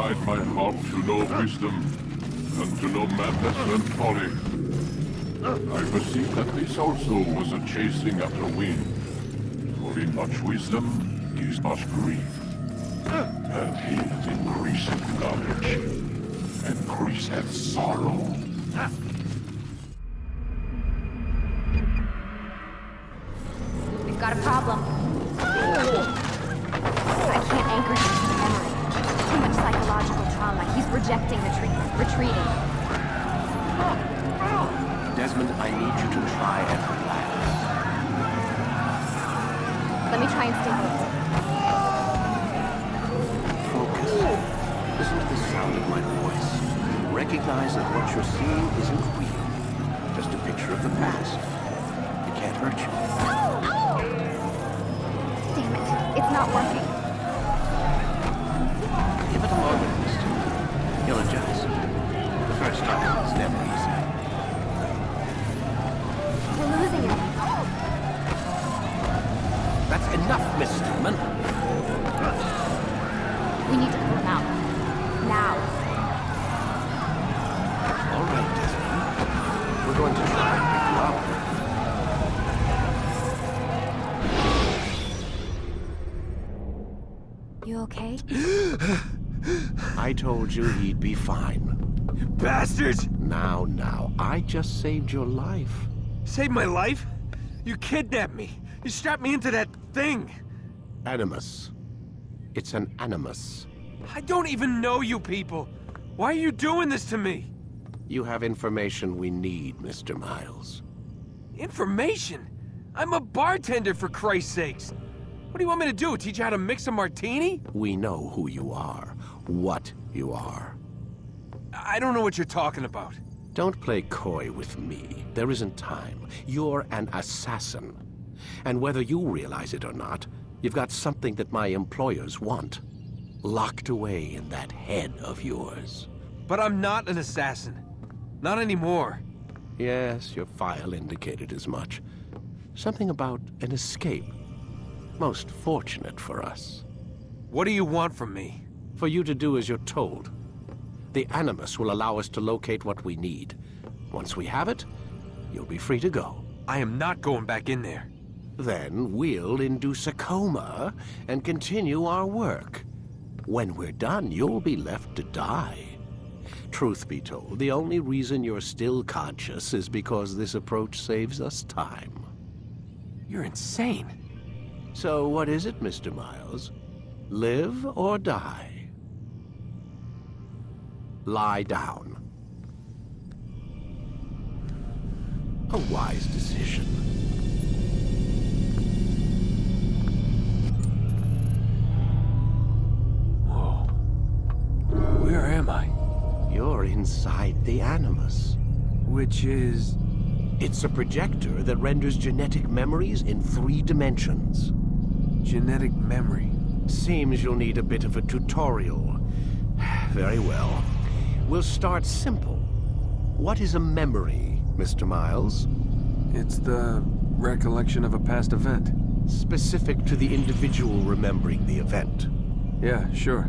inclined my heart to know wisdom, and to know madness and folly. I perceive that this also was a chasing after wind. For in much wisdom is much grief. And his increaseth knowledge, increaseth sorrow. We've got a problem. I can't anchor him to the memory. Too much psychological trauma. He's rejecting the treatment, retreating. Desmond, I need you to try and relax. Let me try and stabilize him. Focus. Listen to the sound of my voice. Recognize that what you're seeing isn't real. Just a picture of the past. It can't hurt you. Damn it. It's not working. Give it a moment, mister. You'll adjust. The first time is never easy. We're losing him. That's enough, Miss Stillman. We need to pull him out. Now. All right, Desmond. We're going to try and pick you up. You okay? I told you he'd be fine. Bastards! Now, I just saved your life. Saved my life? You kidnapped me. You strapped me into that thing. Animus. It's an animus. I don't even know you people. Why are you doing this to me? You have information we need, Mr. Miles. Information? I'm a bartender, for Christ's sakes. What do you want me to do? Teach you how to mix a martini? We know who you are, what you are. I don't know what you're talking about. Don't play coy with me. There isn't time. You're an assassin. And whether you realize it or not, you've got something that my employers want. Locked away in that head of yours. But I'm not an assassin. Not anymore. Yes, your file indicated as much. Something about an escape. Most fortunate for us. What do you want from me? For you to do as you're told. The Animus will allow us to locate what we need. Once we have it, you'll be free to go. I am not going back in there. Then we'll induce a coma and continue our work. When we're done, you'll be left to die. Truth be told, the only reason you're still conscious is because this approach saves us time. You're insane. So what is it, Mr. Miles? Live or die? Lie down. A wise decision. Whoa. Where am I? You're inside the Animus. Which is... It's a projector that renders genetic memories in 3 dimensions. genetic memory. Seems you'll need a bit of a tutorial. Very well. We'll start simple. What is a memory, Mr. Miles? It's the recollection of a past event. Specific to the individual remembering the event. Yeah, sure.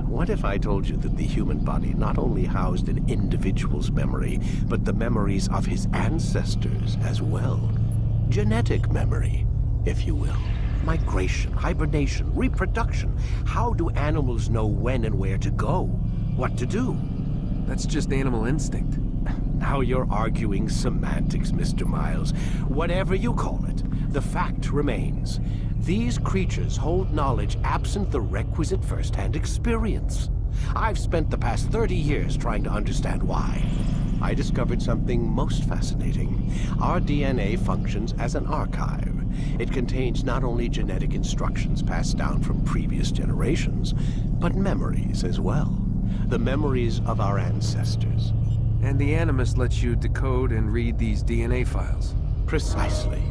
What if I told you that the human body not only housed an individual's memory, but the memories of his ancestors as well? Genetic memory, if you will. Migration, hibernation, reproduction. How do animals know when and where to go? What to do? That's just animal instinct. Now you're arguing semantics, Mr. Miles. Whatever you call it, the fact remains. These creatures hold knowledge absent the requisite first-hand experience. I've spent the past 30 years trying to understand why. I discovered something most fascinating. Our DNA functions as an archive. It contains not only genetic instructions passed down from previous generations, but memories as well. The memories of our ancestors. And the Animus lets you decode and read these DNA files. Precisely.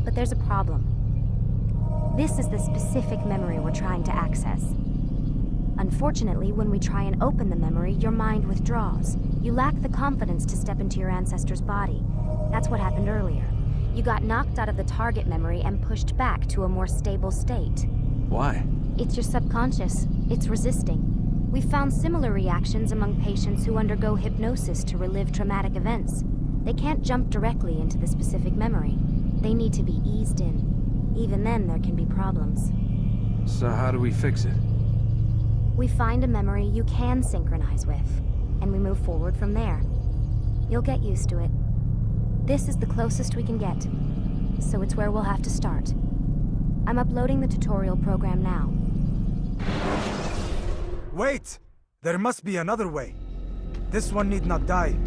But there's a problem. This is the specific memory we're trying to access. Unfortunately, when we try and open the memory, your mind withdraws. You lack the confidence to step into your ancestor's body. That's what happened earlier. You got knocked out of the target memory and pushed back to a more stable state. Why? It's your subconscious. It's resisting. We found similar reactions among patients who undergo hypnosis to relive traumatic events. They can't jump directly into the specific memory. They need to be eased in. Even then, there can be problems. So how do we fix it? We find a memory you can synchronize with, and we move forward from there. You'll get used to it. This is the closest we can get, so it's where we'll have to start. I'm uploading the tutorial program now. Wait! There must be another way. This one need not die.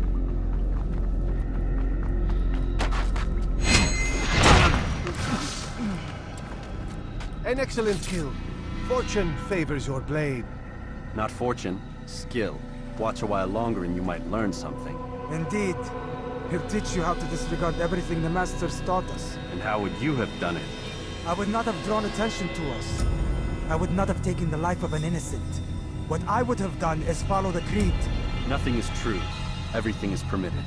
An excellent kill. Fortune favors your blade. Not fortune, skill. Watch a while longer and you might learn something. Indeed. He'll teach you how to disregard everything the Masters taught us. And how would you have done it? I would not have drawn attention to us. I would not have taken the life of an innocent. What I would have done is follow the creed. Nothing is true. Everything is permitted.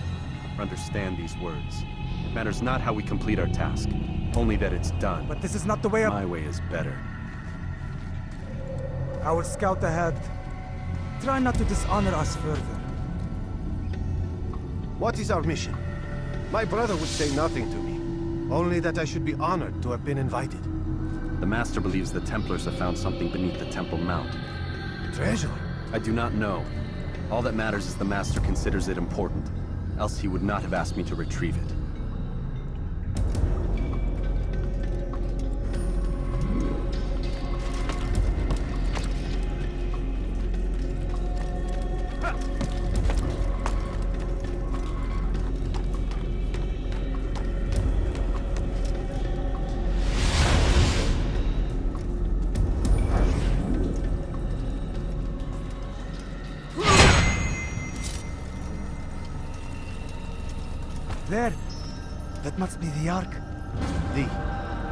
Understand these words. It matters not how we complete our task, only that it's done. But this is not the way of... My way is better. I will scout ahead. Try not to dishonor us further. What is our mission? My brother would say nothing to me. Only that I should be honored to have been invited. The Master believes the Templars have found something beneath the Temple Mount. Treasure? I do not know. All that matters is the Master considers it important. Else he would not have asked me to retrieve it. There! That must be the Ark. The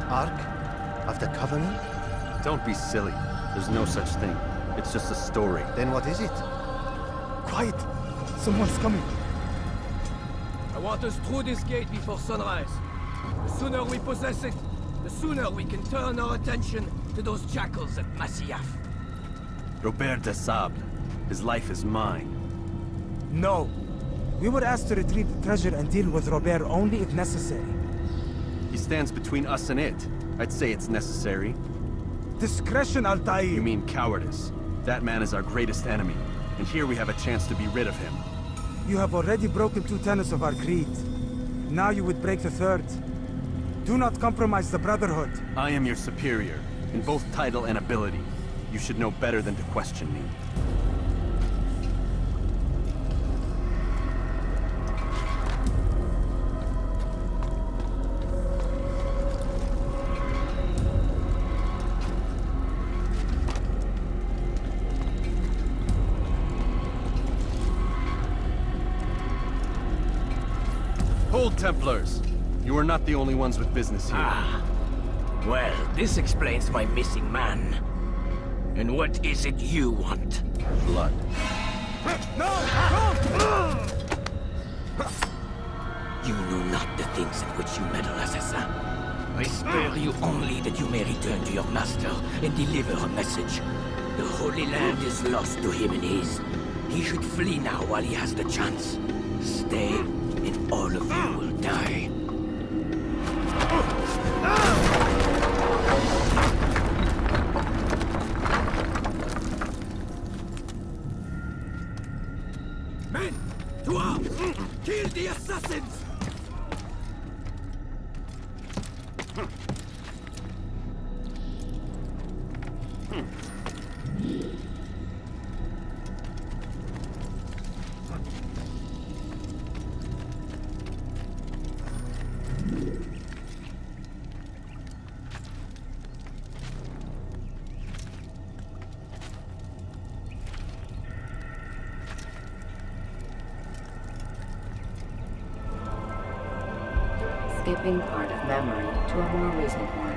Ark of the Covenant? Don't be silly. There's no such thing. It's just a story. Then what is it? Quiet! Someone's coming. I want us through this gate before sunrise. The sooner we possess it, the sooner we can turn our attention to those jackals at Masyaf. Robert de Sable. His life is mine. No. We were asked to retrieve the treasure and deal with Robert only if necessary. He stands between us and it. I'd say it's necessary. Discretion, Altair! You mean cowardice. That man is our greatest enemy, and here we have a chance to be rid of him. You have already broken 2 tenets of our creed. Now you would break the 3rd. Do not compromise the Brotherhood. I am your superior, in both title and ability. You should know better than to question me. Hold, Templars! You are not the only ones with business here. Ah. Well, this explains my missing man. And what is it you want? Blood. You know not the things in which you meddle, assassin. I spare you only that you may return to your master and deliver a message. The Holy Land is lost to him and his. He should flee now while he has the chance. Stay, and all of you will die. Men! To arms! Kill the assassins! Skipping part of memory to a more recent one.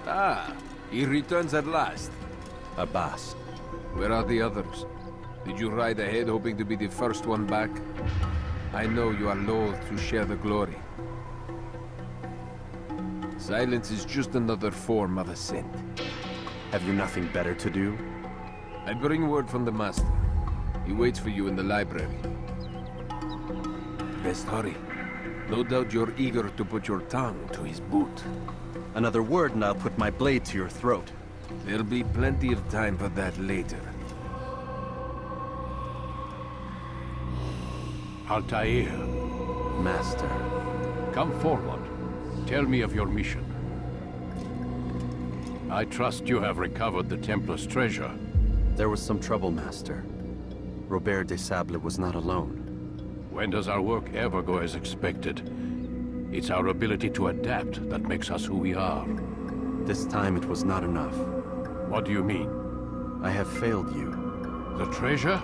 Ah, he returns at last. Abbas. Where are the others? Did you ride ahead hoping to be the first one back? I know you are loath to share the glory. Silence is just another form of assent. Have you nothing better to do? I bring word from the Master. He waits for you in the library. Best hurry. No doubt you're eager to put your tongue to his boot. Another word and I'll put my blade to your throat. There'll be plenty of time for that later. Altair, Master. come forward. Tell me of your mission. I trust you have recovered the Templar's treasure. There was some trouble, Master. Robert de Sable was not alone. When does our work ever go as expected? It's our ability to adapt that makes us who we are. This time it was not enough. What do you mean? I have failed you. The treasure?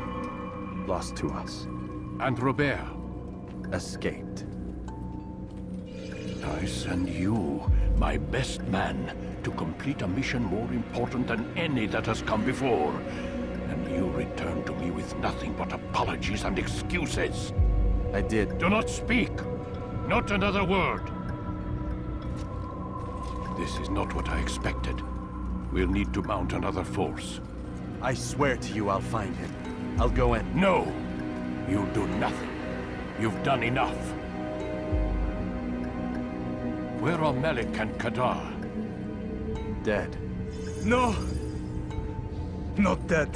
Lost to us. And Robert? Escaped. I send you, my best man, to complete a mission more important than any that has come before. And you return to me with nothing but apologies and excuses. I did. Do not speak! Not another word! This is not what I expected. We'll need to mount another force. I swear to you I'll find him. I'll go in. No! You'll do nothing. You've done enough. Where are Melik and Kadar? Dead. No! Not dead.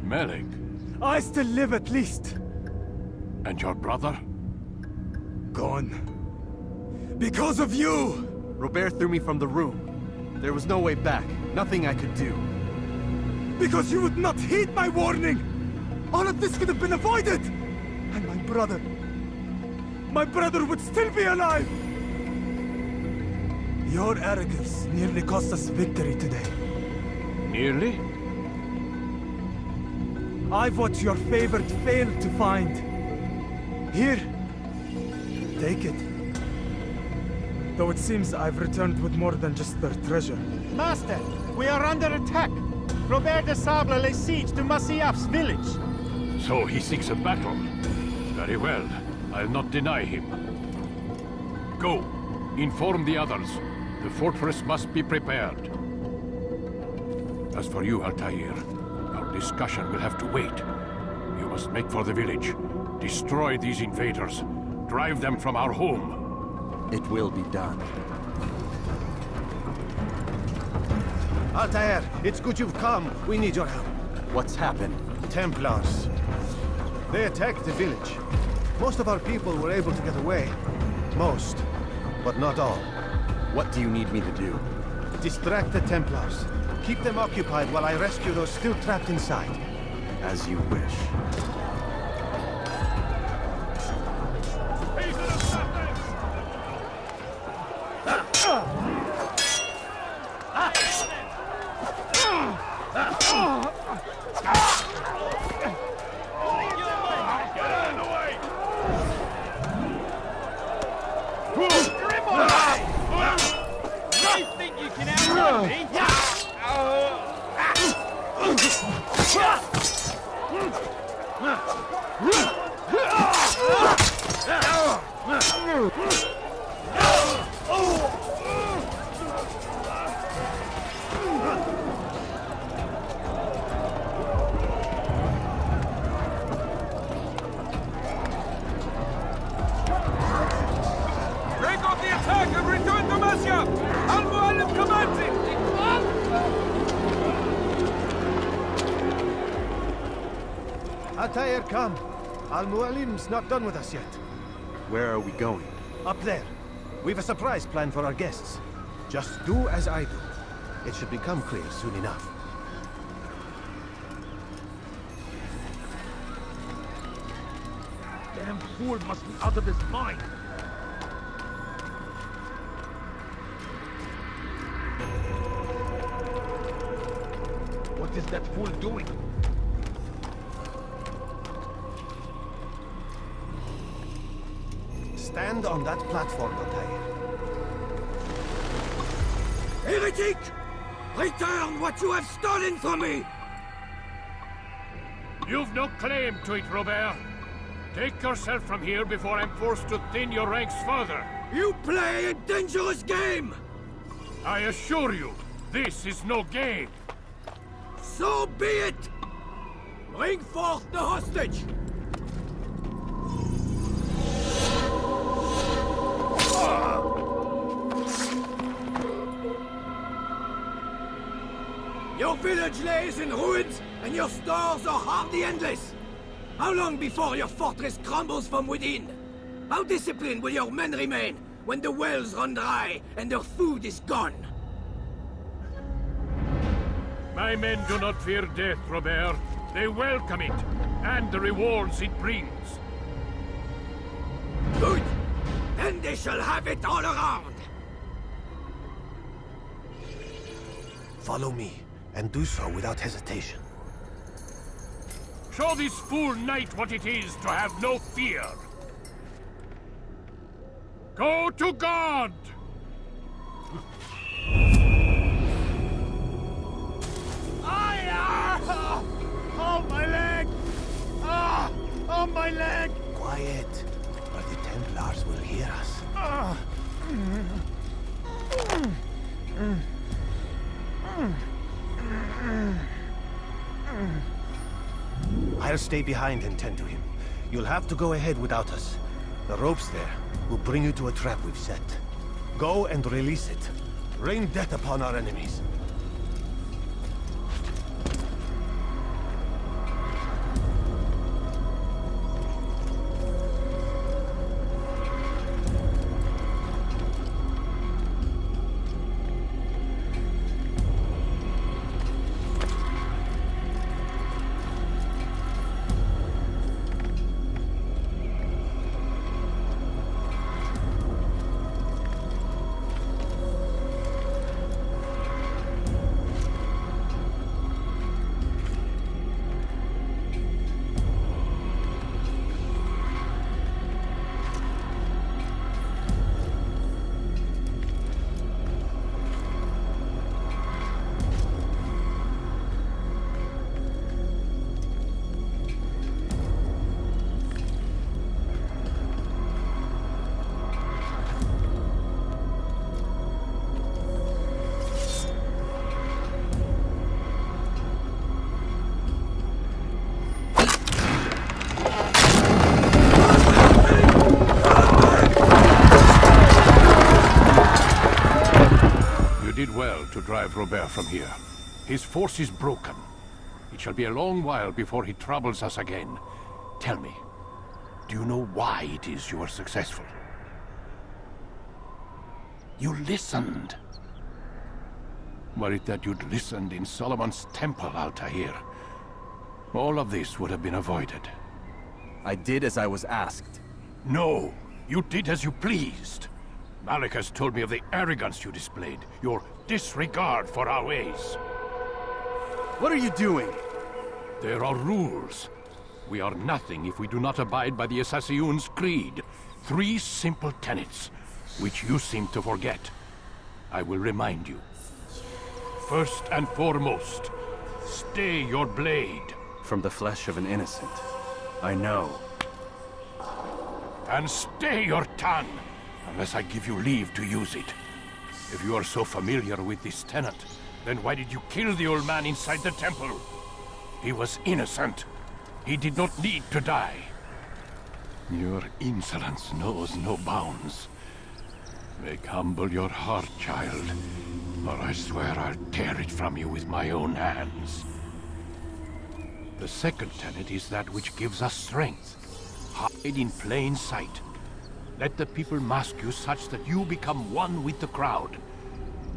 Melik? I still live at least. And your brother? Gone. Because of you! Robert threw me from the room. There was no way back. Nothing I could do. Because you would not heed my warning! All of this could have been avoided! And my brother... my brother would still be alive! Your arrogance nearly cost us victory today. Nearly? I've what your favorite failed to find. Here. Take it. Though it seems I've returned with more than just their treasure. Master, we are under attack. Robert de Sable lays siege to Masyaf's village. So he seeks a battle. Very well. I'll not deny him. Go. Inform the others. The fortress must be prepared. As for you, Altair, our discussion will have to wait. You must make for the village. Destroy these invaders. Drive them from our home. It will be done. Altair, it's good you've come. We need your help. What's happened? Templars. They attacked the village. Most of our people were able to get away. Most, but not all. What do you need me to do? Distract the Templars. Keep them occupied while I rescue those still trapped inside. As you wish. Altair, come. Al-Mualim's not done with us yet. Where are we going? Up there. We've a surprise plan for our guests. Just do as I do. It should become clear soon enough. Damn fool must be out of his mind. What is that fool doing? Stand on that platform, Altair. Heretic! Return what you have stolen from me! You've no claim to it, Robert. Take yourself from here before I'm forced to thin your ranks further. You play a dangerous game! I assure you, this is no game. So be it! Bring forth the hostage! Your village lays in ruins, and your stores are hardly endless. How long before your fortress crumbles from within? How disciplined will your men remain when the wells run dry and their food is gone? My men do not fear death, Robert. They welcome it, and the rewards it brings. Good! Then they shall have it all around! Follow me, and do so without hesitation. Show this fool knight what it is to have no fear. Go to God! Oh, my leg! Ah! Oh, my leg! Quiet, or the Templars will hear us. I'll stay behind and tend to him. You'll have to go ahead without us. The ropes there will bring you to a trap we've set. Go and release it. Rain death upon our enemies. To drive Robert from here. His force is broken. It shall be a long while before he troubles us again. Tell me, do you know why it is you are successful? You listened. Were it that you'd listened in Solomon's temple, Altair, all of this would have been avoided. I did as I was asked. No, you did as you pleased. Malik has told me of the arrogance you displayed, your disregard for our ways. What are you doing? There are rules. We are nothing if we do not abide by the Assassin's creed. 3 simple tenets, which you seem to forget. I will remind you. First and foremost, stay your blade. From the flesh of an innocent. I know. And stay your tongue, unless I give you leave to use it. If you are so familiar with this tenet, then why did you kill the old man inside the temple? He was innocent. He did not need to die. Your insolence knows no bounds. Make humble your heart, child, or I swear I'll tear it from you with my own hands. The second tenet is that which gives us strength. Hide in plain sight. Let the people mask you such that you become one with the crowd.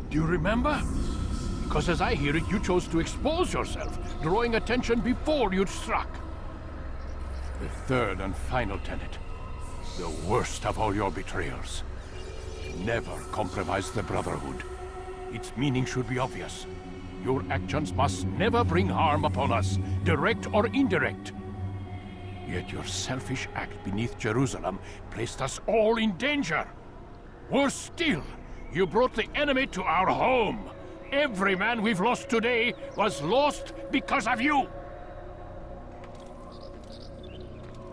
Do you remember? Because as I hear it, you chose to expose yourself, drawing attention before you'd struck. The third and final tenet. The worst of all your betrayals. Never compromise the Brotherhood. Its meaning should be obvious. Your actions must never bring harm upon us, direct or indirect. Yet your selfish act beneath Jerusalem placed us all in danger. Worse still, you brought the enemy to our home. Every man we've lost today was lost because of you.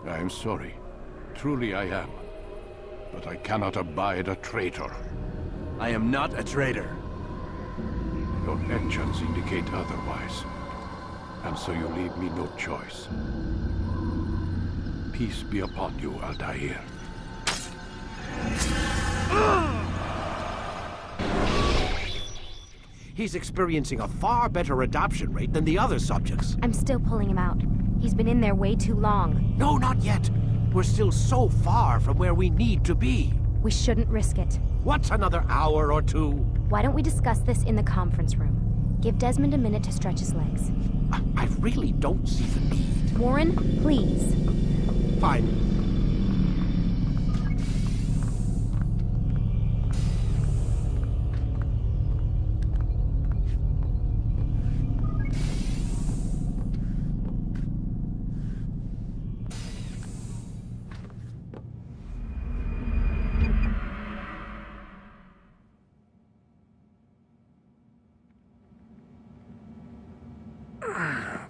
I am sorry. Truly I am. But I cannot abide a traitor. I am not a traitor. Your actions indicate otherwise. And so you leave me no choice. Peace be upon you, Altair. He's experiencing a far better adoption rate than the other subjects. I'm still pulling him out. He's been in there way too long. No, not yet. We're still so far from where we need to be. We shouldn't risk it. What's another hour or two? Why don't we discuss this in the conference room? Give Desmond a minute to stretch his legs. I really don't see the need. Warren, please. Fine.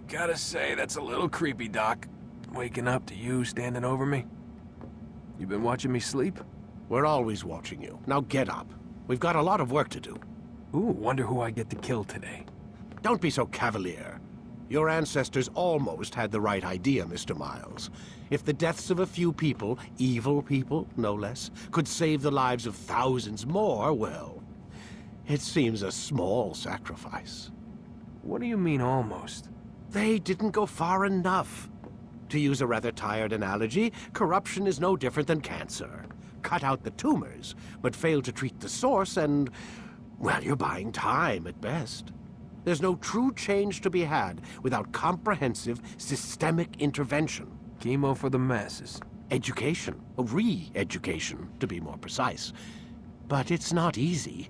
Gotta say, that's a little creepy, Doc. Waking up to you standing over me. You been watching me sleep? We're always watching you. Now get up. We've got a lot of work to do. Ooh, wonder who I get to kill today. Don't be so cavalier. Your ancestors almost had the right idea, Mr. Miles. If the deaths of a few people, evil people, no less, could save the lives of thousands more, well, it seems a small sacrifice. What do you mean, almost? They didn't go far enough. To use a rather tired analogy, corruption is no different than cancer. Cut out the tumors, but fail to treat the source and, well, you're buying time at best. There's no true change to be had without comprehensive, systemic intervention. Chemo for the masses. Education. Re-education, to be more precise. But it's not easy,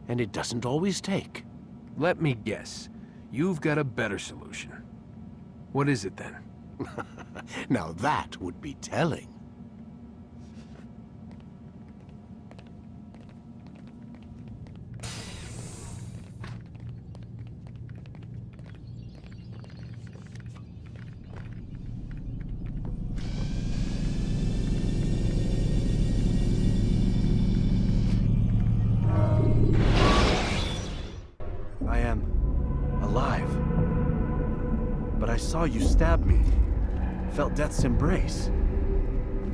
and it doesn't always take. Let me guess. You've got a better solution. What is it, then? Now that would be telling. I am alive. But I saw you stab me. Felt death's embrace.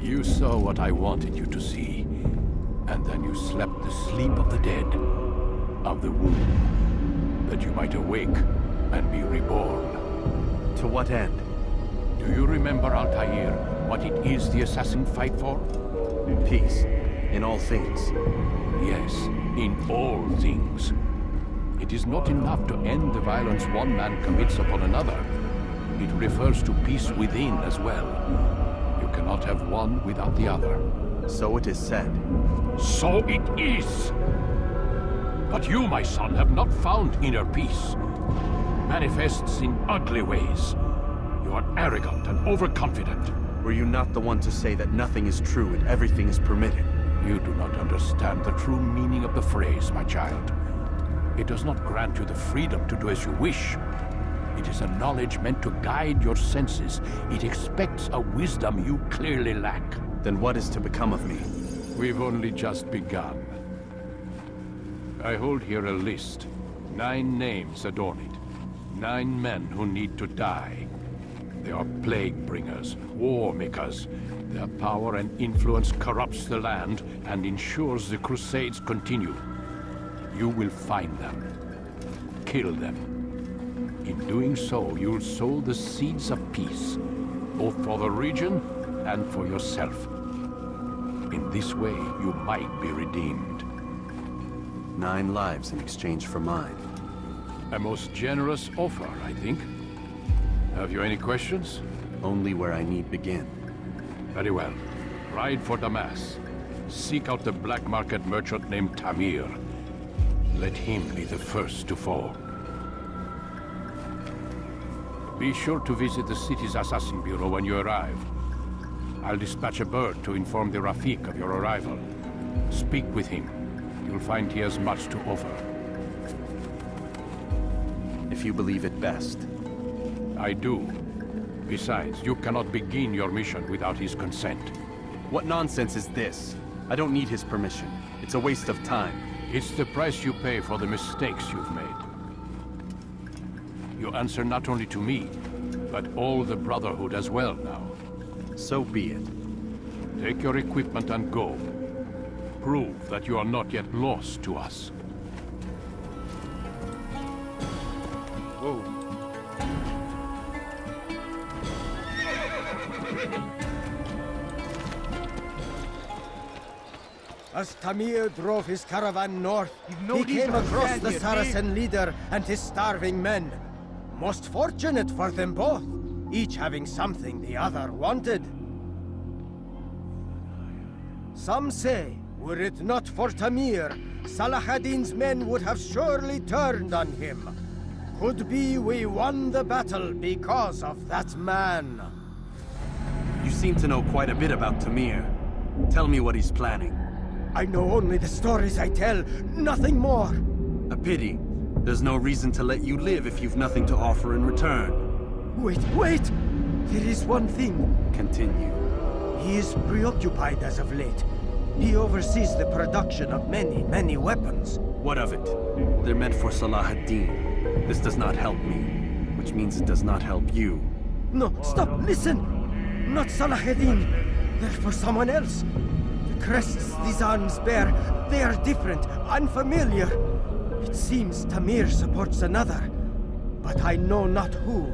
You saw what I wanted you to see. And then you slept the sleep of the dead. Of the womb. That you might awake and be reborn. To what end? Do you remember, Altair, what it is the assassin fight for? Peace. In all things. Yes, in all things. It is not enough to end the violence one man commits upon another. It refers to peace within as well. You cannot have one without the other. So it is said. So it is! But you, my son, have not found inner peace. Manifests in ugly ways. You are arrogant and overconfident. Were you not the one to say that nothing is true and everything is permitted? You do not understand the true meaning of the phrase, my child. It does not grant you the freedom to do as you wish. It is a knowledge meant to guide your senses. It expects a wisdom you clearly lack. Then what is to become of me? We've only just begun. I hold here a list. 9 names adorn it. 9 men who need to die. They are plague bringers, war makers. Their power and influence corrupts the land and ensures the Crusades continue. You will find them. Kill them. In doing so, you'll sow the seeds of peace, both for the region and for yourself. In this way, you might be redeemed. 9 lives in exchange for mine. A most generous offer, I think. Have you any questions? Only where I need begin. Very well. Ride for Damas. Seek out the black market merchant named Tamir. Let him be the first to fall. Be sure to visit the city's assassin bureau when you arrive. I'll dispatch a bird to inform the Rafik of your arrival. Speak with him. You'll find he has much to offer. If you believe it best. I do. Besides, you cannot begin your mission without his consent. What nonsense is this? I don't need his permission. It's a waste of time. It's the price you pay for the mistakes you've made. You answer not only to me, but all the Brotherhood as well now. So be it. Take your equipment and go. Prove that you are not yet lost to us. Whoa. As Tamir drove his caravan north, no he need came to across stand the here, Saracen leader and his starving men. Most fortunate for them both, each having something the other wanted. Some say, were it not for Tamir, Salah ad-Din's men would have surely turned on him. Could be we won the battle because of that man. You seem to know quite a bit about Tamir. Tell me what he's planning. I know only the stories I tell, nothing more. A pity. There's no reason to let you live if you've nothing to offer in return. Wait! There is one thing. Continue. He is preoccupied as of late. He oversees the production of many weapons. What of it? They're meant for Salah ad-Din. This does not help me, which means it does not help you. No, stop, listen! Not Salah ad-Din. They're for someone else. The crests these arms bear, they are different, unfamiliar. It seems Tamir supports another, but I know not who.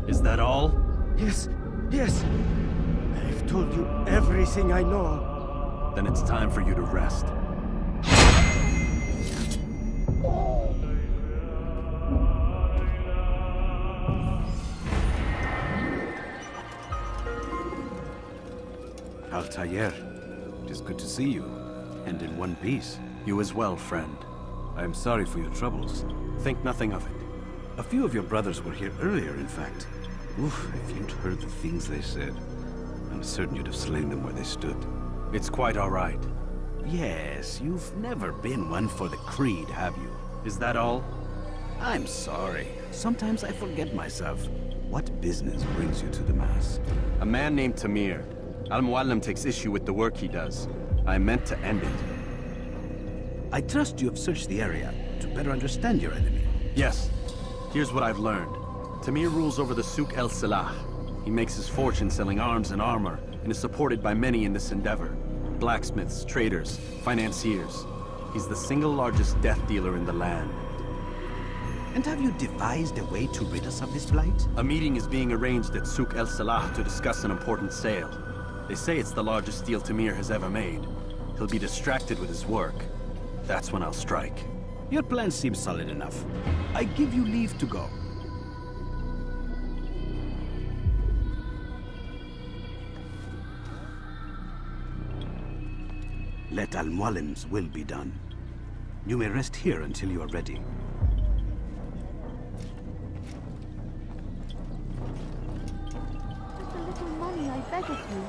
Is that all? Yes. I've told you everything I know. Then it's time for you to rest. Altair, it is good to see you, and in one piece. You as well, friend. I am sorry for your troubles. Think nothing of it. A few of your brothers were here earlier, in fact. Oof, if you'd heard the things they said, I'm certain you'd have slain them where they stood. It's quite all right. Yes, you've never been one for the creed, have you? Is that all? I'm sorry. Sometimes I forget myself. What business brings you to the Mass? A man named Tamir. Al-Mualim takes issue with the work he does. I meant to end it. I trust you have searched the area to better understand your enemy. Yes. Here's what I've learned. Tamir rules over the Souk El Salah. He makes his fortune selling arms and armor, and is supported by many in this endeavor. Blacksmiths, traders, financiers. He's the single largest death dealer in the land. And have you devised a way to rid us of this blight? A meeting is being arranged at Souk El Salah to discuss an important sale. They say it's the largest deal Tamir has ever made. He'll be distracted with his work. That's when I'll strike. Your plan seems solid enough. I give you leave to go. Let Al-Mualim's will be done. You may rest here until you are ready. Just a little money, I beg of you.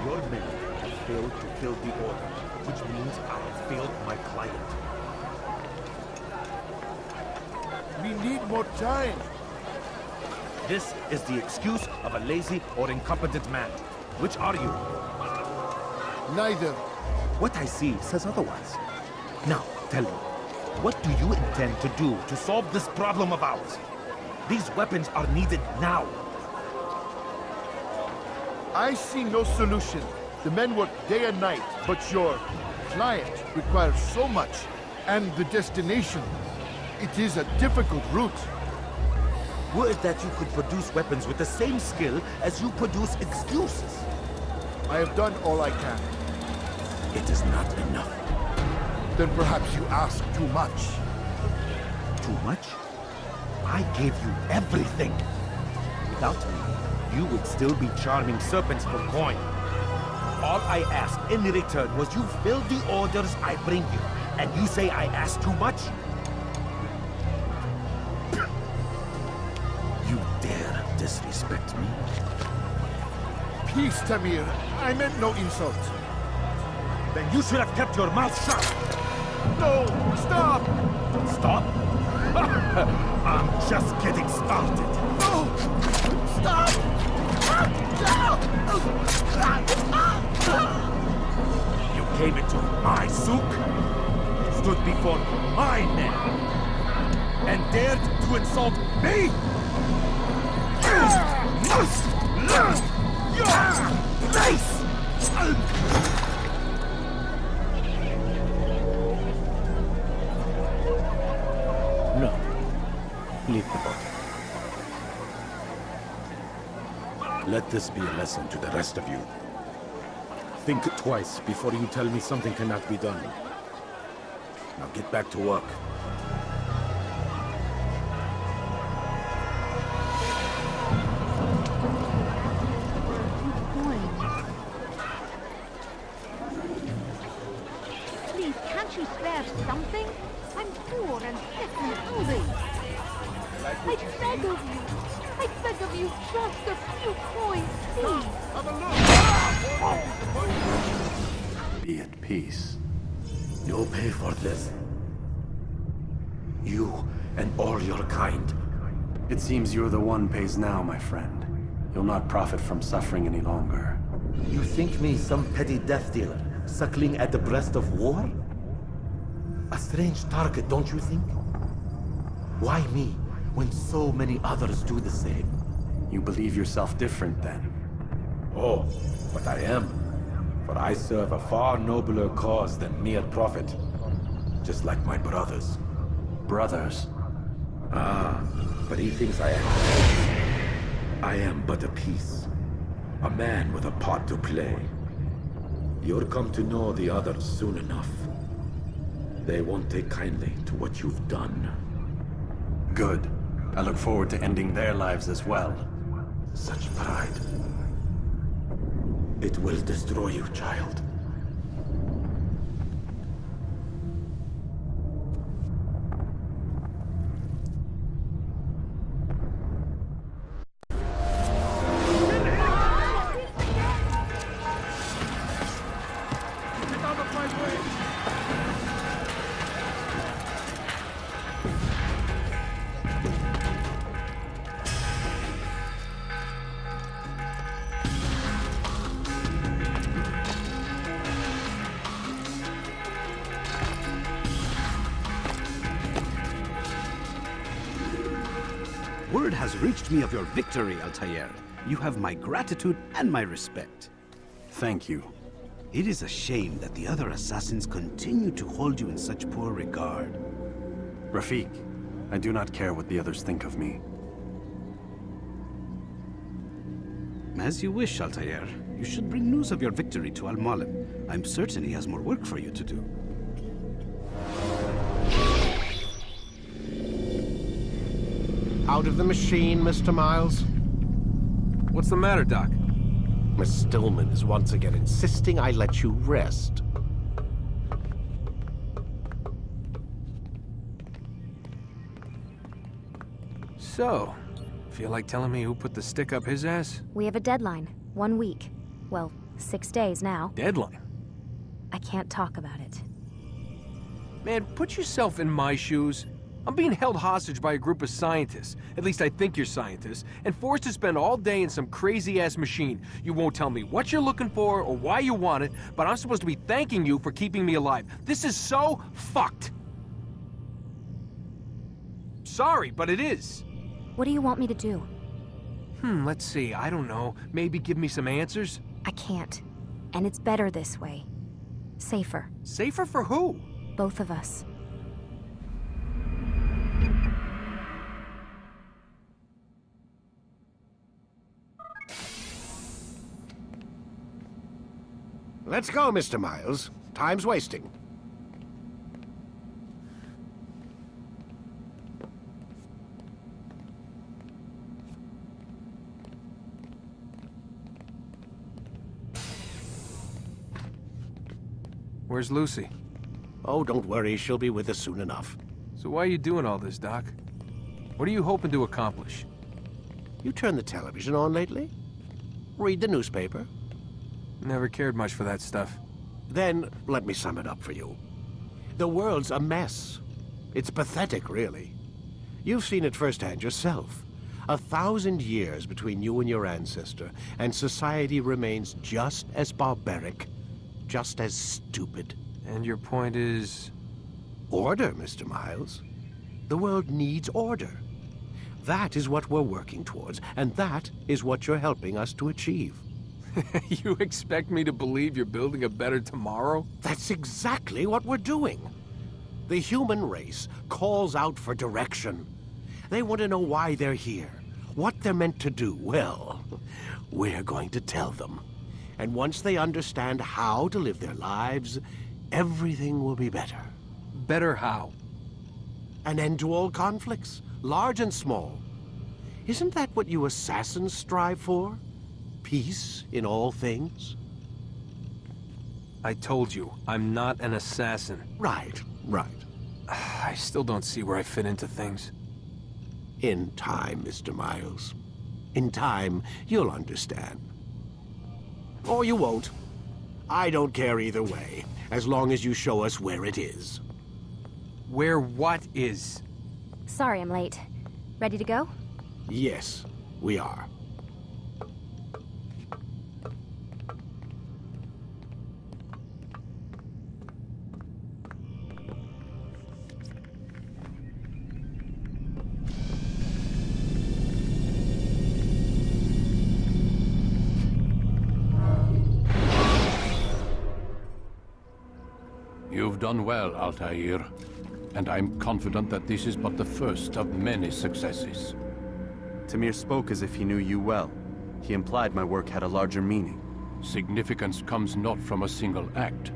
Your men have failed to fill the order, which means I have failed my client. We need more time. This is the excuse of a lazy or incompetent man. Which are you? Neither. What I see says otherwise. Now, tell me, what do you intend to do to solve this problem of ours? These weapons are needed now. I see no solution. The men work day and night, but your client requires so much. And the destination, it is a difficult route. Were it that you could produce weapons with the same skill as you produce excuses. I have done all I can. It is not enough. Then perhaps you ask too much. Too much? I gave you everything. Without me, you would still be charming serpents for coin. All I ask in return was you fill the orders I bring you. And you say I ask too much? You dare disrespect me? Peace, Tamir. I meant no insult. Then you should have kept your mouth shut. No! Stop! Stop? I'm just getting started. No! Stop! You came into my souk, stood before my men, and dared to insult me? You must learn your place! No. Leave the body. Let this be a lesson to the rest of you. Think twice before you tell me something cannot be done. Now get back to work. Please, can't you spare something? I'm poor and sick and hungry. I beg of you. I beg of you, just a few coins, please. Be at peace. You'll pay for this. You and all your kind. It seems you're the one pays now, my friend. You'll not profit from suffering any longer. You think me some petty death dealer, suckling at the breast of war? A strange target, don't you think? Why me, when so many others do the same? You believe yourself different, then? Oh, but I am. For I serve a far nobler cause than mere profit. Just like my brothers. Brothers? Ah, but he thinks I am. I am but a piece. A man with a part to play. You'll come to know the others soon enough. They won't take kindly to what you've done. Good. I look forward to ending their lives as well. Such pride. It will destroy you, child. Word has reached me of your victory, Altair. You have my gratitude and my respect. Thank you. It is a shame that the other assassins continue to hold you in such poor regard. Rafik, I do not care what the others think of me. As you wish, Altair. You should bring news of your victory to Al-Mualim. I'm certain he has more work for you to do. Out of the machine, Mr. Miles. What's the matter, Doc? Miss Stillman is once again insisting I let you rest. So, feel like telling me who put the stick up his ass? We have a deadline. 1 week. Well, 6 days now. Deadline? I can't talk about it. Man, put yourself in my shoes. I'm being held hostage by a group of scientists, at least I think you're scientists, and forced to spend all day in some crazy-ass machine. You won't tell me what you're looking for or why you want it, but I'm supposed to be thanking you for keeping me alive. This is so fucked! Sorry, but it is. What do you want me to do? Let's see, I don't know. Maybe give me some answers? I can't. And it's better this way. Safer. Safer for who? Both of us. Let's go, Mr. Miles. Time's wasting. Where's Lucy? Oh, don't worry. She'll be with us soon enough. So why are you doing all this, Doc? What are you hoping to accomplish? You turned the television on lately? Read the newspaper? Never cared much for that stuff. Then, let me sum it up for you. The world's a mess. It's pathetic, really. You've seen it firsthand yourself. 1,000 years between you and your ancestor, and society remains just as barbaric, just as stupid. And your point is? Order, Mr. Miles. The world needs order. That is what we're working towards, and that is what you're helping us to achieve. You expect me to believe you're building a better tomorrow? That's exactly what we're doing. The human race calls out for direction. They want to know why they're here, what they're meant to do. Well, we're going to tell them. And once they understand how to live their lives, everything will be better. Better how? An end to all conflicts, large and small. Isn't that what you assassins strive for? Peace in all things? I told you, I'm not an assassin. Right. I still don't see where I fit into things. In time, Mr. Miles. In time, you'll understand. Or you won't. I don't care either way, as long as you show us where it is. Where what is? Sorry I'm late. Ready to go? Yes, we are. You've done well, Altair. And I'm confident that this is but the first of many successes. Tamir spoke as if he knew you well. He implied my work had a larger meaning. Significance comes not from a single act,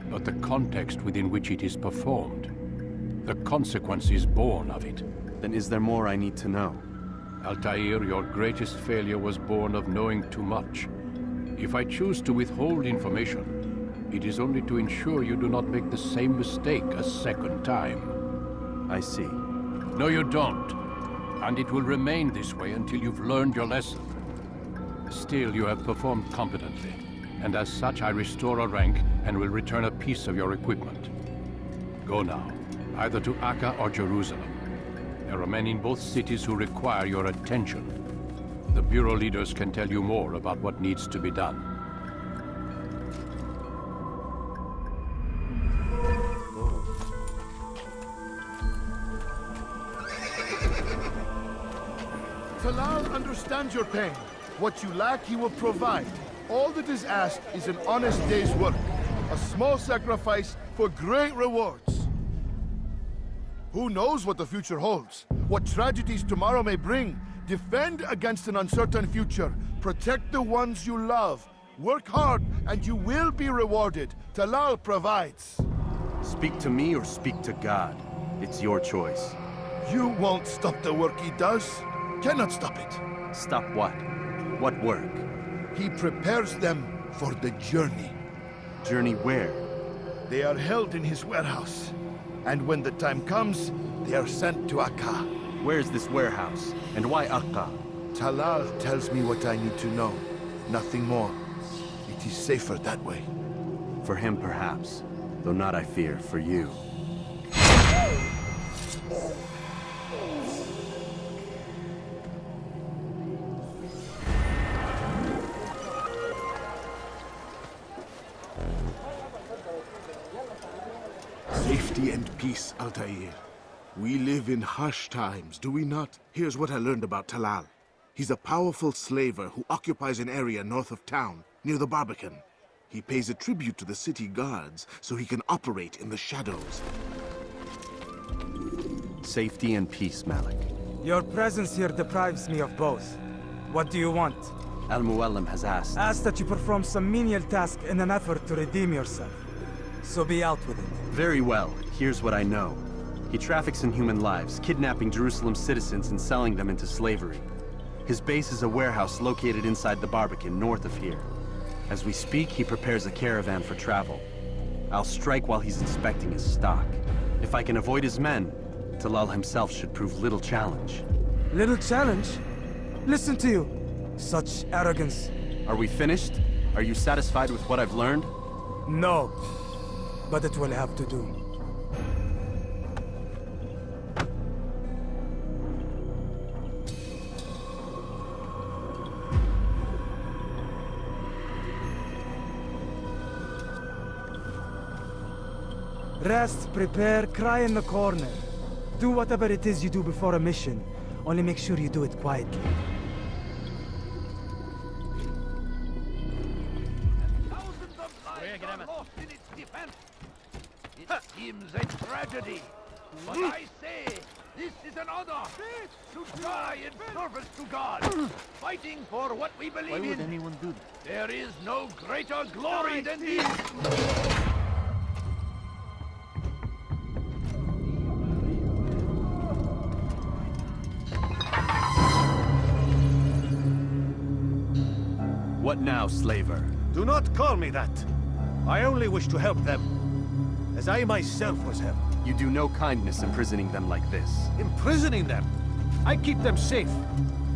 but the context within which it is performed. The consequences born of it. Then is there more I need to know? Altair, your greatest failure was born of knowing too much. If I choose to withhold information, it is only to ensure you do not make the same mistake a second time. I see. No, you don't. And it will remain this way until you've learned your lesson. Still, you have performed competently, and as such I restore a rank and will return a piece of your equipment. Go now, either to Akka or Jerusalem. There are men in both cities who require your attention. The Bureau leaders can tell you more about what needs to be done. Talal understands your pain. What you lack, he will provide. All that is asked is an honest day's work. A small sacrifice for great rewards. Who knows what the future holds? What tragedies tomorrow may bring? Defend against an uncertain future. Protect the ones you love. Work hard, and you will be rewarded. Talal provides. Speak to me or speak to God. It's your choice. You won't stop the work he does. Cannot stop it. Stop what? What work? He prepares them for the journey. Journey where? They are held in his warehouse. And when the time comes, they are sent to Akka. Where's this warehouse? And why Akka? Talal tells me what I need to know. Nothing more. It is safer that way. For him, perhaps. Though not, I fear, for you. Safety and peace, Altair. We live in harsh times, do we not? Here's what I learned about Talal. He's a powerful slaver who occupies an area north of town, near the Barbican. He pays a tribute to the city guards so he can operate in the shadows. Safety and peace, Malik. Your presence here deprives me of both. What do you want? Al-Mualim has asked. Asked that you perform some menial task in an effort to redeem yourself. So be out with it. Very well. Here's what I know. He traffics in human lives, kidnapping Jerusalem citizens and selling them into slavery. His base is a warehouse located inside the Barbican, north of here. As we speak, he prepares a caravan for travel. I'll strike while he's inspecting his stock. If I can avoid his men, Talal himself should prove little challenge. Little challenge? Listen to you. Such arrogance. Are we finished? Are you satisfied with what I've learned? No. But it will have to do. Rest, prepare, cry in the corner. Do whatever it is you do before a mission. Only make sure you do it quietly. It seems a tragedy. But I say, this is an honor to die in service to God, fighting for what we believe in. Why would anyone do that? There is no greater glory than this. What now, slaver? Do not call me that. I only wish to help them, as I myself was helped. You do no kindness imprisoning them like this. Imprisoning them? I keep them safe,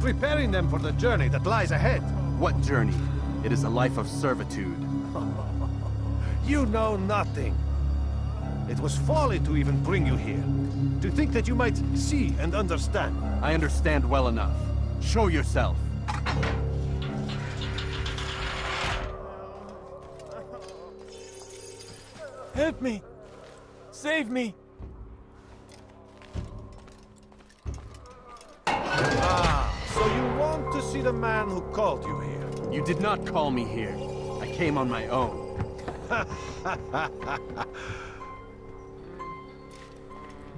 preparing them for the journey that lies ahead. What journey? It is a life of servitude. You know nothing. It was folly to even bring you here. To think that you might see and understand. I understand well enough. Show yourself. Help me! Save me! So you want to see the man who called you here? You did not call me here. I came on my own.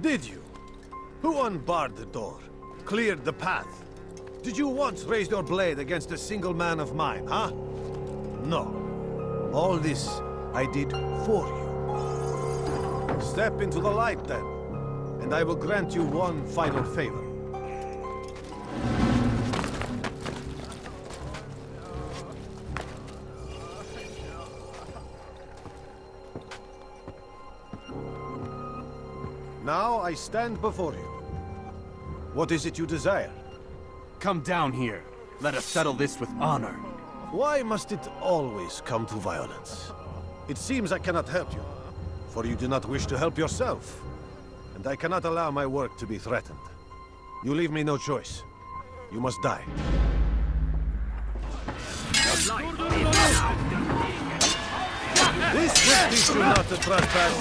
Did you? Who unbarred the door? Cleared the path? Did you once raise your blade against a single man of mine, huh? No. All this I did for you. Step into the light, then, and I will grant you one final favor. Now I stand before you. What is it you desire? Come down here. Let us settle this with honor. Why must it always come to violence? It seems I cannot help you, for you do not wish to help yourself. And I cannot allow my work to be threatened. You leave me no choice. You must die. This will teach you not to trespass.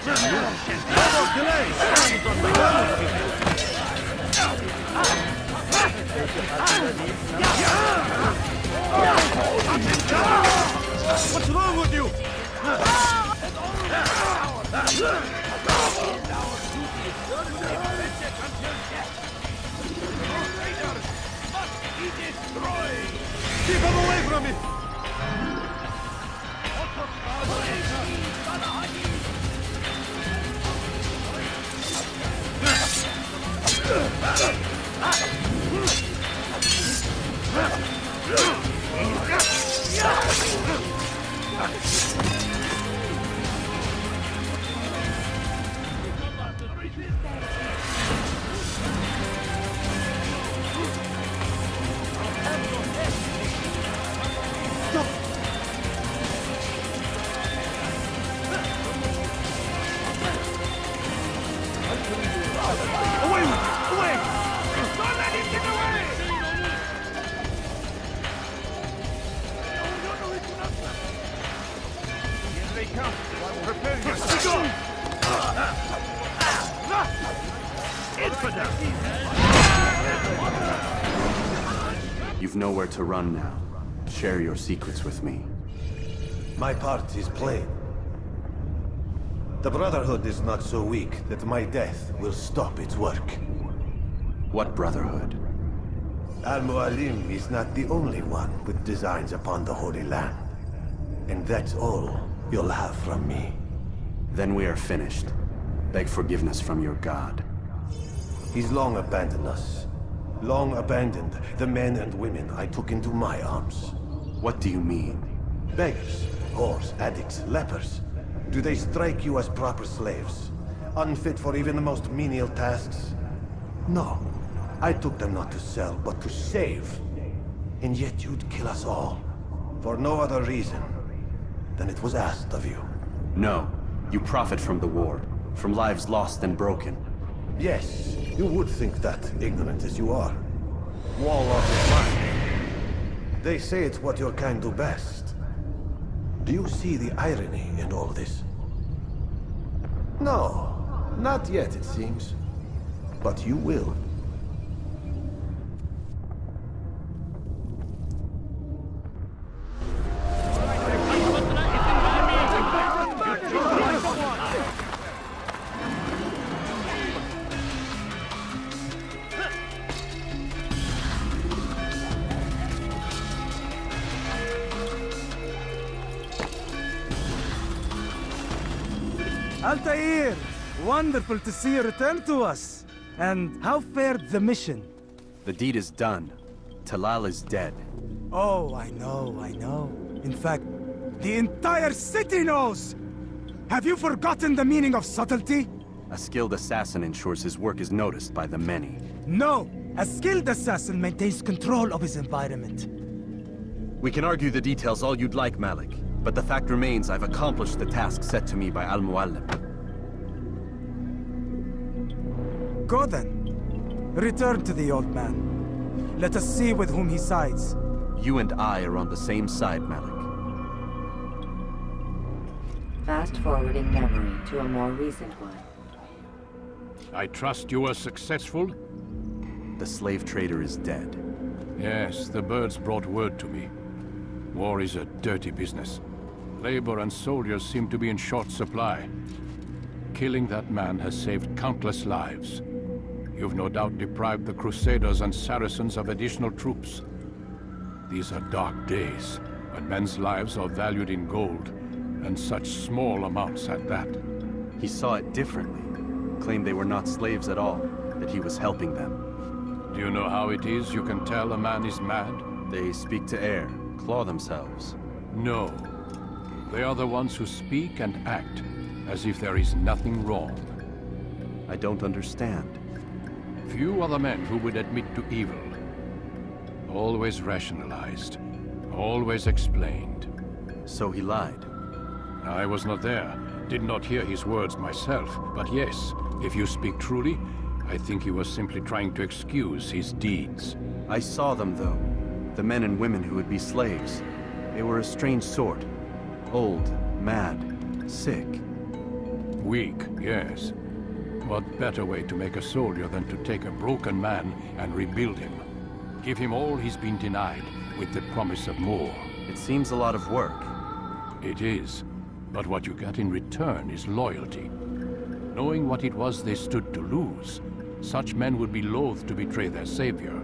No more delays! What's wrong with you? Keep him away from me! You've nowhere to run now. Share your secrets with me. My part is plain. The Brotherhood is not so weak that my death will stop its work. What Brotherhood? Al-Mualim is not the only one with designs upon the Holy Land. And that's all you'll have from me. Then we are finished. Beg forgiveness from your god. He's long abandoned us. Long abandoned the men and women I took into my arms. What do you mean? Beggars, whores, addicts, lepers. Do they strike you as proper slaves? Unfit for even the most menial tasks? No. I took them not to sell, but to save. And yet you'd kill us all. For no other reason than it was asked of you. No. You profit from the war. From lives lost and broken. Yes, you would think that, ignorant as you are. Warlock is mine. They say it's what your kind do best. Do you see the irony in all this? No, not yet, it seems. But you will. Altair! Wonderful to see you return to us. And how fared the mission? The deed is done. Talal is dead. Oh, I know. In fact, the entire city knows! Have you forgotten the meaning of subtlety? A skilled assassin ensures his work is noticed by the many. No! A skilled assassin maintains control of his environment. We can argue the details all you'd like, Malik. But the fact remains I've accomplished the task set to me by Al-Mualim. Go then. Return to the old man. Let us see with whom he sides. You and I are on the same side, Malik. Fast-forwarding memory to a more recent one. I trust you were successful? The slave trader is dead. Yes, the birds brought word to me. War is a dirty business. Labor and soldiers seem to be in short supply. Killing that man has saved countless lives. You've no doubt deprived the Crusaders and Saracens of additional troops. These are dark days, when men's lives are valued in gold, and such small amounts at that. He saw it differently. Claimed they were not slaves at all, that he was helping them. Do you know how it is you can tell a man is mad? They speak to air, claw themselves. No. They are the ones who speak and act as if there is nothing wrong. I don't understand. Few are the men who would admit to evil. Always rationalized. Always explained. So he lied. I was not there. Did not hear his words myself. But yes, if you speak truly, I think he was simply trying to excuse his deeds. I saw them, though. The men and women who would be slaves. They were a strange sort. Old, mad, sick. Weak, yes. What better way to make a soldier than to take a broken man and rebuild him? Give him all he's been denied, with the promise of more. It seems a lot of work. It is. But what you get in return is loyalty. Knowing what it was they stood to lose, such men would be loath to betray their savior.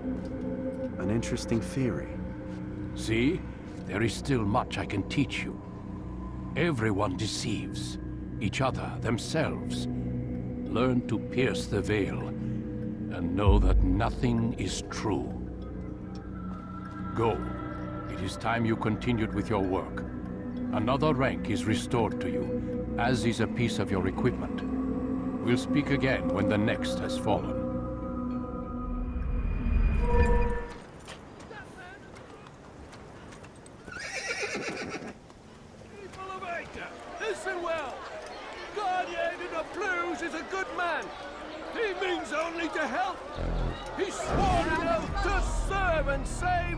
An interesting theory. See? There is still much I can teach you. Everyone deceives. Each other, themselves. Learn to pierce the veil, and know that nothing is true. Go. It is time you continued with your work. Another rank is restored to you, as is a piece of your equipment. We'll speak again when the next has fallen. Listen well. Guardian in the Blues is a good man. He means only to help. He's sworn an oath to serve and save.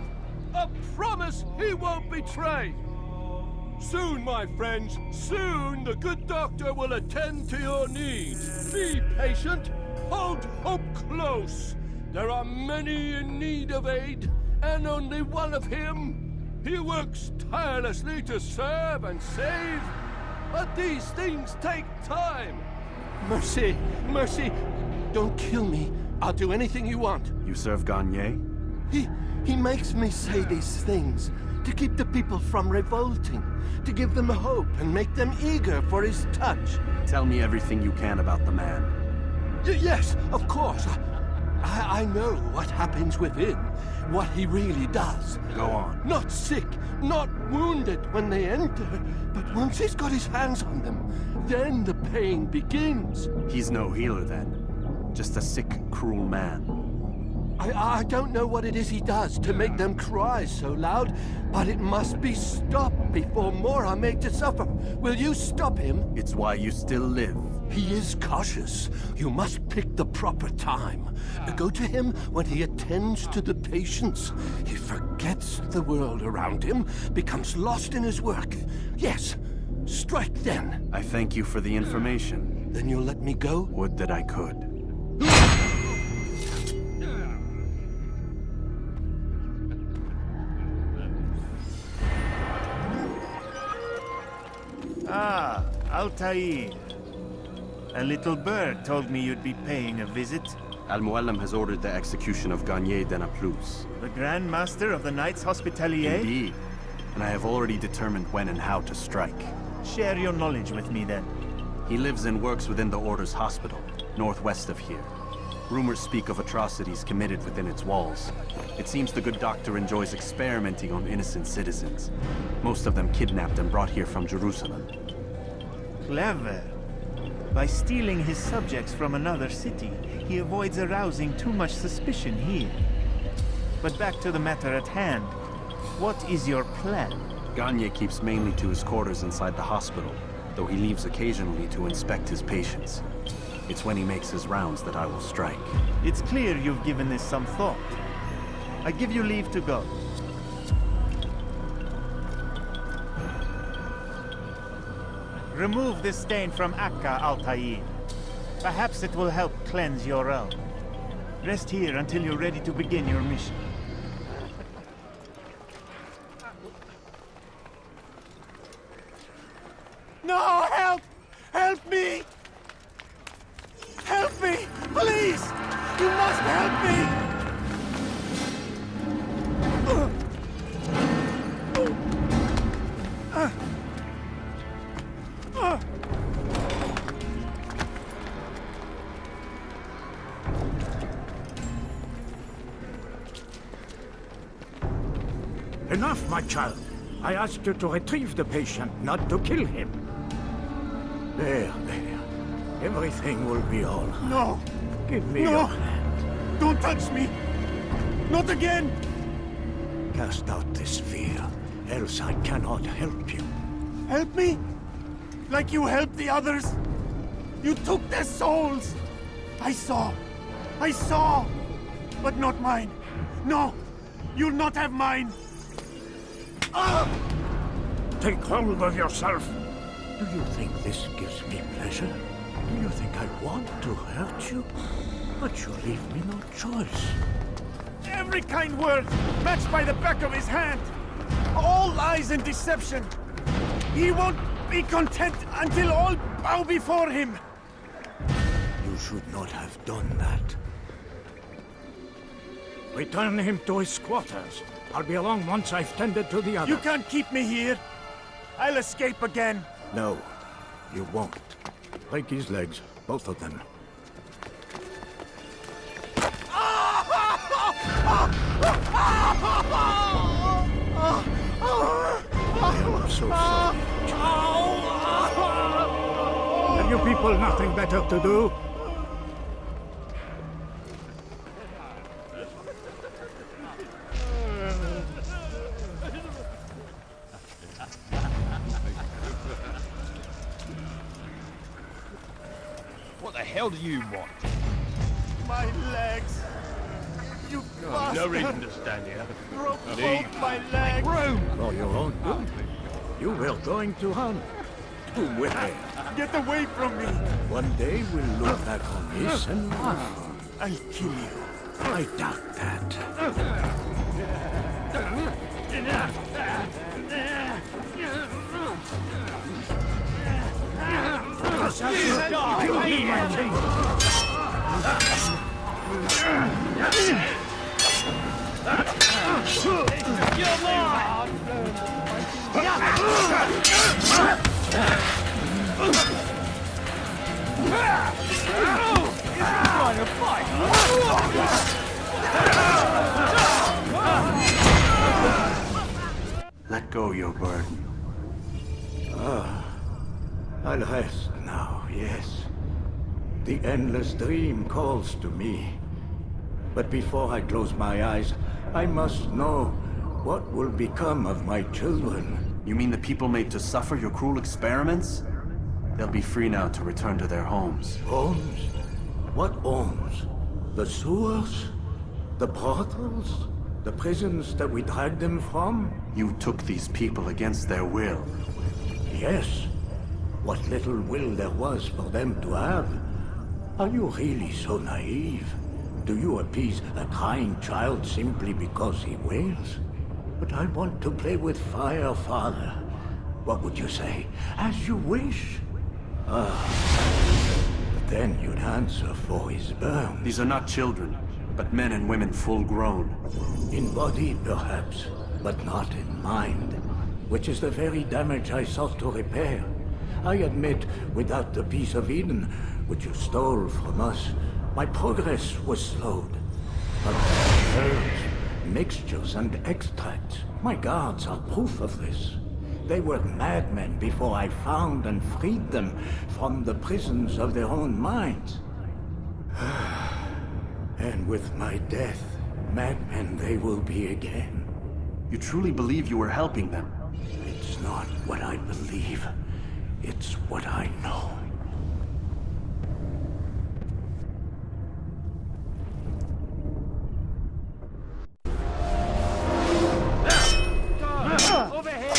A promise he won't betray. Soon, my friends, soon the good doctor will attend to your needs. Be patient. Hold hope close. There are many in need of aid, and only one of him. He works tirelessly to serve and save. But these things take time. Mercy, mercy, don't kill me. I'll do anything you want. You serve Garnier? He makes me say these things to keep the people from revolting, to give them hope and make them eager for his touch. Tell me everything you can about the man. Yes, of course. I know what happens within, what he really does. Go on. Not sick, not wounded when they enter, but once he's got his hands on them, then the pain begins. He's no healer then. Just a sick, cruel man. I don't know what it is he does to make them cry so loud, but it must be stopped before more are made to suffer. Will you stop him? It's why you still live. He is cautious. You must pick the proper time. Go to him when he attends to the patients. He forgets the world around him, becomes lost in his work. Yes, strike then. I thank you for the information. Then you'll let me go? Would that I could. Ah, Altair. A little bird told me you'd be paying a visit. Al-Mualim has ordered the execution of Garnier de Naplouse. The Grand Master of the Knights Hospitalier? Indeed. And I have already determined when and how to strike. Share your knowledge with me, then. He lives and works within the Order's hospital, northwest of here. Rumors speak of atrocities committed within its walls. It seems the good doctor enjoys experimenting on innocent citizens. Most of them kidnapped and brought here from Jerusalem. Clever. By stealing his subjects from another city, he avoids arousing too much suspicion here. But back to the matter at hand. What is your plan? Garnier keeps mainly to his quarters inside the hospital, though he leaves occasionally to inspect his patients. It's when he makes his rounds that I will strike. It's clear you've given this some thought. I give you leave to go. Remove this stain from Akka, Altair. Perhaps it will help cleanse your realm. Rest here until you're ready to begin your mission. No! Help! Help me! Help me! Please! You must help me! Enough, my child. I asked you to retrieve the patient, not to kill him. There. Everything will be all right. No! Give me No! your hand. Don't touch me! Not again! Cast out this fear, else I cannot help you. Help me? Like you helped the others? You took their souls! I saw! But not mine! No! You'll not have mine! Take hold of yourself! Do you think this gives me pleasure? Do you think I want to hurt you? But you leave me no choice. Every kind word matched by the back of his hand! All lies and deception! He won't be content until all bow before him! You should not have done that. Return him to his quarters. I'll be along once I've tended to the other. You can't keep me here! I'll escape again! No, you won't. Break his legs, both of them. I'm so sorry. Have you people nothing better to do? What the hell do you want? My legs! You bastard! No reason to stand here. Broke Leave. both my legs! For your own good. You were going to hunt. Where? Get away from me! One day we'll look back on this and laugh. I'll kill you. I doubt that. Let go your burden. I'll rest now, yes. The endless dream calls to me. But before I close my eyes, I must know what will become of my children. You mean the people made to suffer your cruel experiments? They'll be free now to return to their homes. Homes? What homes? The sewers? The brothels? The prisons that we dragged them from? You took these people against their will. Yes. what little will there was for them to have. Are you really so naive? Do you appease a crying child simply because he wails? But I want to play with fire, Father. What would you say? As you wish. But then you'd answer for his burn. These are not children, but men and women full grown. In body, perhaps, but not in mind. Which is the very damage I sought to repair. I admit, without the piece of Eden, which you stole from us, my progress was slowed. But herbs, mixtures, and extracts, my guards are proof of this. They were madmen before I found and freed them from the prisons of their own minds. And with my death, madmen they will be again. You truly believe you were helping them? It's not what I believe. It's what I know. Over here!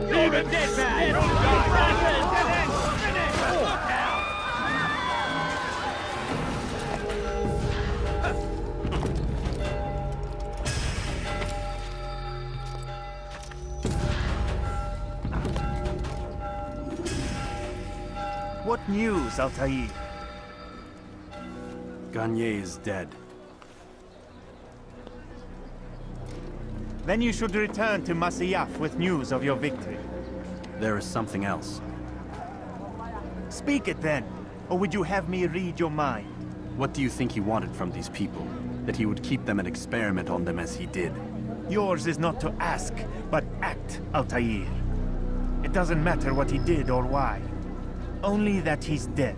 You're a dead man! What news, Altair? Garnier is dead. Then you should return to Masyaf with news of your victory. There is something else. Speak it then, or would you have me read your mind? What do you think he wanted from these people? That he would keep them and experiment on them as he did? Yours is not to ask, but act, Altair. It doesn't matter what he did or why. Only that he's dead.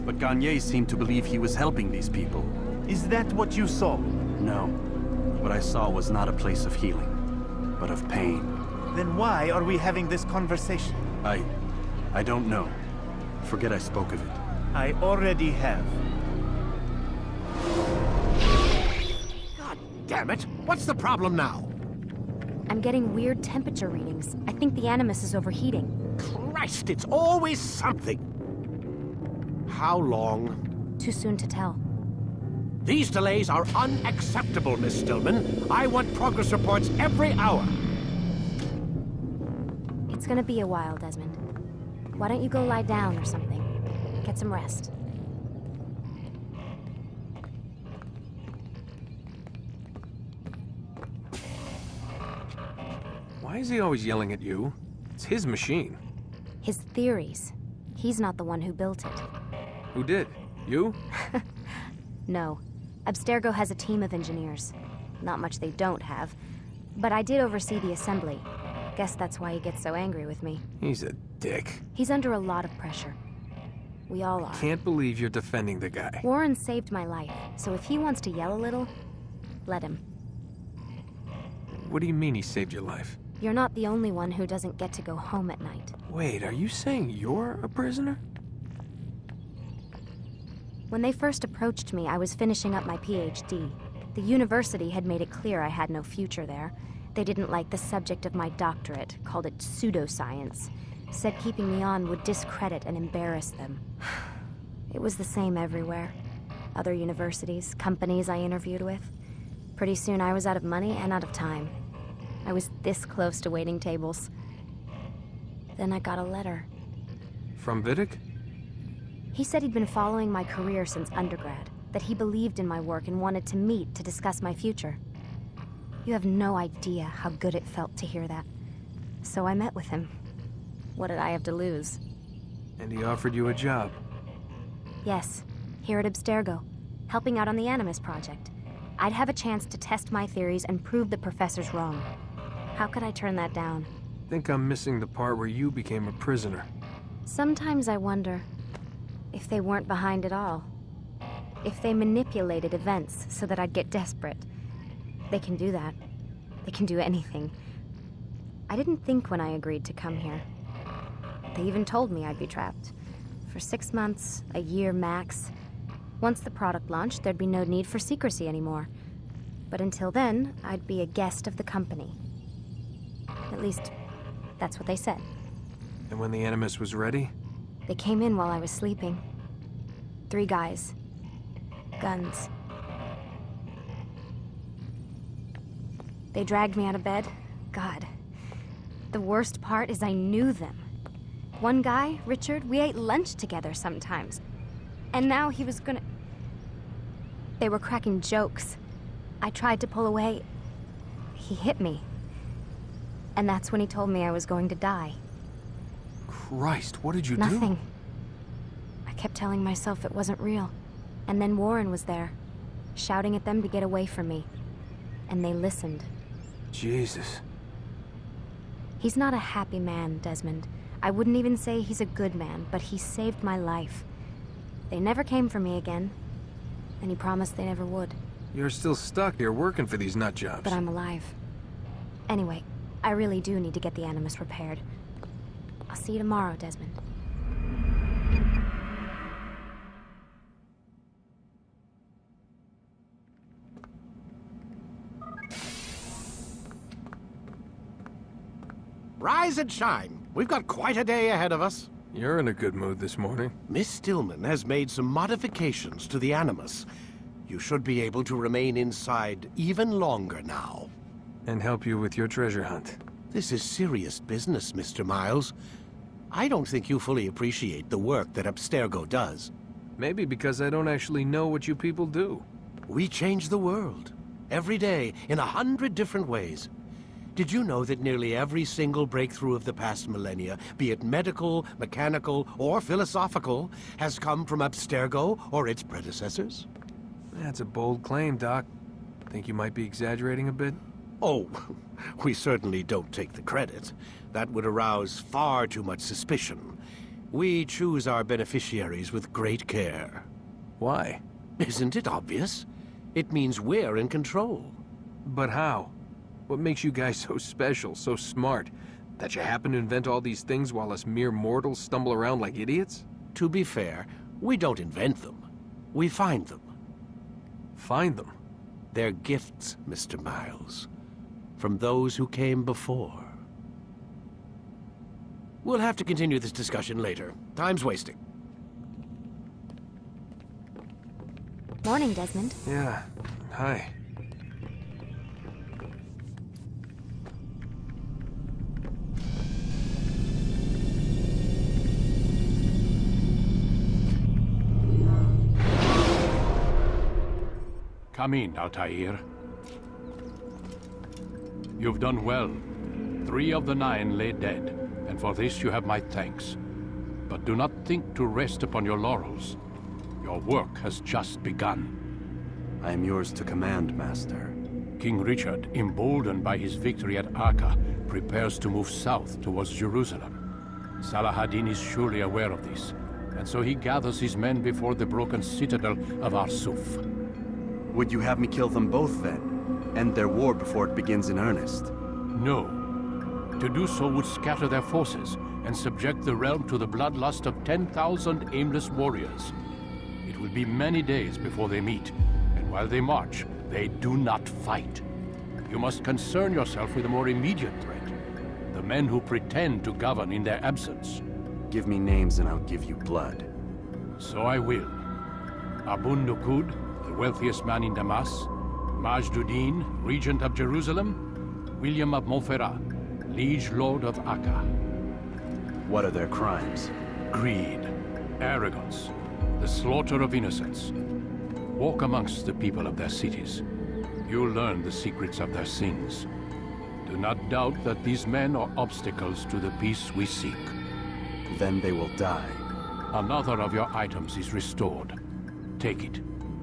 But Garnier seemed to believe he was helping these people. Is that what you saw? No. What I saw was not a place of healing, but of pain. Then why are we having this conversation? I don't know. Forget I spoke of it. I already have. God damn it! What's the problem now? I'm getting weird temperature readings. I think the Animus is overheating. Christ, it's always something! How long? Too soon to tell. These delays are unacceptable, Miss Stillman. I want progress reports every hour. It's gonna be a while, Desmond. Why don't you go lie down or something? Get some rest. Why is he always yelling at you? It's his machine. His theories. He's not the one who built it. Who did? You? No. Abstergo has a team of engineers. Not much they don't have. But I did oversee the assembly. Guess that's why he gets so angry with me. He's a dick. He's under a lot of pressure. We all are. Can't believe you're defending the guy. Warren saved my life, so if he wants to yell a little, let him. What do you mean he saved your life? You're not the only one who doesn't get to go home at night. Wait, are you saying you're a prisoner? When they first approached me, I was finishing up my PhD. The university had made it clear I had no future there. They didn't like the subject of my doctorate, called it pseudoscience. Said keeping me on would discredit and embarrass them. It was the same everywhere. Other universities, companies I interviewed with. Pretty soon I was out of money and out of time. I was this close to waiting tables. Then I got a letter. From Vidic? He said he'd been following my career since undergrad, that he believed in my work and wanted to meet to discuss my future. You have no idea how good it felt to hear that. So I met with him. What did I have to lose? And he offered you a job. Yes, here at Abstergo, helping out on the Animus project. I'd have a chance to test my theories and prove the professors wrong. How could I turn that down? think I'm missing the part where you became a prisoner. Sometimes I wonder if they weren't behind it all. If they manipulated events so that I'd get desperate. They can do that. They can do anything. I didn't think when I agreed to come here. They even told me I'd be trapped. For 6 months, a year max. Once the product launched, there'd be no need for secrecy anymore. But until then, I'd be a guest of the company. At least, that's what they said. And when the Animus was ready? They came in while I was sleeping. 3 guys. Guns. They dragged me out of bed. God. The worst part is I knew them. One guy, Richard, we ate lunch together sometimes. And now he was gonna... They were cracking jokes. I tried to pull away. He hit me. And that's when he told me I was going to die. Christ, what did you do? Nothing. I kept telling myself it wasn't real. And then Warren was there, shouting at them to get away from me. And they listened. Jesus. He's not a happy man, Desmond. I wouldn't even say he's a good man, but he saved my life. They never came for me again. And he promised they never would. You're still stuck here working for these nut jobs. But I'm alive. Anyway, I really do need to get the Animus repaired. I'll see you tomorrow, Desmond. Rise and shine. We've got quite a day ahead of us. You're in a good mood this morning. Miss Stillman has made some modifications to the Animus. You should be able to remain inside even longer now. And help you with your treasure hunt. This is serious business, Mr. Miles. I don't think you fully appreciate the work that Abstergo does. Maybe because I don't actually know what you people do. We change the world. Every day, in 100 different ways. Did you know that nearly every single breakthrough of the past millennia, be it medical, mechanical, or philosophical, has come from Abstergo or its predecessors? That's a bold claim, Doc. Think you might be exaggerating a bit? Oh, we certainly don't take the credit. That would arouse far too much suspicion. We choose our beneficiaries with great care. Why? Isn't it obvious? It means we're in control. But how? What makes you guys so special, so smart? That you happen to invent all these things while us mere mortals stumble around like idiots? To be fair, we don't invent them. We find them. Find them? They're gifts, Mr. Miles. From those who came before. We'll have to continue this discussion later. Time's wasting. Morning, Desmond. Yeah. Hi. Come in, Altair. You've done well. 3 of the 9 lay dead, and for this you have my thanks. But do not think to rest upon your laurels. Your work has just begun. I am yours to command, Master. King Richard, emboldened by his victory at Acre, prepares to move south towards Jerusalem. Salah-ad-Din is surely aware of this, and so he gathers his men before the broken citadel of Arsuf. Would you have me kill them both, then? End their war before it begins in earnest? No. To do so would scatter their forces and subject the realm to the bloodlust of 10,000 aimless warriors. It will be many days before they meet, and while they march, they do not fight. You must concern yourself with a more immediate threat. The men who pretend to govern in their absence. Give me names and I'll give you blood. So I will. Abun Nukud, the wealthiest man in Damas, Majduddin, regent of Jerusalem, William of Montferrat, liege lord of Acre. What are their crimes? Greed, arrogance, the slaughter of innocents. Walk amongst the people of their cities. You'll learn the secrets of their sins. Do not doubt that these men are obstacles to the peace we seek. Then they will die. Another of your items is restored. Take it.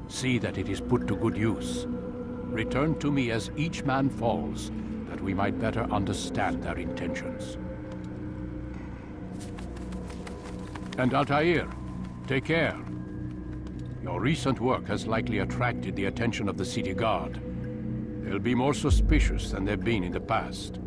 See that it is put to good use. Return to me as each man falls, that we might better understand their intentions. And Altair, take care. Your recent work has likely attracted the attention of the city guard. They'll be more suspicious than they've been in the past.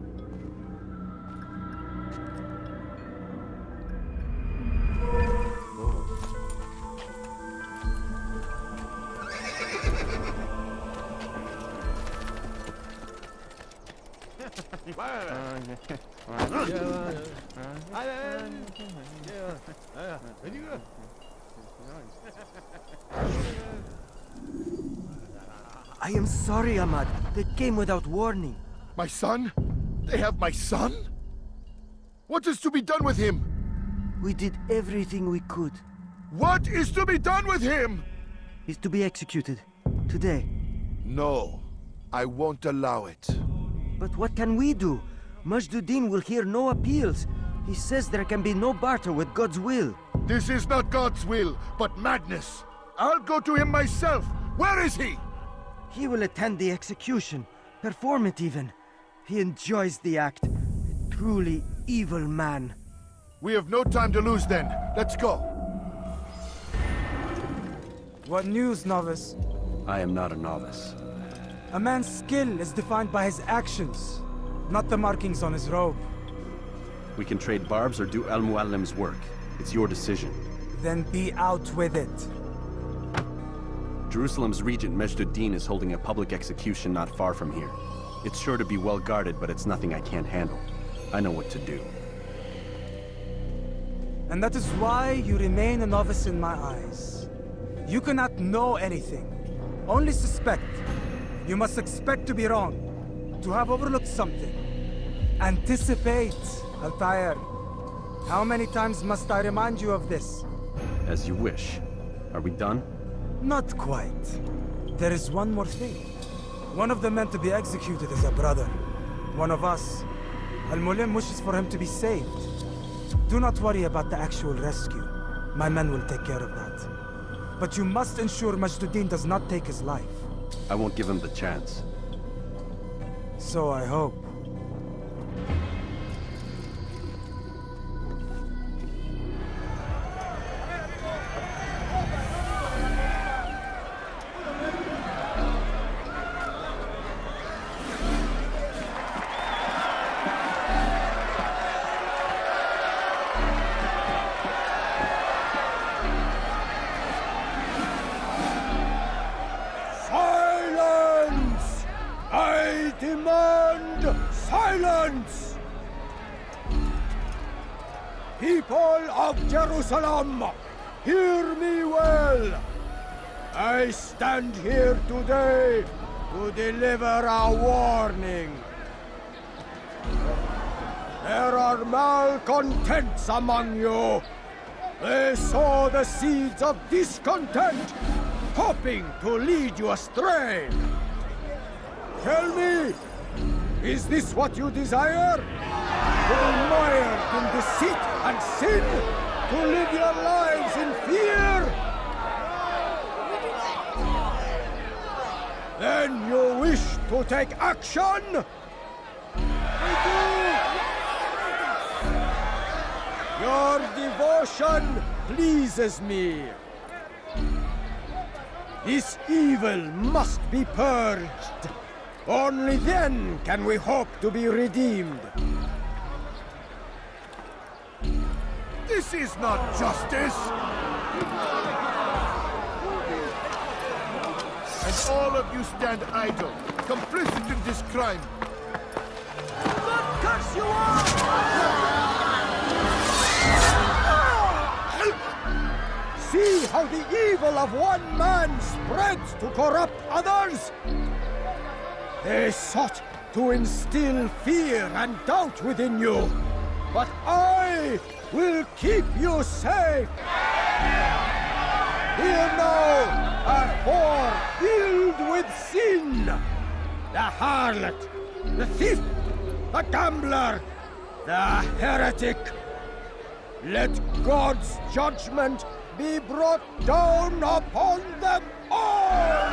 I am sorry, Ahmad. They came without warning. My son? They have my son? What is to be done with him? We did everything we could. What is to be done with him? He's to be executed. Today. No. I won't allow it. But what can we do? Majduddin will hear no appeals. He says there can be no barter with God's will. This is not God's will, but madness. I'll go to him myself. Where is he? He will attend the execution. Perform it even. He enjoys the act. A truly evil man. We have no time to lose then. Let's go. What news, novice? I am not a novice. A man's skill is defined by his actions, not the markings on his robe. We can trade barbs or do Al-Muallim's work. It's your decision. Then be out with it. Jerusalem's regent Majduddin is holding a public execution not far from here. It's sure to be well guarded, but it's nothing I can't handle. I know what to do. And that is why you remain a novice in my eyes. You cannot know anything, only suspect. You must expect to be wrong, to have overlooked something. Anticipate, Altair. How many times must I remind you of this? As you wish. Are we done? Not quite. There is one more thing. One of the men to be executed is a brother. One of us. Al-Mulim wishes for him to be saved. Do not worry about the actual rescue. My men will take care of that. But you must ensure Majduddin does not take his life. I won't give him the chance. So I hope. Silence! People of Jerusalem, hear me well. I stand here today to deliver a warning. There are malcontents among you. They sow the seeds of discontent, hoping to lead you astray. Tell me, is this what you desire? To be mired in deceit and sin? To live your lives in fear? Then you wish to take action? I do! Your devotion pleases me. This evil must be purged. Only then can we hope to be redeemed. This is not justice! And all of you stand idle, complicit in this crime. God curse you all! See how the evil of one man spreads to corrupt others? They sought to instill fear and doubt within you, but I will keep you safe. Here now are four filled with sin. The harlot, the thief, the gambler, the heretic. Let God's judgment be brought down upon them all!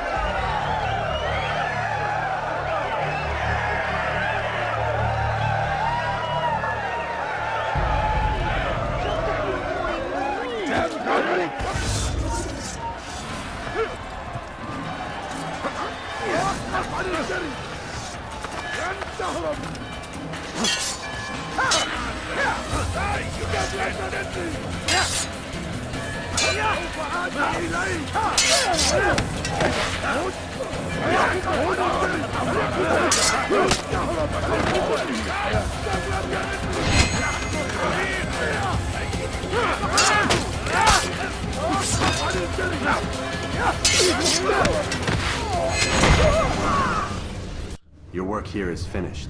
Your work here is finished.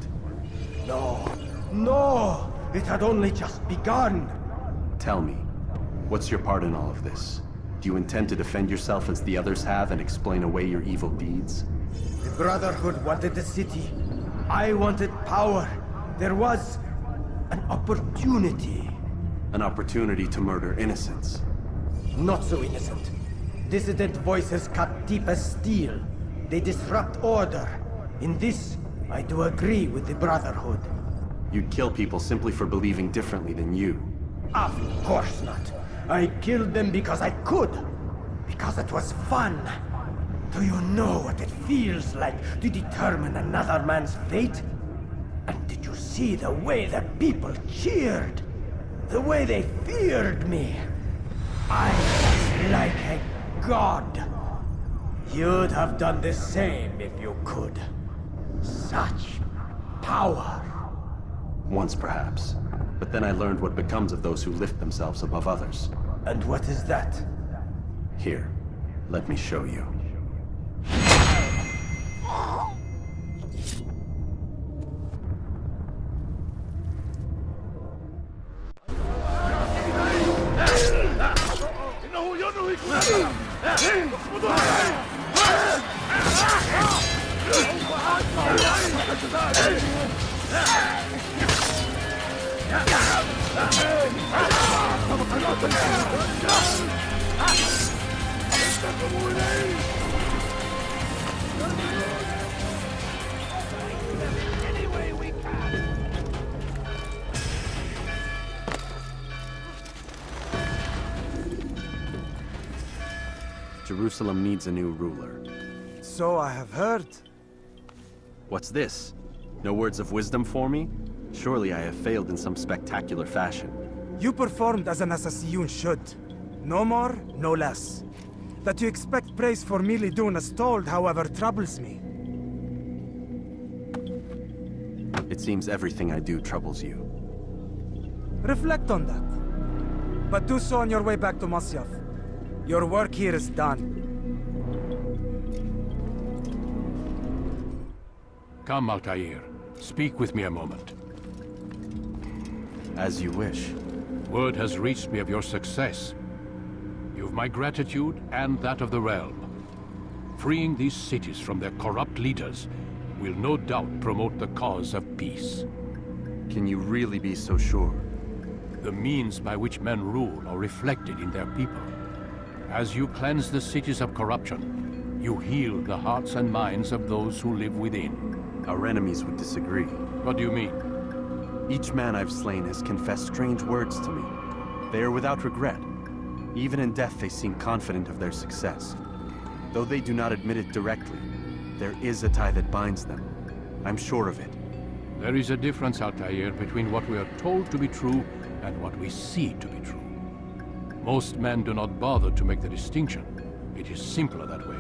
No, no! It had only just begun! Tell me, what's your part in all of this? Do you intend to defend yourself as the others have and explain away your evil deeds? The Brotherhood wanted the city. I wanted power. There was an opportunity. An opportunity to murder innocents. Not so innocent. Dissident voices cut deep as steel. They disrupt order. In this, I do agree with the Brotherhood. You'd kill people simply for believing differently than you. Of course not. I killed them because I could. Because it was fun. Do you know what it feels like to determine another man's fate? And did you see the way that people cheered? The way they feared me? I was like a god. You'd have done the same if you could. Such power. Once perhaps. But then I learned what becomes of those who lift themselves above others. And what is that? Here, let me show you. Jerusalem needs a new ruler. So I have heard. What's this? No words of wisdom for me? Surely I have failed in some spectacular fashion. You performed as an assassin should. No more, no less. That you expect praise for merely doing as told, however, troubles me. It seems everything I do troubles you. Reflect on that. But do so on your way back to Masyaf. Your work here is done. Come, Altair. Speak with me a moment. As you wish. Word has reached me of your success. You've my gratitude and that of the realm. Freeing these cities from their corrupt leaders will no doubt promote the cause of peace. Can you really be so sure? The means by which men rule are reflected in their people. As you cleanse the cities of corruption, you heal the hearts and minds of those who live within. Our enemies would disagree. What do you mean? Each man I've slain has confessed strange words to me. They are without regret. Even in death they seem confident of their success. Though they do not admit it directly, there is a tie that binds them. I'm sure of it. There is a difference, Altair, between what we are told to be true and what we see to be true. Most men do not bother to make the distinction. It is simpler that way.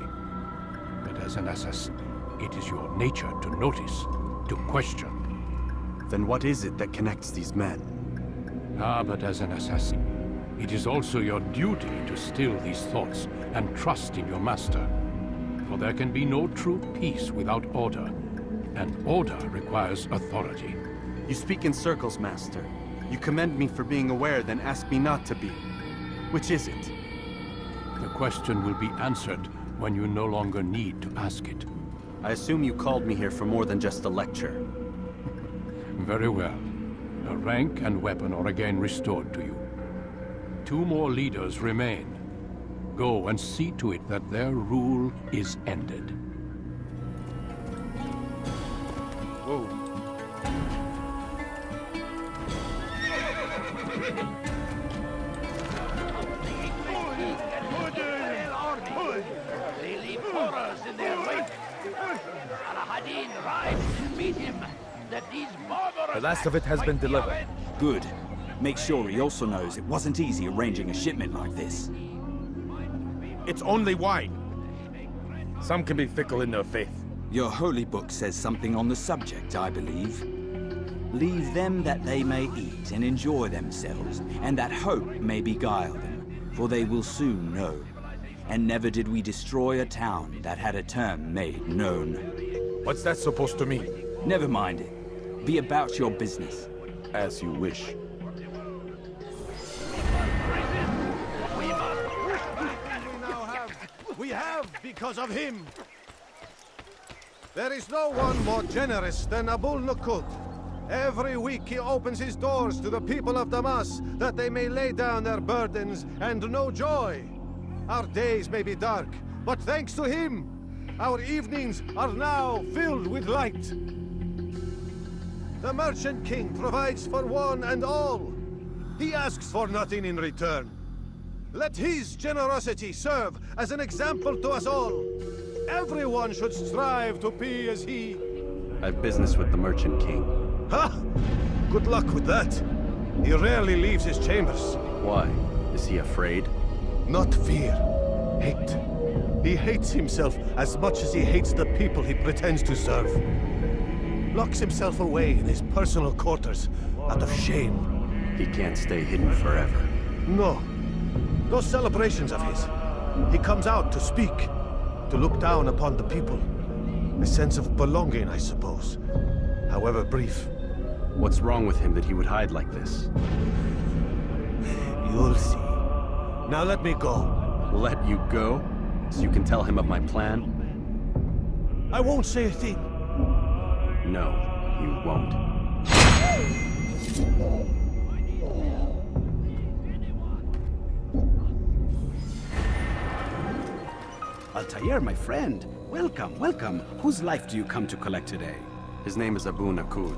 But as an assassin, it is your nature to notice, to question. Then what is it that connects these men? But as an assassin, it is also your duty to still these thoughts and trust in your master. For there can be no true peace without order, and order requires authority. You speak in circles, Master. You commend me for being aware, then ask me not to be. Which is it? The question will be answered when you no longer need to ask it. I assume you called me here for more than just a lecture. Very well. A rank and weapon are again restored to you. 2 more leaders remain. Go and see to it that their rule is ended. Whoa. They leave horrors in their wake. Al-Hadin rides to meet him. that these barbarous... The last of it has been delivered. Good. Make sure he also knows it wasn't easy arranging a shipment like this. It's only wine. Some can be fickle in their faith. Your holy book says something on the subject, I believe. Leave them that they may eat and enjoy themselves, and that hope may beguile them, for they will soon know. And never did we destroy a town that had a term made known. What's that supposed to mean? Never mind it. Be about your business. As you wish. We have because of him. There is no one more generous than Abul Nukud. Every week he opens his doors to the people of Damas, that they may lay down their burdens and know joy. Our days may be dark, but thanks to him, our evenings are now filled with light. The Merchant King provides for one and all. He asks for nothing in return. Let his generosity serve as an example to us all. Everyone should strive to be as he. I have business with the Merchant King. Ha! Good luck with that. He rarely leaves his chambers. Why? Is he afraid? Not fear. Hate. He hates himself as much as he hates the people he pretends to serve. Locks himself away in his personal quarters out of shame. He can't stay hidden forever. No. Those celebrations of his, he comes out to speak, to look down upon the people. A sense of belonging, I suppose, however brief. What's wrong with him that he would hide like this? You'll see. Now let me go. Let you go? So you can tell him of my plan? I won't say a thing. No, you won't. Altair, my friend. Welcome, welcome. Whose life do you come to collect today? His name is Abu Nukud.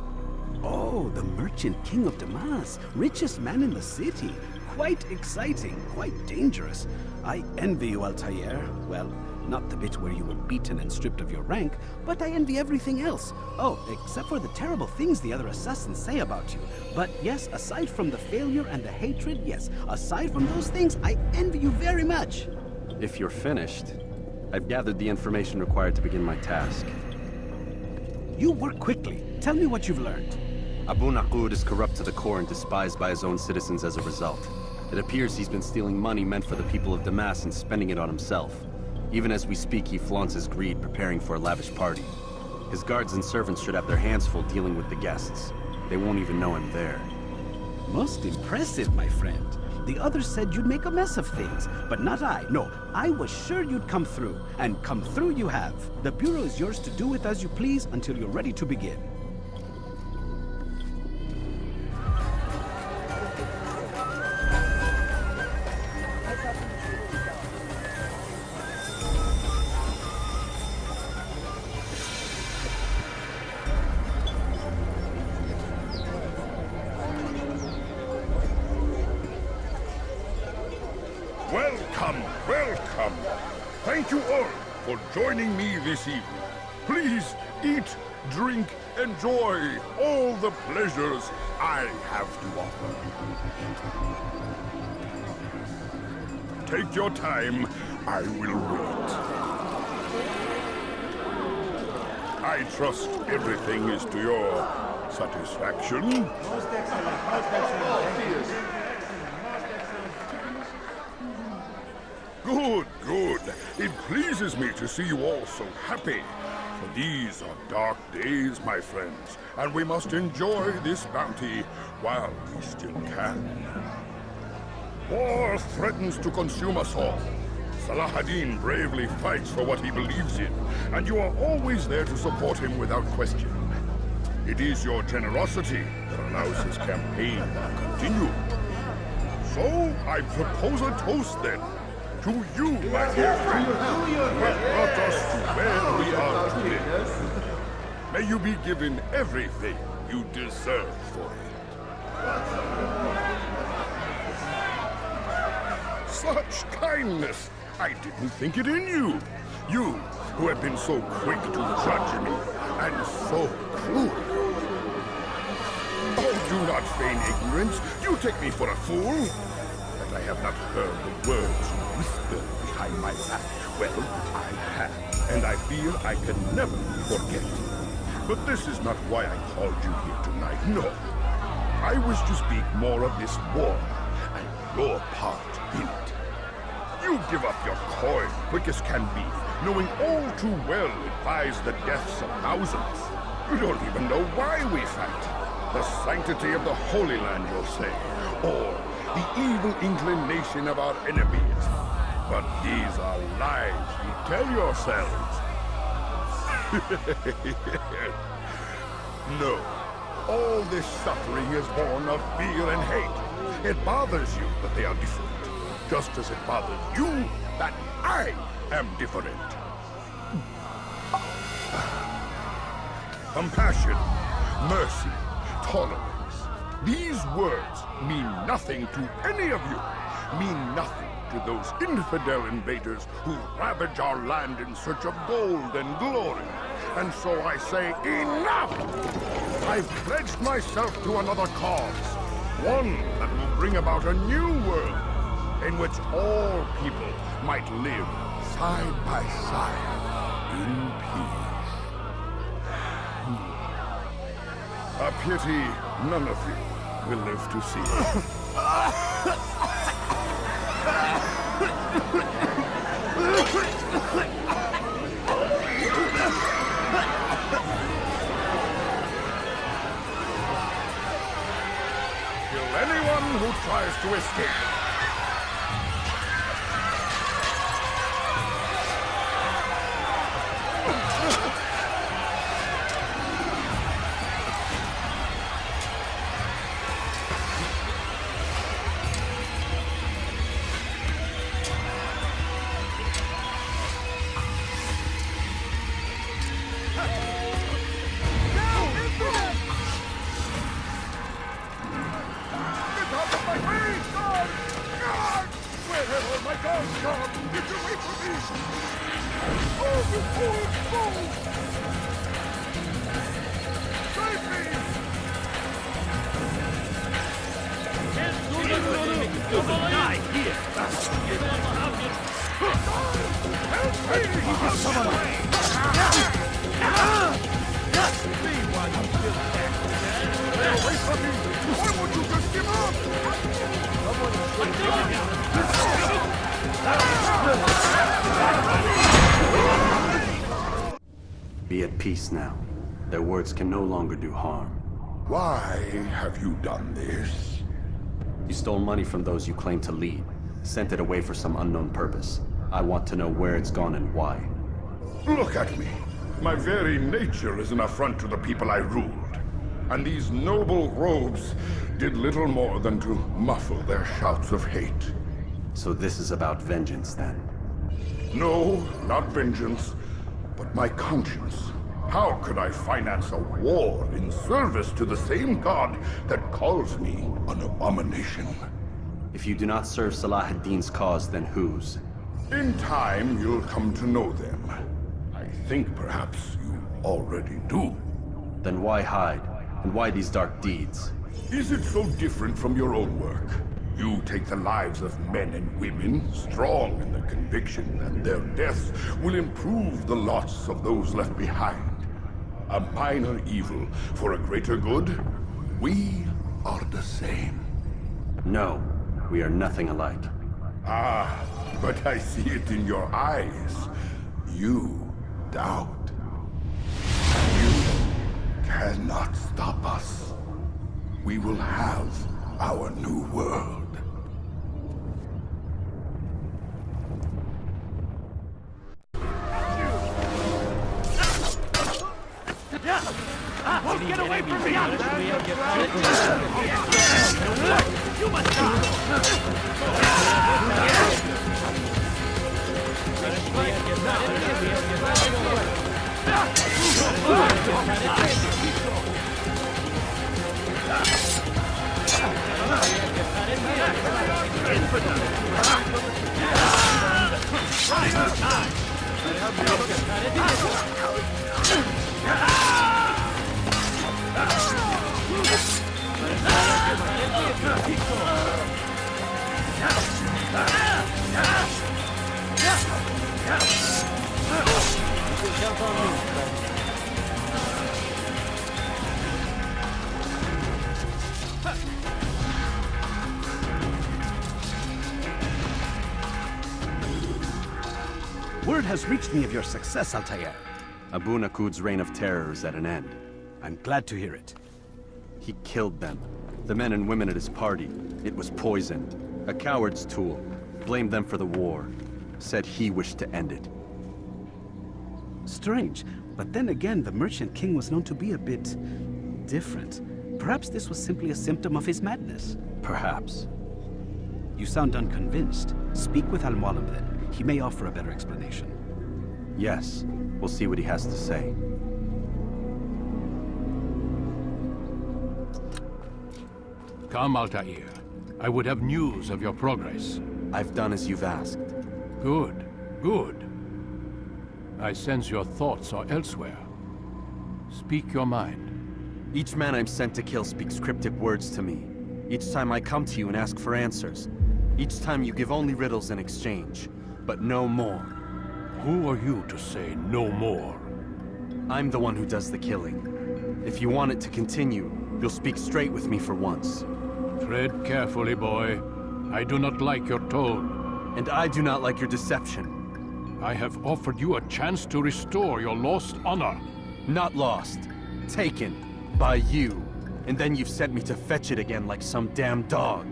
Oh, the Merchant King of Damas. Richest man in the city. Quite exciting, quite dangerous. I envy you, Altair. Well, not the bit where you were beaten and stripped of your rank, but I envy everything else. Oh, except for the terrible things the other assassins say about you. But yes, aside from the failure and the hatred, yes, aside from those things, I envy you very much. If you're finished, I've gathered the information required to begin my task. You work quickly. Tell me what you've learned. Abu Nukud is corrupt to the core and despised by his own citizens as a result. It appears he's been stealing money meant for the people of Damas and spending it on himself. Even as we speak, he flaunts his greed, preparing for a lavish party. His guards and servants should have their hands full dealing with the guests. They won't even know him there. Most impressive, my friend. The others said you'd make a mess of things, but not I. No, I was sure you'd come through, and come through you have. The Bureau is yours to do with as you please until you're ready to begin. Welcome, welcome. Thank you all for joining me this evening. Please eat, drink, enjoy all the pleasures I have to offer. Take your time. I will wait. I trust everything is to your satisfaction. Most excellent, most excellent. Good, good. It pleases me to see you all so happy. For these are dark days, my friends, and we must enjoy this bounty while we still can. War threatens to consume us all. Salah ad-Din bravely fights for what he believes in, and you are always there to support him without question. It is your generosity that allows his campaign to continue. So, I propose a toast then. To you, my dear friend, who have brought us to where we are today. May you be given everything you deserve for it. Such kindness! I didn't think it in you. You, who have been so quick to judge me, and so cruel. not feign ignorance. You take me for a fool. That I have not heard the words you whisper behind my back. Well, I have, and I fear I can never forget. But this is not why I called you here tonight, no. I wish to speak more of this war, and your part in it. You give up your coin quick as can be, knowing all too well it buys the deaths of thousands. You don't even know why we fight. The sanctity of the Holy Land, you'll say, or the evil inclination of our enemies. But these are lies you tell yourselves. No. All this suffering is born of fear and hate. It bothers you that they are different, just as it bothers you that I am different. Compassion, mercy, tolerance. These words mean nothing to any of you. Mean nothing to those infidel invaders who ravage our land in search of gold and glory. And so I say, enough! I've pledged myself to another cause. One that will bring about a new world in which all people might live side by side in peace. A pity none of you will live to see it. Kill anyone who tries to escape. Be at peace now. Their words can no longer do harm. Why have you done this? You stole money from those you claim to lead, sent it away for some unknown purpose. I want to know where it's gone and why. Look at me. My very nature is an affront to the people I ruled. And these noble robes did little more than to muffle their shouts of hate. So this is about vengeance, then? No, not vengeance, but my conscience. How could I finance a war in service to the same god that calls me an abomination? If you do not serve Salah ad-Din's cause, then whose? In time, you'll come to know them. I think perhaps you already do. Then why hide? And why these dark deeds? Is it so different from your own work? You take the lives of men and women, strong in the conviction that their deaths will improve the lots of those left behind. A minor evil for a greater good? We are the same. No, we are nothing alike. Ah, but I see it in your eyes. You doubt. You cannot stop us. We will have our new world. Get away from me! You must stop! Word has reached me of your success, Altair. Abu Nakud's reign of terror is at an end. I'm glad to hear it. He killed them. The men and women at his party. It was poison. A coward's tool. Blamed them for the war. Said he wished to end it. Strange, but then again, the Merchant King was known to be a bit different. Perhaps this was simply a symptom of his madness. Perhaps. You sound unconvinced. Speak with Al-Mualim then. He may offer a better explanation. Yes. We'll see what he has to say. Come, Altair. I would have news of your progress. I've done as you've asked. Good, good. I sense your thoughts are elsewhere. Speak your mind. Each man I'm sent to kill speaks cryptic words to me. Each time I come to you and ask for answers. Each time you give only riddles in exchange, but no more. Who are you to say no more? I'm the one who does the killing. If you want it to continue, you'll speak straight with me for once. Tread carefully, boy. I do not like your tone. And I do not like your deception. I have offered you a chance to restore your lost honor. Not lost. Taken. By you. And then you've sent me to fetch it again like some damn dog.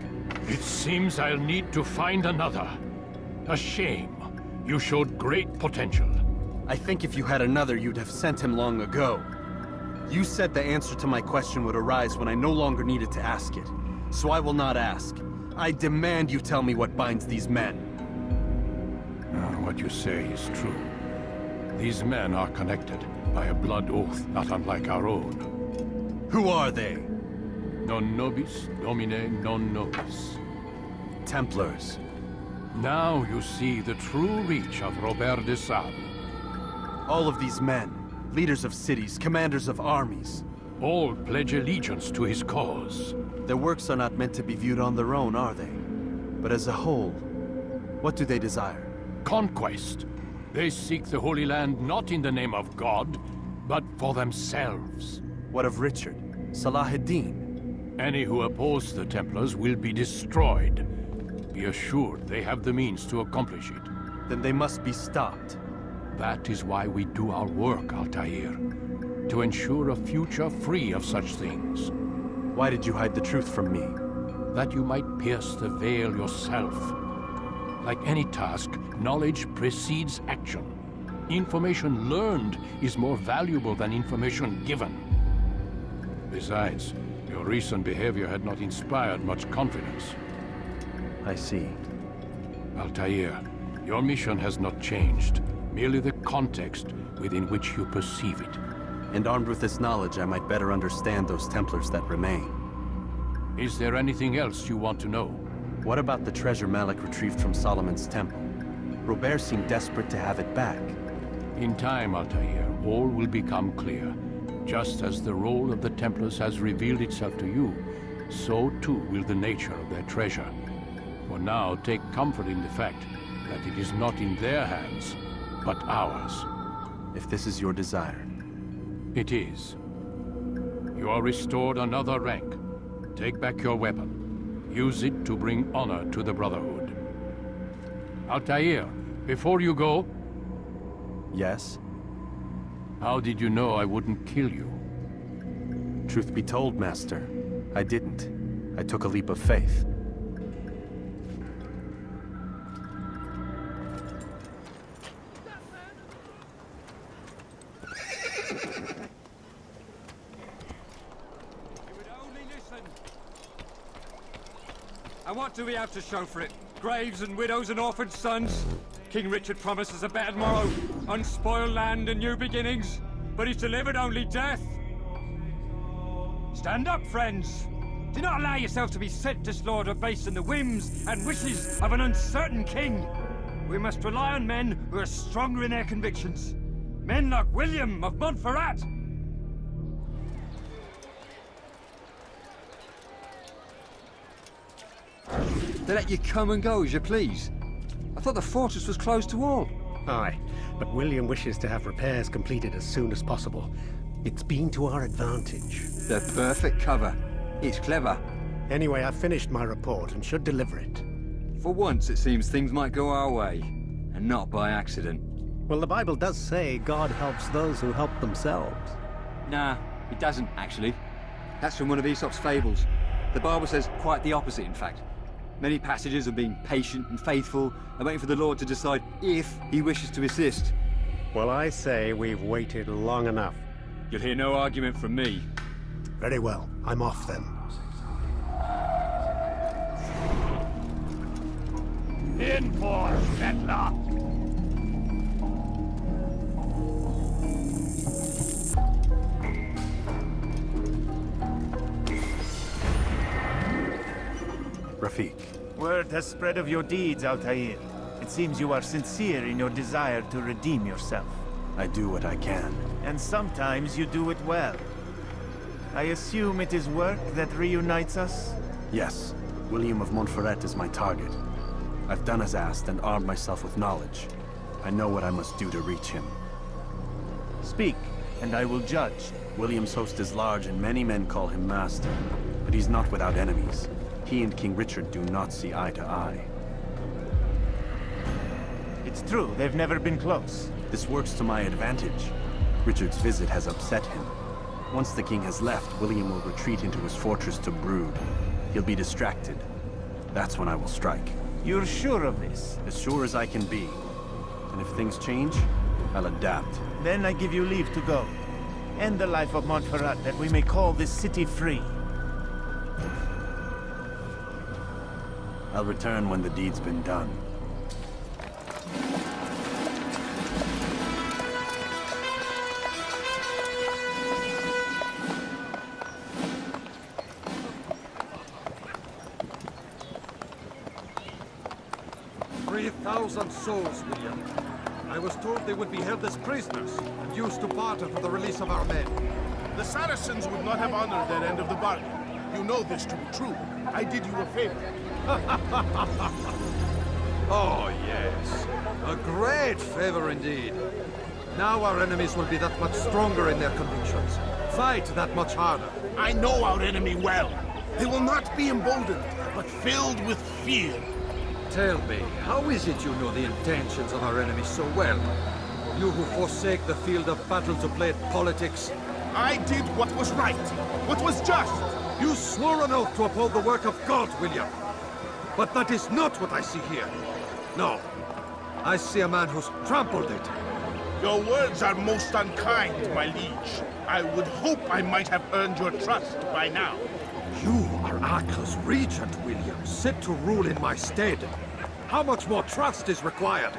It seems I'll need to find another. A shame. You showed great potential. I think if you had another, you'd have sent him long ago. You said the answer to my question would arise when I no longer needed to ask it. So I will not ask. I demand you tell me what binds these men. What you say is true. These men are connected by a blood oath not unlike our own. Who are they? Non nobis, domine non nobis. Templars. Now you see the true reach of Robert de Sable. All of these men, leaders of cities, commanders of armies. All pledge allegiance to his cause. Their works are not meant to be viewed on their own, are they? But as a whole, what do they desire? Conquest. They seek the Holy Land not in the name of God, but for themselves. What of Richard? Salah ad-Din? Any who oppose the Templars will be destroyed. Be assured they have the means to accomplish it. Then they must be stopped. That is why we do our work, Altair. To ensure a future free of such things. Why did you hide the truth from me? That you might pierce the veil yourself. Like any task, knowledge precedes action. Information learned is more valuable than information given. Besides, your recent behavior had not inspired much confidence. I see. Altair, your mission has not changed. Merely the context within which you perceive it. And armed with this knowledge, I might better understand those Templars that remain. Is there anything else you want to know? What about the treasure Malik retrieved from Solomon's temple? Robert seemed desperate to have it back. In time, Altair, all will become clear. Just as the role of the Templars has revealed itself to you, so too will the nature of their treasure. For now, take comfort in the fact that it is not in their hands, but ours. If this is your desire. It is. You are restored another rank. Take back your weapon. Use it to bring honor to the Brotherhood. Altair, before you go... Yes? How did you know I wouldn't kill you? Truth be told, Master, I didn't. I took a leap of faith. And what do we have to show for it? Graves and widows and orphaned sons? King Richard promises a better morrow, unspoiled land and new beginnings, but he's delivered only death. Stand up, friends. Do not allow yourself to be sent to slaughter based on the whims and wishes of an uncertain king. We must rely on men who are stronger in their convictions. Men like William of Montferrat. They let you come and go as you please. I thought the fortress was closed to all. Aye, but William wishes to have repairs completed as soon as possible. It's been to our advantage. The perfect cover. It's clever. Anyway, I've finished my report and should deliver it. For once, it seems things might go our way, and not by accident. Well, the Bible does say God helps those who help themselves. Nah, it doesn't, actually. That's from one of Aesop's fables. The Bible says quite the opposite, in fact. Many passages of being patient and faithful and waiting for the Lord to decide if he wishes to assist. Well, I say we've waited long enough. You'll hear no argument from me. Very well. I'm off then. In for Settler! Rafik. Word has spread of your deeds, Altair. It seems you are sincere in your desire to redeem yourself. I do what I can. And sometimes you do it well. I assume it is work that reunites us? Yes. William of Montferrat is my target. I've done as asked and armed myself with knowledge. I know what I must do to reach him. Speak, and I will judge. William's host is large and many men call him master. But he's not without enemies. He and King Richard do not see eye to eye. It's true, they've never been close. This works to my advantage. Richard's visit has upset him. Once the king has left, William will retreat into his fortress to brood. He'll be distracted. That's when I will strike. You're sure of this? As sure as I can be. And if things change, I'll adapt. Then I give you leave to go. End the life of Montferrat, that we may call this city free. I'll return when the deed's been done. 3,000 souls, William. I was told they would be held as prisoners and used to barter for the release of our men. The Saracens would not have honored their end of the bargain. You know this to be true. I did you a favor. Oh, yes. A great favor indeed. Now our enemies will be that much stronger in their convictions. Fight that much harder. I know our enemy well. They will not be emboldened, but filled with fear. Tell me, how is it you know the intentions of our enemies so well? You who forsake the field of battle to play at politics? I did what was right, what was just. You swore an oath to uphold the work of God, William. But that is not what I see here. No. I see a man who's trampled it. Your words are most unkind, my liege. I would hope I might have earned your trust by now. You are Acre's regent, William, set to rule in my stead. How much more trust is required?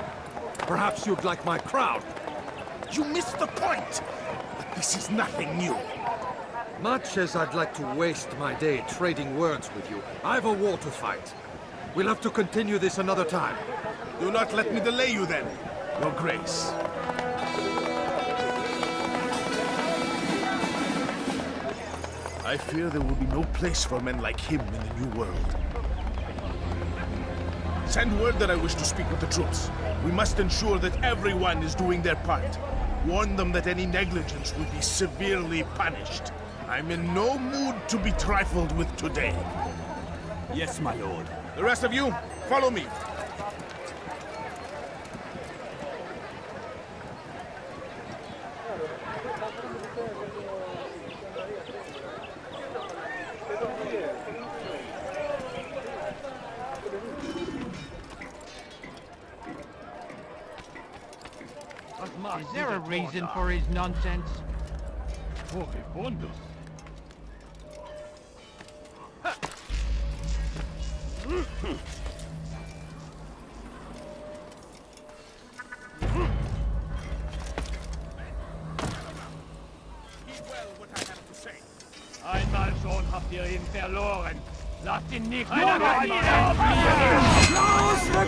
Perhaps you'd like my crown. You missed the point. But this is nothing new. Much as I'd like to waste my day trading words with you, I've a war to fight. We'll have to continue this another time. Do not let me delay you then, Your Grace. I fear there will be no place for men like him in the New World. Send word that I wish to speak with the troops. We must ensure that everyone is doing their part. Warn them that any negligence will be severely punished. I'm in no mood to be trifled with today. Yes, my lord. The rest of you, follow me. Is there a reason for his nonsense? Einmal schon habt ihr ihn verloren. Lasst ihn nicht Los für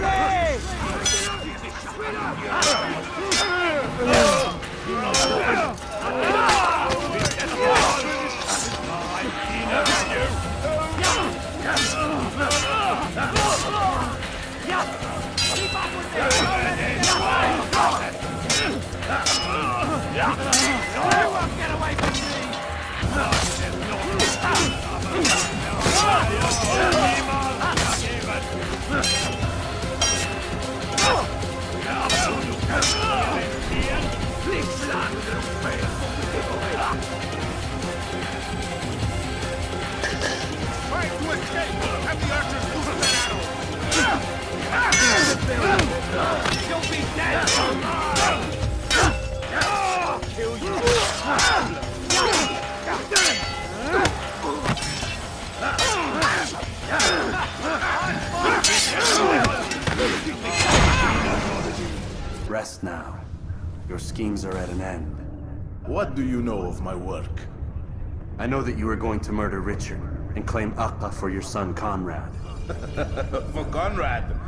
Get away from me! rest now. Your schemes are at an end. What do you know of my work? I know that you are going to murder Richard and claim Akka for your son Conrad. For Conrad,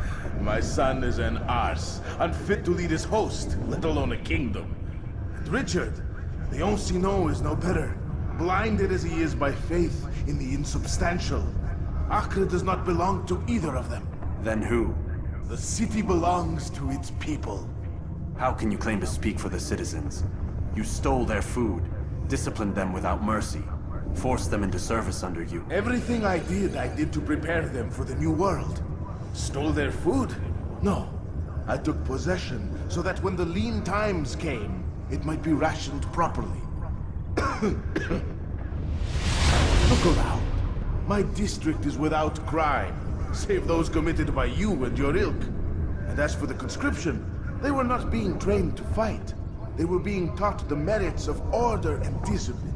my son is an arse, unfit to lead his host, let alone a kingdom. And Richard, the Oncino is no better, blinded as he is by faith in the insubstantial. Acre does not belong to either of them. Then who? The city belongs to its people. How can you claim to speak for the citizens? You stole their food, disciplined them without mercy, forced them into service under you. Everything I did to prepare them for the new world. Stole their food? No. I took possession so that when the lean times came, it might be rationed properly. Look around. My district is without crime, save those committed by you and your ilk. And as for the conscription, they were not being trained to fight. They were being taught the merits of order and discipline.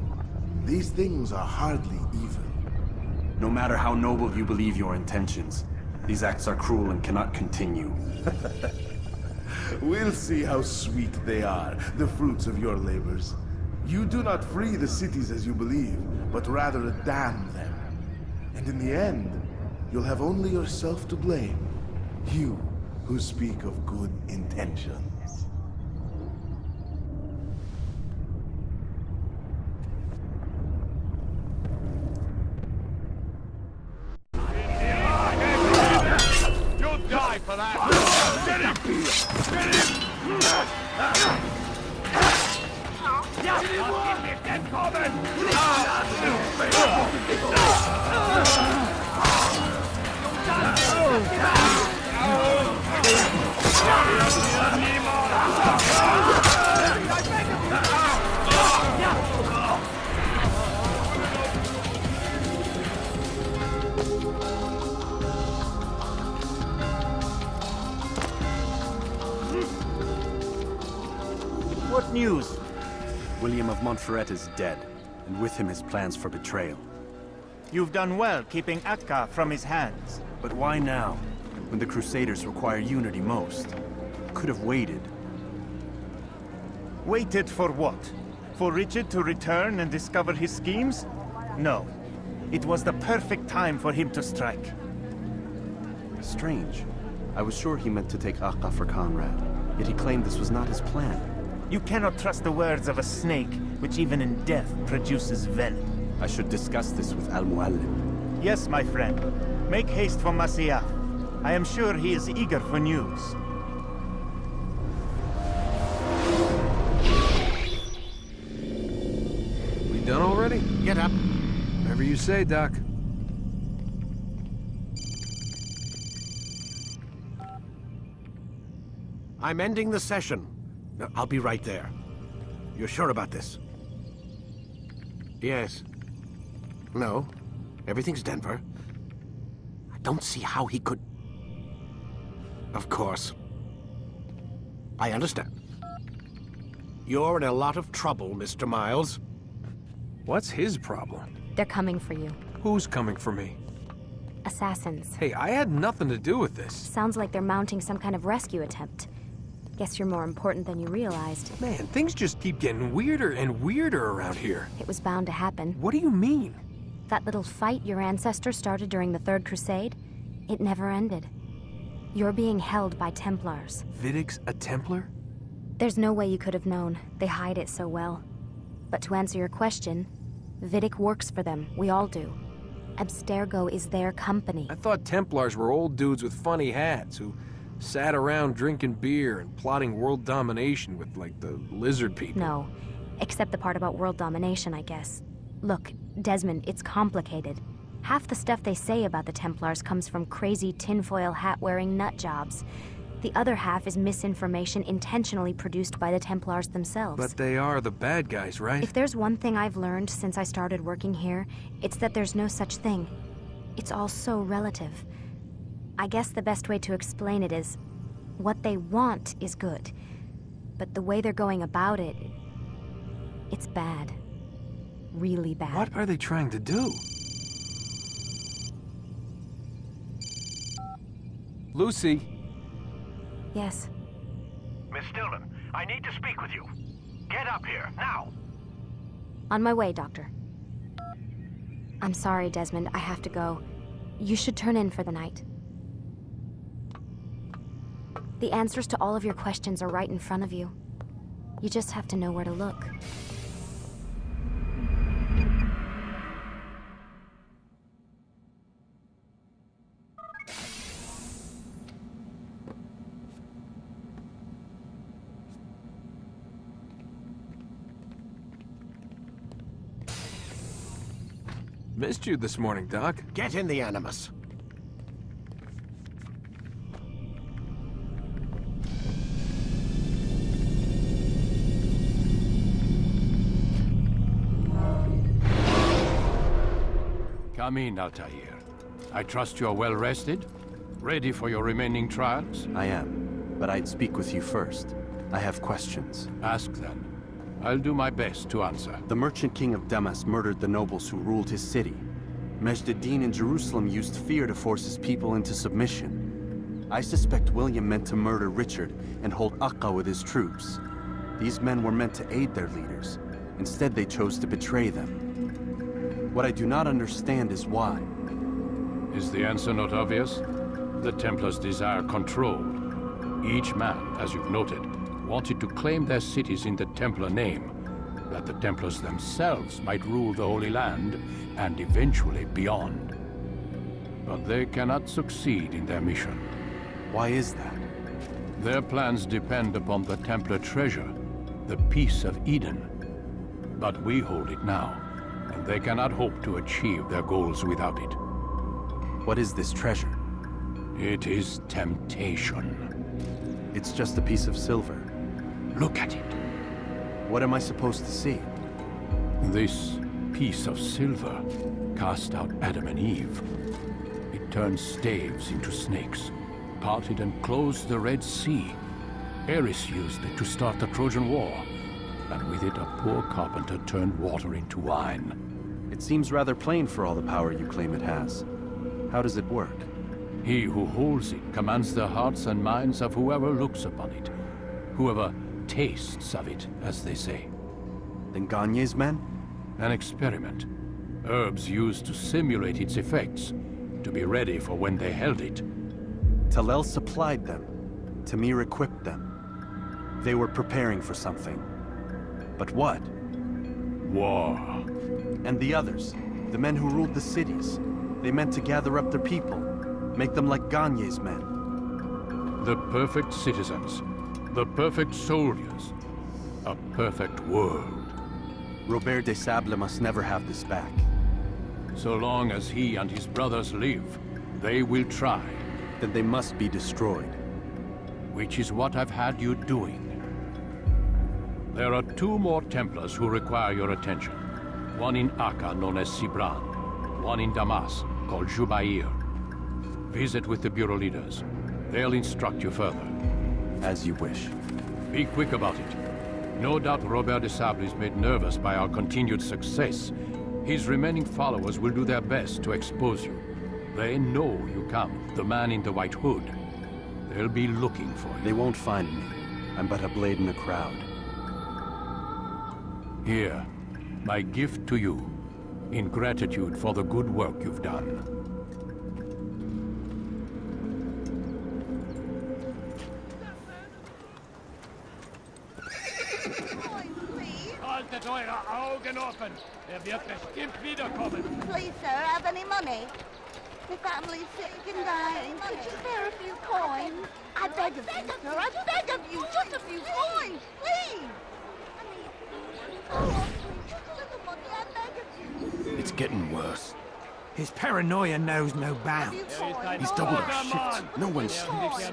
These things are hardly evil. No matter how noble you believe your intentions, these acts are cruel and cannot continue. We'll see how sweet they are, the fruits of your labors. You do not free the cities as you believe, but rather damn them. And in the end, you'll have only yourself to blame. You who speak of good intentions. You'll die for that! Get him! Get him! Get him! Get common! What news? William of Montferrat is dead, and with him his plans for betrayal. You've done well keeping Akka from his hands. But why now, when the Crusaders require unity most? Could have waited. Waited for what? For Richard to return and discover his schemes? No. It was the perfect time for him to strike. Strange. I was sure he meant to take Akka for Conrad, yet he claimed this was not his plan. You cannot trust the words of a snake, which even in death produces venom. I should discuss this with Al-Mualim. Yes, my friend. Make haste for Masyaf. I am sure he is eager for news. We done already? Get up. Whatever you say, Doc. I'm ending the session. I'll be right there. You're sure about this? Yes. No. Everything's Denver. I don't see how he could... Of course. I understand. You're in a lot of trouble, Mr. Miles. What's his problem? They're coming for you. Who's coming for me? Assassins. Hey, I had nothing to do with this. Sounds like they're mounting some kind of rescue attempt. Guess you're more important than you realized. Man, things just keep getting weirder and weirder around here. It was bound to happen. What do you mean? That little fight your ancestors started during the Third Crusade, it never ended. You're being held by Templars. Vidic's a Templar? There's no way you could have known. They hide it so well. But to answer your question, Vidic works for them. We all do. Abstergo is their company. I thought Templars were old dudes with funny hats who sat around drinking beer and plotting world domination with, like, the lizard people. No. Except the part about world domination, I guess. Look, Desmond, it's complicated. Half the stuff they say about the Templars comes from crazy tinfoil hat-wearing nut jobs. The other half is misinformation intentionally produced by the Templars themselves. But they are the bad guys, right? If there's one thing I've learned since I started working here, it's that there's no such thing. It's all so relative. I guess the best way to explain it is, what they want is good. But the way they're going about it, it's bad. Really bad. What are they trying to do? Lucy? Yes. Miss Stillman. I need to speak with you. Get up here, now! On my way, Doctor. I'm sorry, Desmond. I have to go. You should turn in for the night. The answers to all of your questions are right in front of you. You just have to know where to look. Missed you this morning, Doc. Get in the Animus. Come in, Altair. I trust you're well rested? Ready for your remaining trials? I am, but I'd speak with you first. I have questions. Ask then. I'll do my best to answer. The merchant king of Damas murdered the nobles who ruled his city. Majd ad-Din in Jerusalem used fear to force his people into submission. I suspect William meant to murder Richard and hold Akka with his troops. These men were meant to aid their leaders. Instead, they chose to betray them. What I do not understand is why. Is the answer not obvious? The Templars desire control. Each man, as you've noted, wanted to claim their cities in the Templar name, that the Templars themselves might rule the Holy Land, and eventually beyond. But they cannot succeed in their mission. Why is that? Their plans depend upon the Templar treasure, the Peace of Eden. But we hold it now, and they cannot hope to achieve their goals without it. What is this treasure? It is temptation. It's just a piece of silver. Look at it. What am I supposed to see? This piece of silver cast out Adam and Eve. It turned staves into snakes, parted and closed the Red Sea. Ares used it to start the Trojan War, and with it a poor carpenter turned water into wine. It seems rather plain for all the power you claim it has. How does it work? He who holds it commands the hearts and minds of whoever looks upon it. Whoever tastes of it, as they say. Then Gagne's men? An experiment. Herbs used to simulate its effects, to be ready for when they held it. Talel supplied them. Tamir equipped them. They were preparing for something. But what? War. And the others, the men who ruled the cities, they meant to gather up their people, make them like Gagne's men. The perfect citizens, the perfect soldiers, a perfect world. Robert de Sable must never have this back. So long as he and his brothers live, they will try. Then they must be destroyed. Which is what I've had you doing. There are 2 more Templars who require your attention. One in Akka, known as Sibran. One in Damas, called Jubair. Visit with the Bureau leaders. They'll instruct you further. As you wish. Be quick about it. No doubt Robert de Sable is made nervous by our continued success. His remaining followers will do their best to expose you. They know you come, the man in the white hood. They'll be looking for you. They won't find me. I'm but a blade in the crowd. Here, my gift to you, in gratitude for the good work you've done. Halt die eure Augen offen! Wird bestimmt wiederkommen! Please, sir, have any money? My family's sick and dying. Could you spare a few coins? I beg of you, sir. I beg of you. Just a few coins, please. Oh, just a little money. I beg of you. It's getting worse. His paranoia knows no bounds. He's doubled our shifts. No one sleeps.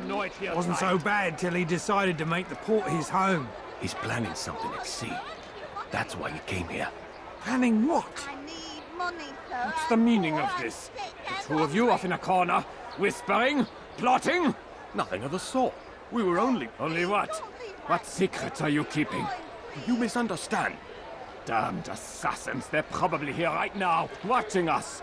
Wasn't so bad till he decided to make the port his home. He's planning something at sea. That's why he came here. Planning what? I need money, sir. What's the meaning of this? The 2 of you off in a corner, whispering, plotting? Nothing of the sort. We were only... Only what? What secrets are you keeping? You misunderstand. Damned assassins, they're probably here right now, watching us.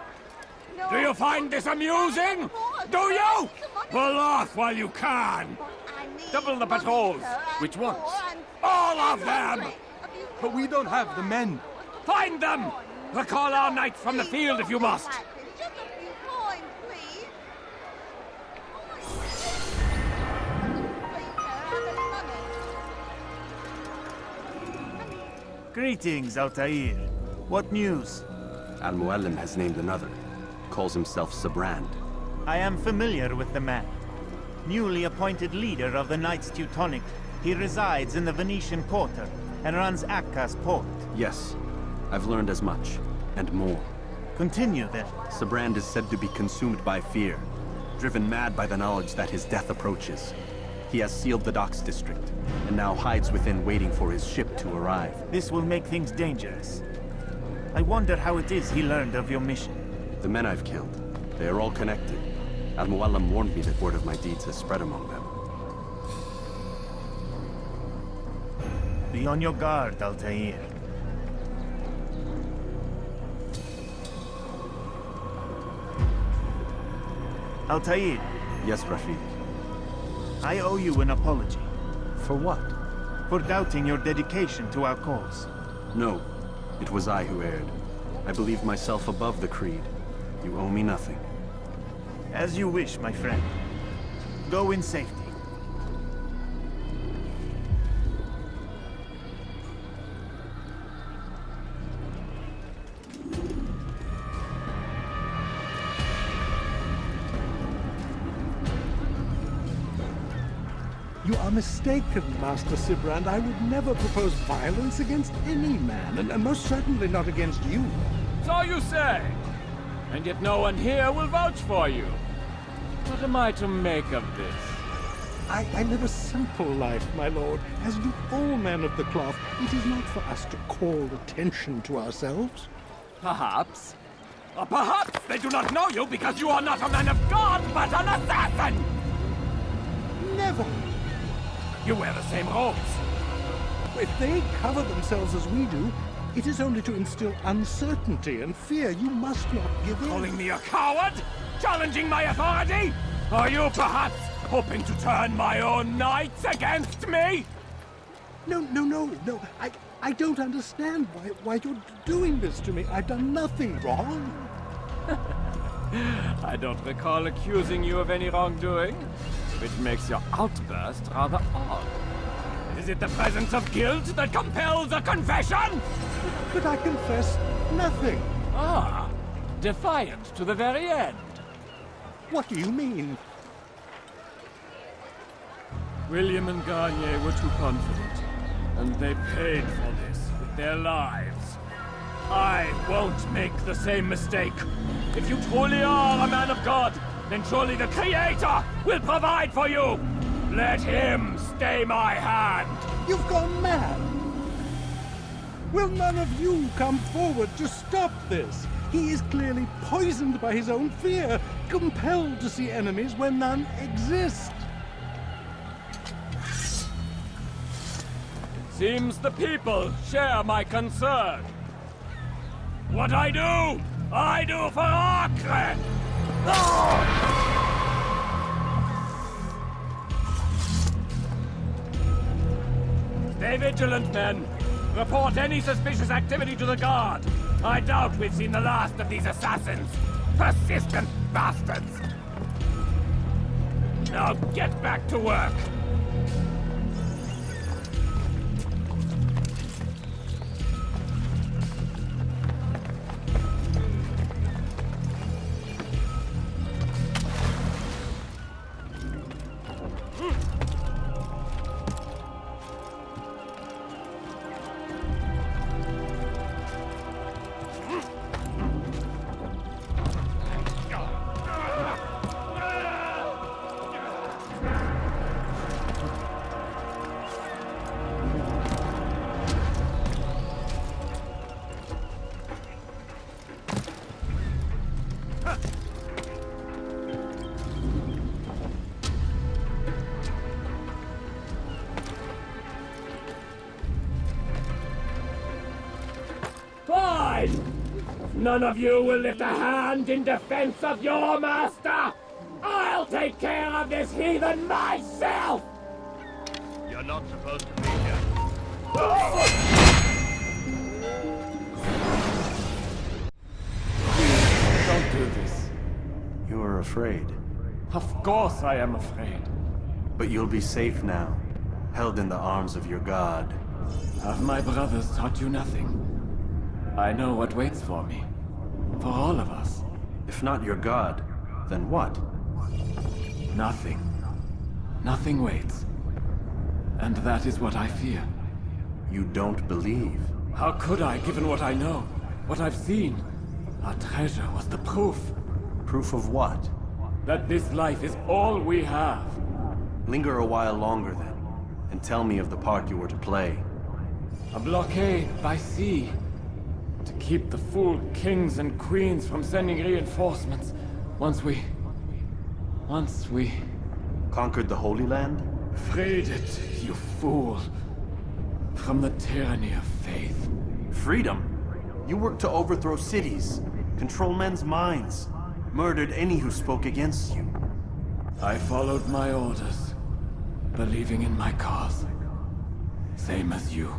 Do you find this amusing? Do you? Well, laugh while you can. I Double the patrols! Which ones? All of them! But we don't have the men. Find them! Recall our knights from the field if you must! Just a few coins, please. Please, sir, have any money? Greetings, Altair. What news? Al-Mualim has named another. Calls himself Sabrand. I am familiar with the man. Newly appointed leader of the Knights Teutonic, he resides in the Venetian Quarter and runs Akka's port. Yes, I've learned as much, and more. Continue then. Sabrand is said to be consumed by fear, driven mad by the knowledge that his death approaches. He has sealed the docks district, and now hides within waiting for his ship to arrive. This will make things dangerous. I wonder how it is he learned of your mission. The men I've killed, they are all connected. Al-Mualim warned me that word of my deeds has spread among them. Be on your guard, Altair. Altair. Yes, Rafid. I owe you an apology. For what? For doubting your dedication to our cause. No, it was I who erred. I believed myself above the creed. You owe me nothing. As you wish, my friend. Go in safety. You are mistaken, Master Sibrand. I would never propose violence against any man, and most certainly not against you. So you say? And yet no one here will vouch for you. What am I to make of this? I live a simple life, my lord, as do all men of the cloth. It is not for us to call attention to ourselves. Perhaps. Or perhaps they do not know you because you are not a man of God, but an assassin! Never! You wear the same robes. If they cover themselves as we do, it is only to instill uncertainty and fear. You must not give in. Calling me a coward? Challenging my authority? Are you perhaps hoping to turn my own knights against me? No. I don't understand why you're doing this to me. I've done nothing wrong. I don't recall accusing you of any wrongdoing, which makes your outburst rather odd. Is it the presence of guilt that compels a confession? But I confess nothing. Ah, defiant to the very end. What do you mean? William and Garnier were too confident, and they paid for this with their lives. I won't make the same mistake. If you truly are a man of God, then surely the Creator will provide for you! Let him stay my hand! You've gone mad! Will none of you come forward to stop this? He is clearly poisoned by his own fear, compelled to see enemies where none exist. It seems the people share my concern. What I do for Acre! Stay vigilant, men. Report any suspicious activity to the guard. I doubt we've seen the last of these assassins. Persistent bastards! Now get back to work. None of you will lift a hand in defense of your master! I'll take care of this heathen myself! You're not supposed to be here. Don't do this. You are afraid. Of course I am afraid. But you'll be safe now, held in the arms of your god. Have my brothers taught you nothing? I know what waits for me. For all of us. If not your god, then what? Nothing. Nothing waits. And that is what I fear. You don't believe? How could I, given what I know? What I've seen? Our treasure was the proof. Proof of what? That this life is all we have. Linger a while longer then, and tell me of the part you were to play. A blockade by sea. To keep the fool kings and queens from sending reinforcements. Once we... Conquered the Holy Land? Freed it, you fool. From the tyranny of faith. Freedom? You worked to overthrow cities, control men's minds, murdered any who spoke against you. I followed my orders, believing in my cause. Same as you.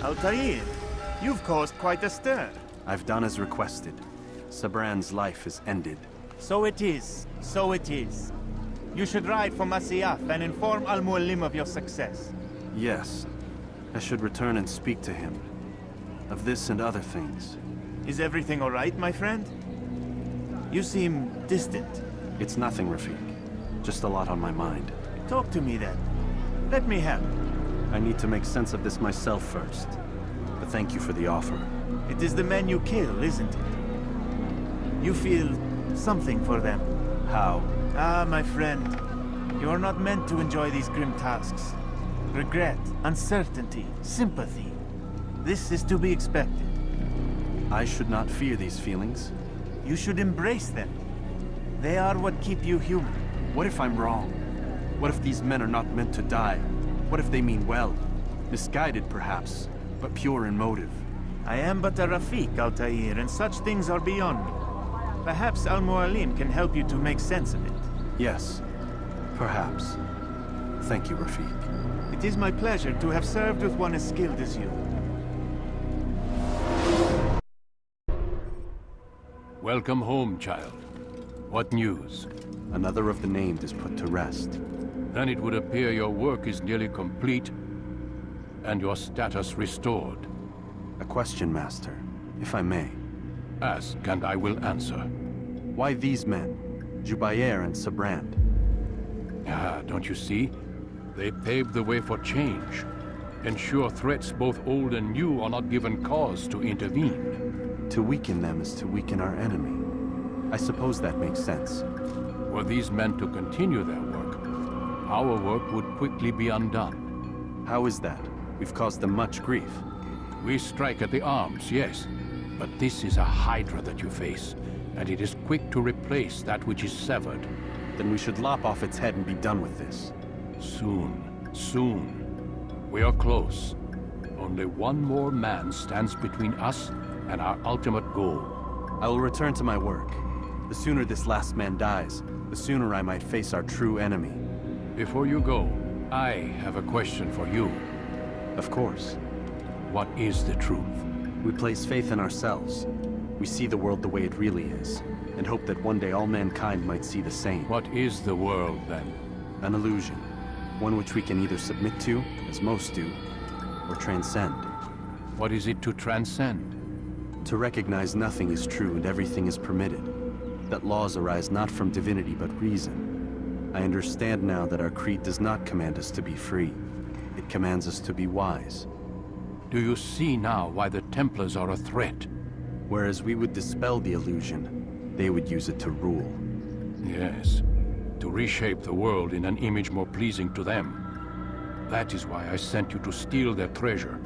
Altair, you've caused quite a stir. I've done as requested. Sabran's life is ended. So it is. So it is. You should ride for Masyaf and inform Al-Mualim of your success. Yes. I should return and speak to him. Of this and other things. Is everything all right, my friend? You seem distant. It's nothing, Rafik. Just a lot on my mind. Talk to me then. Let me help. I need to make sense of this myself first. But thank you for the offer. It is the men you kill, isn't it? You feel something for them. How? Ah, my friend. You are not meant to enjoy these grim tasks. Regret, uncertainty, sympathy. This is to be expected. I should not fear these feelings. You should embrace them. They are what keep you human. What if I'm wrong? What if these men are not meant to die? What if they mean well? Misguided, perhaps, but pure in motive. I am but a Rafik, Altair, and such things are beyond me. Perhaps Al-Mualim can help you to make sense of it. Yes, perhaps. Thank you, Rafik. It is my pleasure to have served with one as skilled as you. Welcome home, child. What news? Another of the named is put to rest. Then it would appear your work is nearly complete, and your status restored. A question, Master, if I may. Ask, and I will answer. Why these men? Jubayer and Sabrand? Ah, don't you see? They paved the way for change. Ensure threats both old and new are not given cause to intervene. To weaken them is to weaken our enemy. I suppose that makes sense. Were these men to continue their work, our work would quickly be undone. How is that? We've caused them much grief. We strike at the arms, yes. But this is a hydra that you face, and it is quick to replace that which is severed. Then we should lop off its head and be done with this. Soon, soon. We are close. Only one more man stands between us and our ultimate goal. I will return to my work. The sooner this last man dies, the sooner I might face our true enemy. Before you go, I have a question for you. Of course. What is the truth? We place faith in ourselves. We see the world the way it really is, and hope that one day all mankind might see the same. What is the world, then? An illusion. One which we can either submit to, as most do, or transcend. What is it to transcend? To recognize nothing is true and everything is permitted. That laws arise not from divinity but reason. I understand now that our creed does not command us to be free. It commands us to be wise. Do you see now why the Templars are a threat? Whereas we would dispel the illusion, they would use it to rule. Yes. to reshape the world in an image more pleasing to them. That is why I sent you to steal their treasure.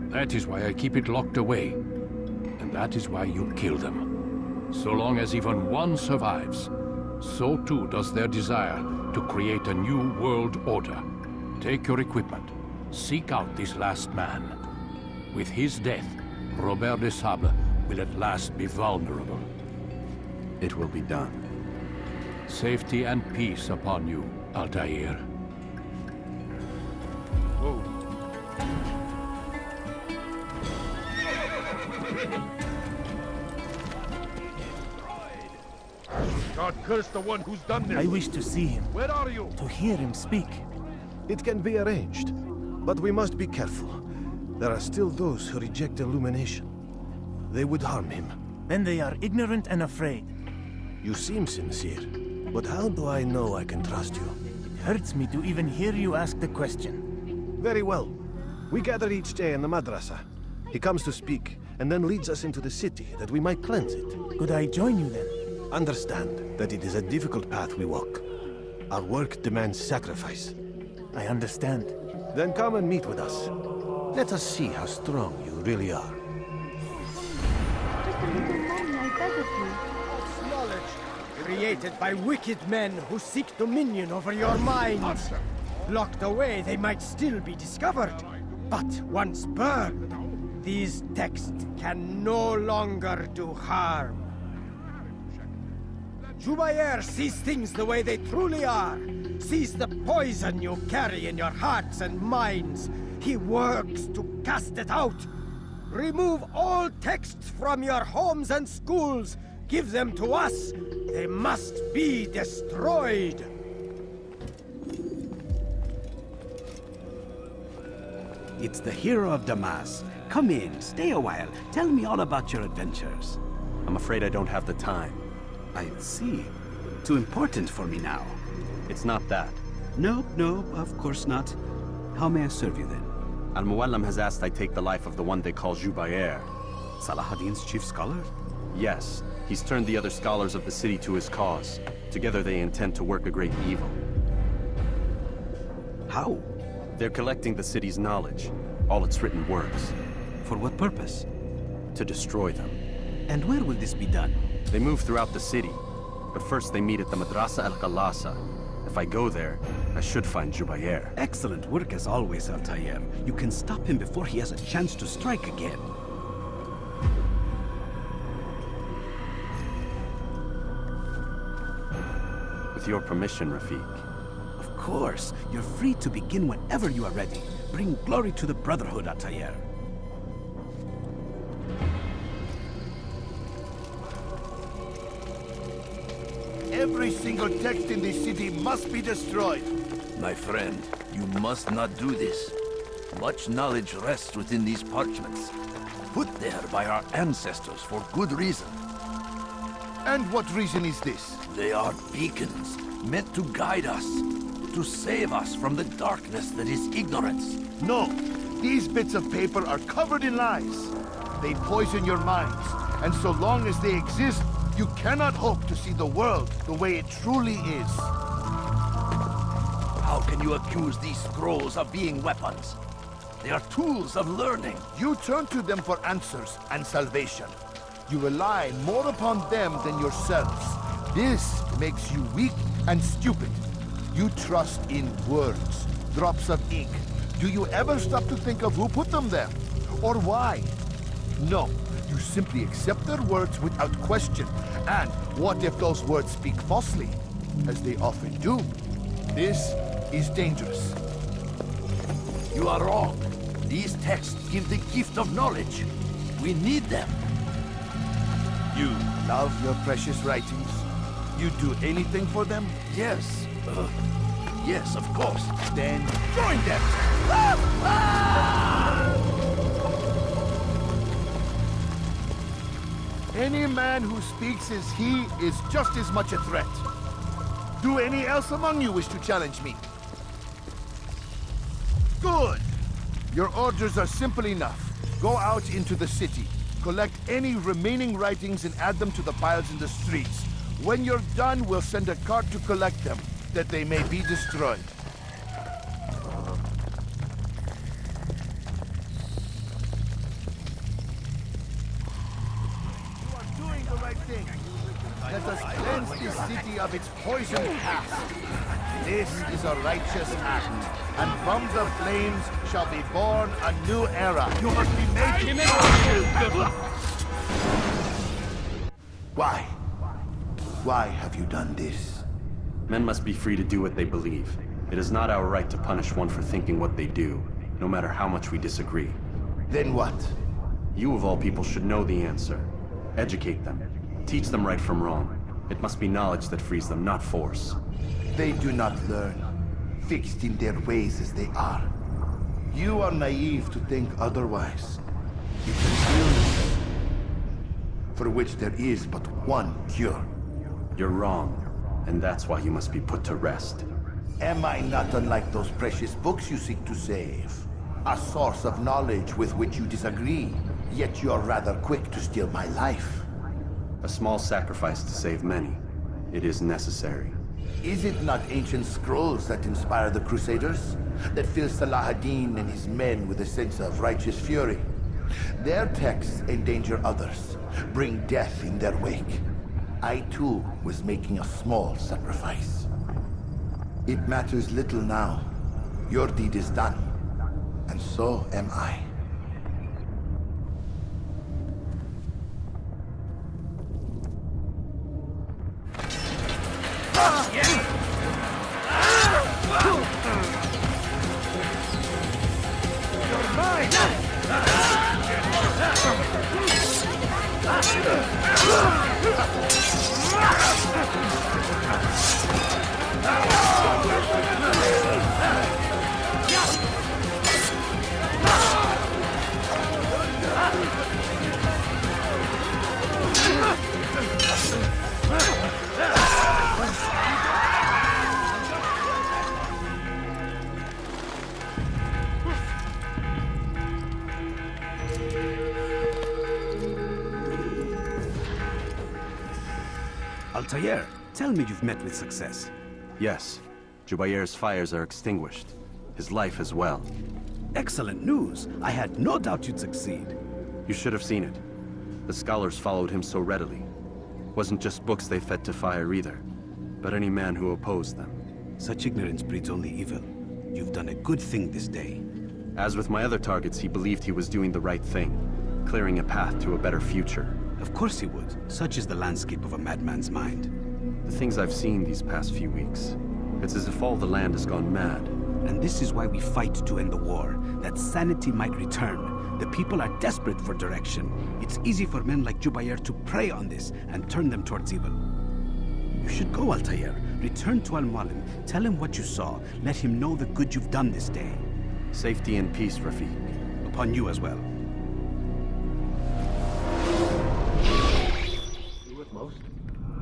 That is why I keep it locked away. And that is why you kill them. So long as even one survives, so too does their desire to create a new world order. Take your equipment. Seek out this last man. With his death, Robert de Sable will at last be vulnerable. It will be done. Safety and peace upon you, Altair. God curse the one who's done this. I wish to see him. Where are you? To hear him speak. It can be arranged, but we must be careful. There are still those who reject illumination. They would harm him. Then they are ignorant and afraid. You seem sincere, but how do I know I can trust you? It hurts me to even hear you ask the question. Very well. We gather each day in the madrasa. He comes to speak, and then leads us into the city, that we might cleanse it. Could I join you then? Understand that it is a difficult path we walk. Our work demands sacrifice. I understand. Then come and meet with us. Let us see how strong you really are. Just a little money, I beg of you. False knowledge, created by wicked men who seek dominion over your minds. Locked away, they might still be discovered. But once burned, these texts can no longer do harm. Jubair sees things the way they truly are. Sees the poison you carry in your hearts and minds. He works to cast it out. Remove all texts from your homes and schools. Give them to us. They must be destroyed. It's the hero of Damas. Come in, stay a while. Tell me all about your adventures. I'm afraid I don't have the time. I see. Too important for me now. It's not that. No, of course not. How may I serve you then? Al-Muallim has asked I take the life of the one they call Jubair. Salahadin's chief scholar? Yes. He's turned the other scholars of the city to his cause. Together they intend to work a great evil. How? They're collecting the city's knowledge. All its written words. For what purpose? To destroy them. And where will this be done? They move throughout the city. But first they meet at the Madrasa al-Qalasa. If I go there, I should find Jubair. Excellent work as always, Altair. You can stop him before he has a chance to strike again. With your permission, Rafiq. Of course. You're free to begin whenever you are ready. Bring glory to the Brotherhood, Altair. Every single text in this city must be destroyed. My friend, you must not do this. Much knowledge rests within these parchments, put there by our ancestors for good reason. And what reason is this? They are beacons, meant to guide us, to save us from the darkness that is ignorance. No, these bits of paper are covered in lies. They poison your minds, and so long as they exist, you cannot hope to see the world the way it truly is. How can you accuse these scrolls of being weapons? They are tools of learning. You turn to them for answers and salvation. You rely more upon them than yourselves. This makes you weak and stupid. You trust in words, drops of ink. Do you ever stop to think of who put them there? Or why? No. You simply accept their words without question. And what if those words speak falsely? As they often do. This is dangerous. You are wrong. These texts give the gift of knowledge. We need them. You love your precious writings? You do anything for them? Yes. Yes, of course. Then join them! Ah! Ah! Any man who speaks as he is just as much a threat. Do any else among you wish to challenge me? Good! Your orders are simple enough. Go out into the city, collect any remaining writings and add them to the piles in the streets. When you're done, we'll send a cart to collect them. that they may be destroyed. You are doing the right thing. Let us cleanse this city of its poisoned past. This is a righteous act, and from the flames shall be born a new era. You must be made to Why? Why have you done this? Men must be free to do what they believe. It is not our right to punish one for thinking what they do, no matter how much we disagree. Then what? You of all people should know the answer. Educate them. Teach them right from wrong. It must be knowledge that frees them, not force. They do not learn, fixed in their ways as they are. You are naive to think otherwise. It's an illness for which there is but one cure. You're wrong, and that's why you must be put to rest. Am I not unlike those precious books you seek to save? A source of knowledge with which you disagree, yet you are rather quick to steal my life. A small sacrifice to save many. It is necessary. Is it not ancient scrolls that inspire the Crusaders? That fill Salah ad-Din and his men with a sense of righteous fury? Their texts endanger others, bring death in their wake. I too was making a small sacrifice. It matters little now. Your deed is done, and so am I. Altair, tell me you've met with success. Yes. Jubair's fires are extinguished. His life as well. Excellent news. I had no doubt you'd succeed. You should have seen it. The scholars followed him so readily. Wasn't just books they fed to fire either, but any man who opposed them. Such ignorance breeds only evil. You've done a good thing this day. As with my other targets, he believed he was doing the right thing, clearing a path to a better future. Of course he would. Such is the landscape of a madman's mind. The things I've seen these past few weeks, it's as if all the land has gone mad. And this is why we fight to end the war, that sanity might return. The people are desperate for direction. It's easy for men like Jubair to prey on this and turn them towards evil. You should go, Altair. Return to Al-Mualim. Tell him what you saw. Let him know the good you've done this day. Safety and peace, Rafiq. Upon you as well.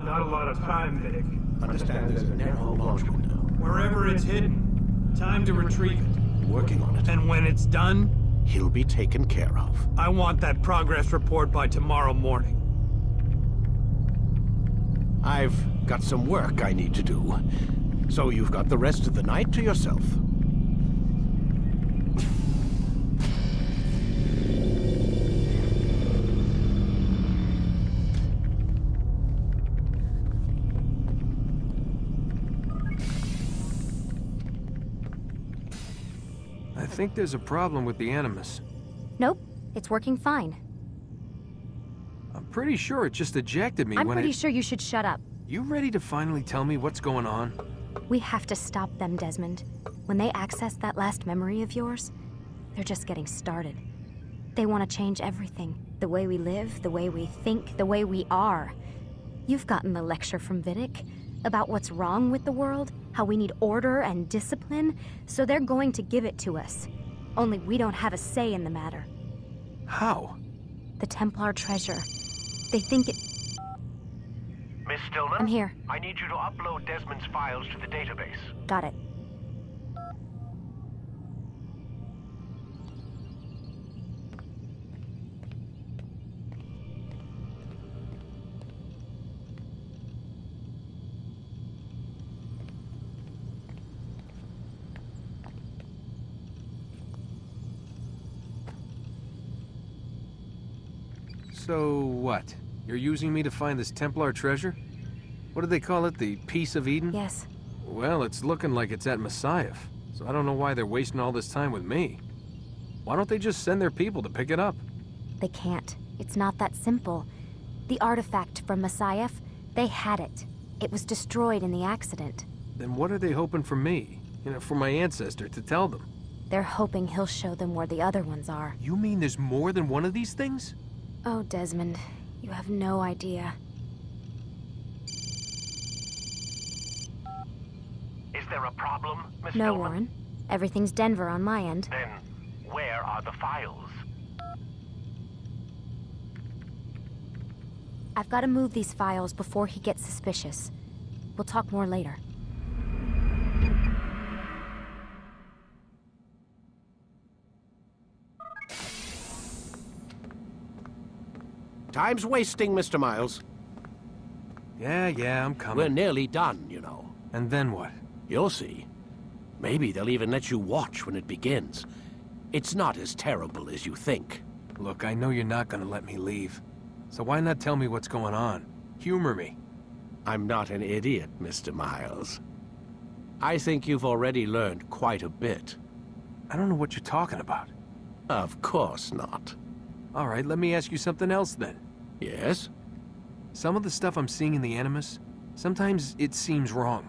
Not a lot of time, Vidic. Understand there's a narrow launch window. Wherever it's hidden, time to retrieve it. Working on it. And when it's done, he'll be taken care of. I want that progress report by tomorrow morning. I've got some work I need to do. So you've got the rest of the night to yourself. I think there's a problem with the Animus. Nope, it's working fine. I'm pretty sure it just ejected me I'm when pretty sure you should shut up. You ready to finally tell me what's going on? We have to stop them, Desmond. When they access that last memory of yours, they're just getting started. They want to change everything. The way we live, the way we think, the way we are. You've gotten the lecture from Vidic about what's wrong with the world, how we need order and discipline, so they're going to give it to us. Only we don't have a say in the matter. How? The Templar treasure. They think it... Miss Stillman? I'm here. I need you to upload Desmond's files to the database. Got it. So what? You're using me to find this Templar treasure? What do they call it? The Piece of Eden? Yes. Well, it's looking like it's at Messiah, so I don't know why they're wasting all this time with me. Why don't they just send their people to pick it up? They can't. It's not that simple. The artifact from Messiah, they had it. It was destroyed in the accident. Then what are they hoping for me? You know, for my ancestor to tell them? They're hoping he'll show them where the other ones are. You mean there's more than one of these things? Oh, Desmond, you have no idea. Is there a problem, Miss No, Stillman? Warren. Everything's Denver on my end. Then, where are the files? I've got to move these files before he gets suspicious. We'll talk more later. Time's wasting, Mr. Miles. Yeah, I'm coming. We're nearly done, you know. And then what? You'll see. Maybe they'll even let you watch when it begins. It's not as terrible as you think. Look, I know you're not gonna let me leave. So why not tell me what's going on? Humor me. I'm not an idiot, Mr. Miles. I think you've already learned quite a bit. I don't know what you're talking about. Of course not. All right, let me ask you something else then. Yes? Some of the stuff I'm seeing in the Animus, sometimes it seems wrong.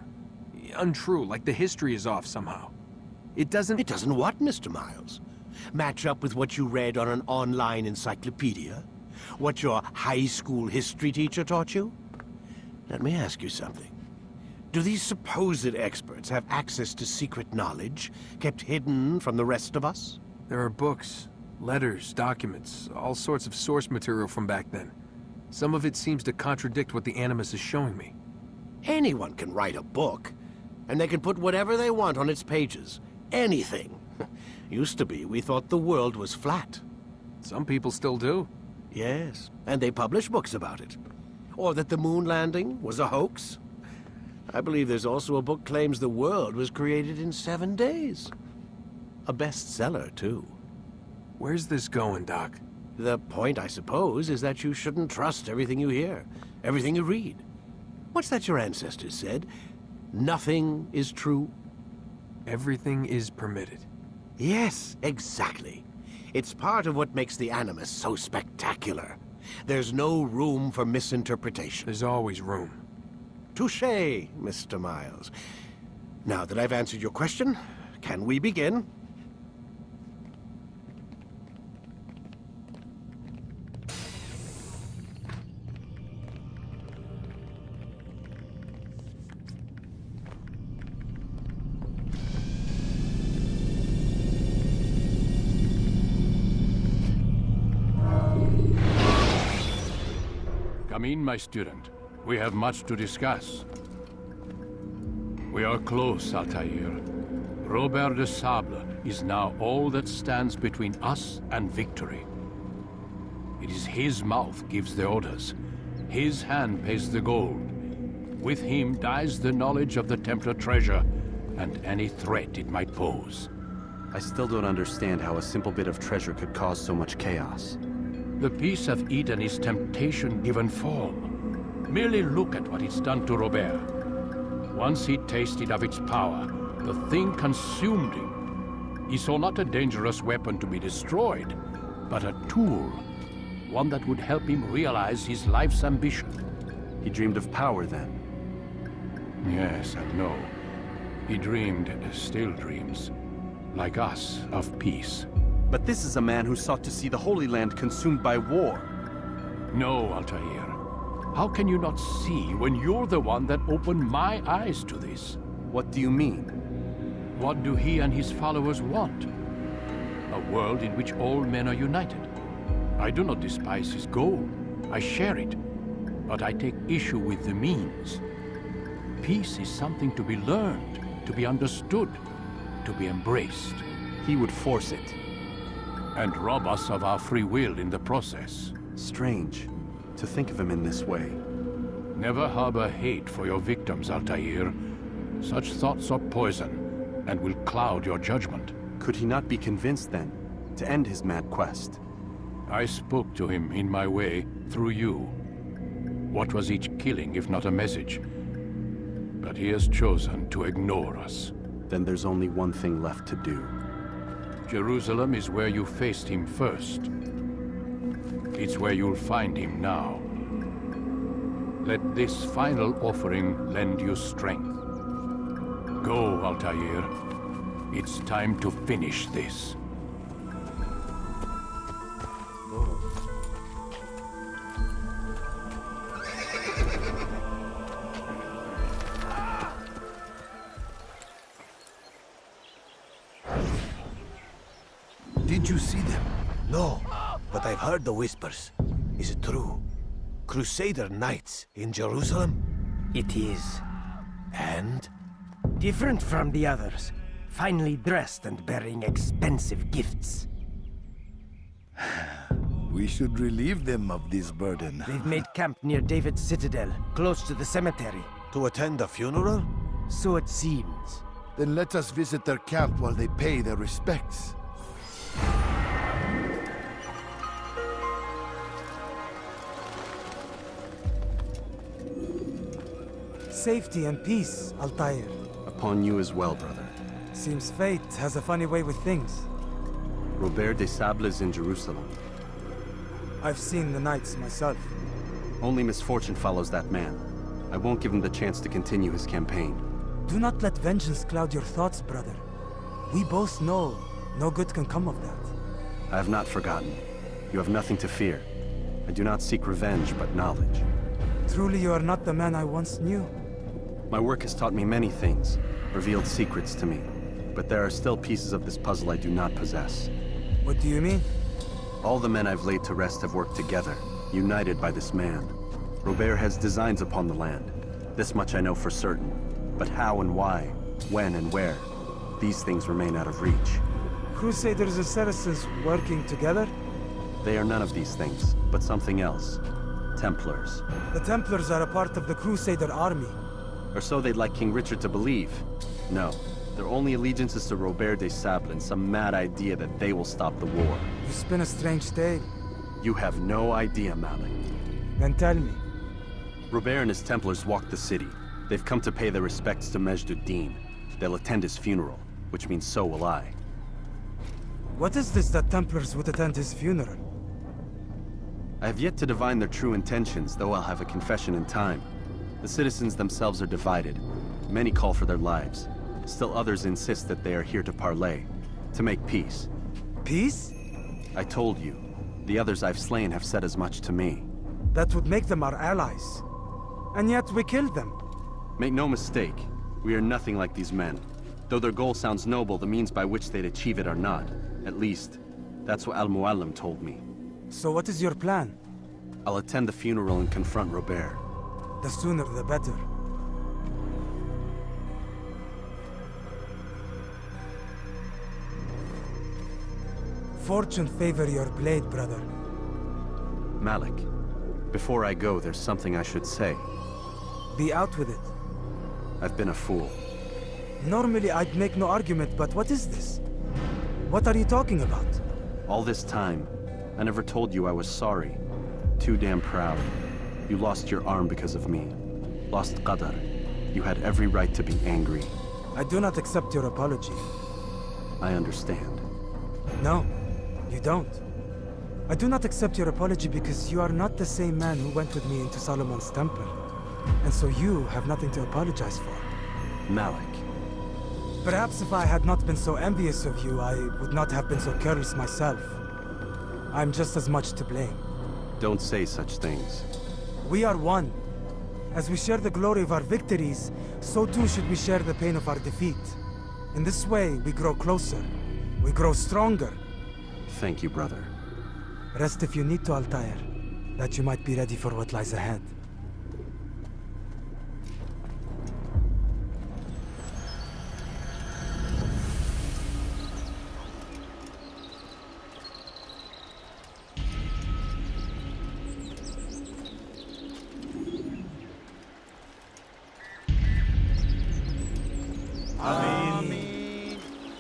Untrue, like the history is off somehow. It doesn't... It doesn't what, Mr. Miles? Match up with what you read on an online encyclopedia? What your high school history teacher taught you? Let me ask you something. Do these supposed experts have access to secret knowledge kept hidden from the rest of us? There are books, letters, documents, all sorts of source material from back then. Some of it seems to contradict what the Animus is showing me. Anyone can write a book, and they can put whatever they want on its pages. Anything. Used to be, we thought the world was flat. Some people still do. Yes, and they publish books about it. Or that the moon landing was a hoax. I believe there's also a book claims the world was created in 7 days. A bestseller, too. Where's this going, Doc? The point, I suppose, is that you shouldn't trust everything you hear, everything you read. What's that your ancestors said? Nothing is true? Everything is permitted. Yes, exactly. It's part of what makes the Animus so spectacular. There's no room for misinterpretation. There's always room. Touché, Mr. Miles. Now that I've answered your question, can we begin? Come in, my student. We have much to discuss. We are close, Altair. Robert de Sable is now all that stands between us and victory. It is his mouth gives the orders. His hand pays the gold. With him dies the knowledge of the Templar treasure and any threat it might pose. I still don't understand how a simple bit of treasure could cause so much chaos. The Piece of Eden is temptation given form. Merely look at what it's done to Robert. Once he tasted of its power, the thing consumed him. He saw not a dangerous weapon to be destroyed, but a tool. One that would help him realize his life's ambition. He dreamed of power then? Yes and no. He dreamed, still dreams, like us, of peace. But this is a man who sought to see the Holy Land consumed by war. No, Altair. How can you not see when you're the one that opened my eyes to this? What do you mean? What do he and his followers want? A world in which all men are united. I do not despise his goal. I share it. But I take issue with the means. Peace is something to be learned, to be understood, to be embraced. He would force it. And rob us of our free will in the process. Strange, to think of him in this way. Never harbor hate for your victims, Altair. Such thoughts are poison, and will cloud your judgment. Could he not be convinced, then, to end his mad quest? I spoke to him in my way, through you. What was each killing if not a message? But he has chosen to ignore us. Then there's only one thing left to do. Jerusalem is where you faced him first. It's where you'll find him now. Let this final offering lend you strength. Go, Altair. It's time to finish this. Did you see them? No, but I've heard the whispers. Is it true? Crusader knights in Jerusalem? It is. And? Different from the others. Finely dressed and bearing expensive gifts. We should relieve them of this burden. They've made camp near David's citadel, close to the cemetery. To attend a funeral? So it seems. Then let us visit their camp while they pay their respects. Safety and peace, Altair. Upon you as well, brother. Seems fate has a funny way with things. Robert de Sable is in Jerusalem. I've seen the knights myself. Only misfortune follows that man. I won't give him the chance to continue his campaign. Do not let vengeance cloud your thoughts, brother. We both know no good can come of that. I have not forgotten. You have nothing to fear. I do not seek revenge, but knowledge. Truly you are not the man I once knew. My work has taught me many things, revealed secrets to me. But there are still pieces of this puzzle I do not possess. What do you mean? All the men I've laid to rest have worked together, united by this man. Robert has designs upon the land. This much I know for certain. But how and why, when and where, these things remain out of reach. Crusaders and Saracens working together? They are none of these things, but something else. Templars. The Templars are a part of the Crusader army. Or so they'd like King Richard to believe. No, their only allegiance is to Robert de Sable and some mad idea that they will stop the war. You spin a strange tale. You have no idea, Malik. Then tell me. Robert and his Templars walk the city. They've come to pay their respects to Majd-ud-Din. They'll attend his funeral, which means so will I. What is this that Templars would attend his funeral? I have yet to divine their true intentions, though I'll have a confession in time. The citizens themselves are divided. Many call for their lives. Still others insist that they are here to parley, to make peace. Peace? I told you. The others I've slain have said as much to me. That would make them our allies. And yet we killed them. Make no mistake, we are nothing like these men. Though their goal sounds noble, the means by which they'd achieve it are not. At least, that's what Al-Mualim told me. So what is your plan? I'll attend the funeral and confront Robert. The sooner the better. Fortune favor your blade, brother. Malik, before I go, there's something I should say. Be out with it. I've been a fool. Normally I'd make no argument, but what is this? What are you talking about? All this time, I never told you I was sorry. Too damn proud. You lost your arm because of me. Lost Qadar. You had every right to be angry. I do not accept your apology. I understand. No, you don't. I do not accept your apology because you are not the same man who went with me into Solomon's temple. And so you have nothing to apologize for. Malik. Perhaps if I had not been so envious of you, I would not have been so careless myself. I'm just as much to blame. Don't say such things. We are one. As we share the glory of our victories, so too should we share the pain of our defeat. In this way, we grow closer. We grow stronger. Thank you, brother. Rest if you need to, Altair, that you might be ready for what lies ahead.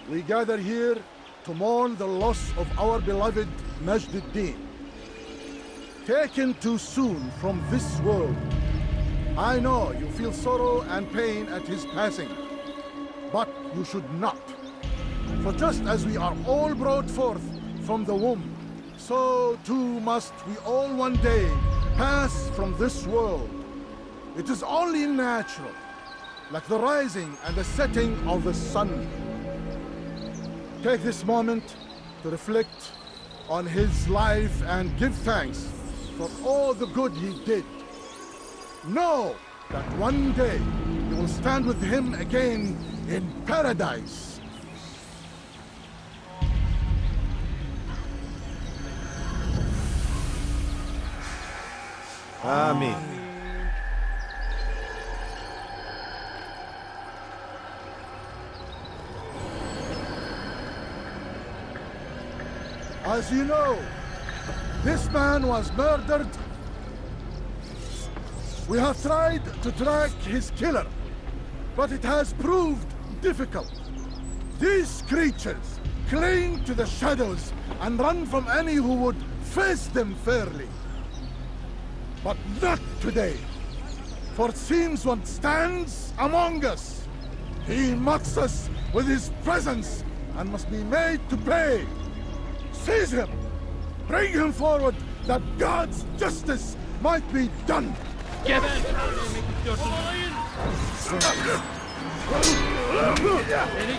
We gather here to mourn the loss of our beloved Majd-ud-Din. taken too soon from this world. I know you feel sorrow and pain at his passing, but you should not. For just as we are all brought forth from the womb, so too must we all one day pass from this world. It is only natural, like the rising and the setting of the sun. Take this moment to reflect on his life and give thanks for all the good he did. Know that one day you will stand with him again in paradise. Amen. As you know, this man was murdered. We have tried to track his killer, but it has proved difficult. These creatures cling to the shadows and run from any who would face them fairly. But not today, for it seems one stands among us. He mocks us with his presence and must be made to pay. Seize him! Bring him forward that God's justice might be done! Beni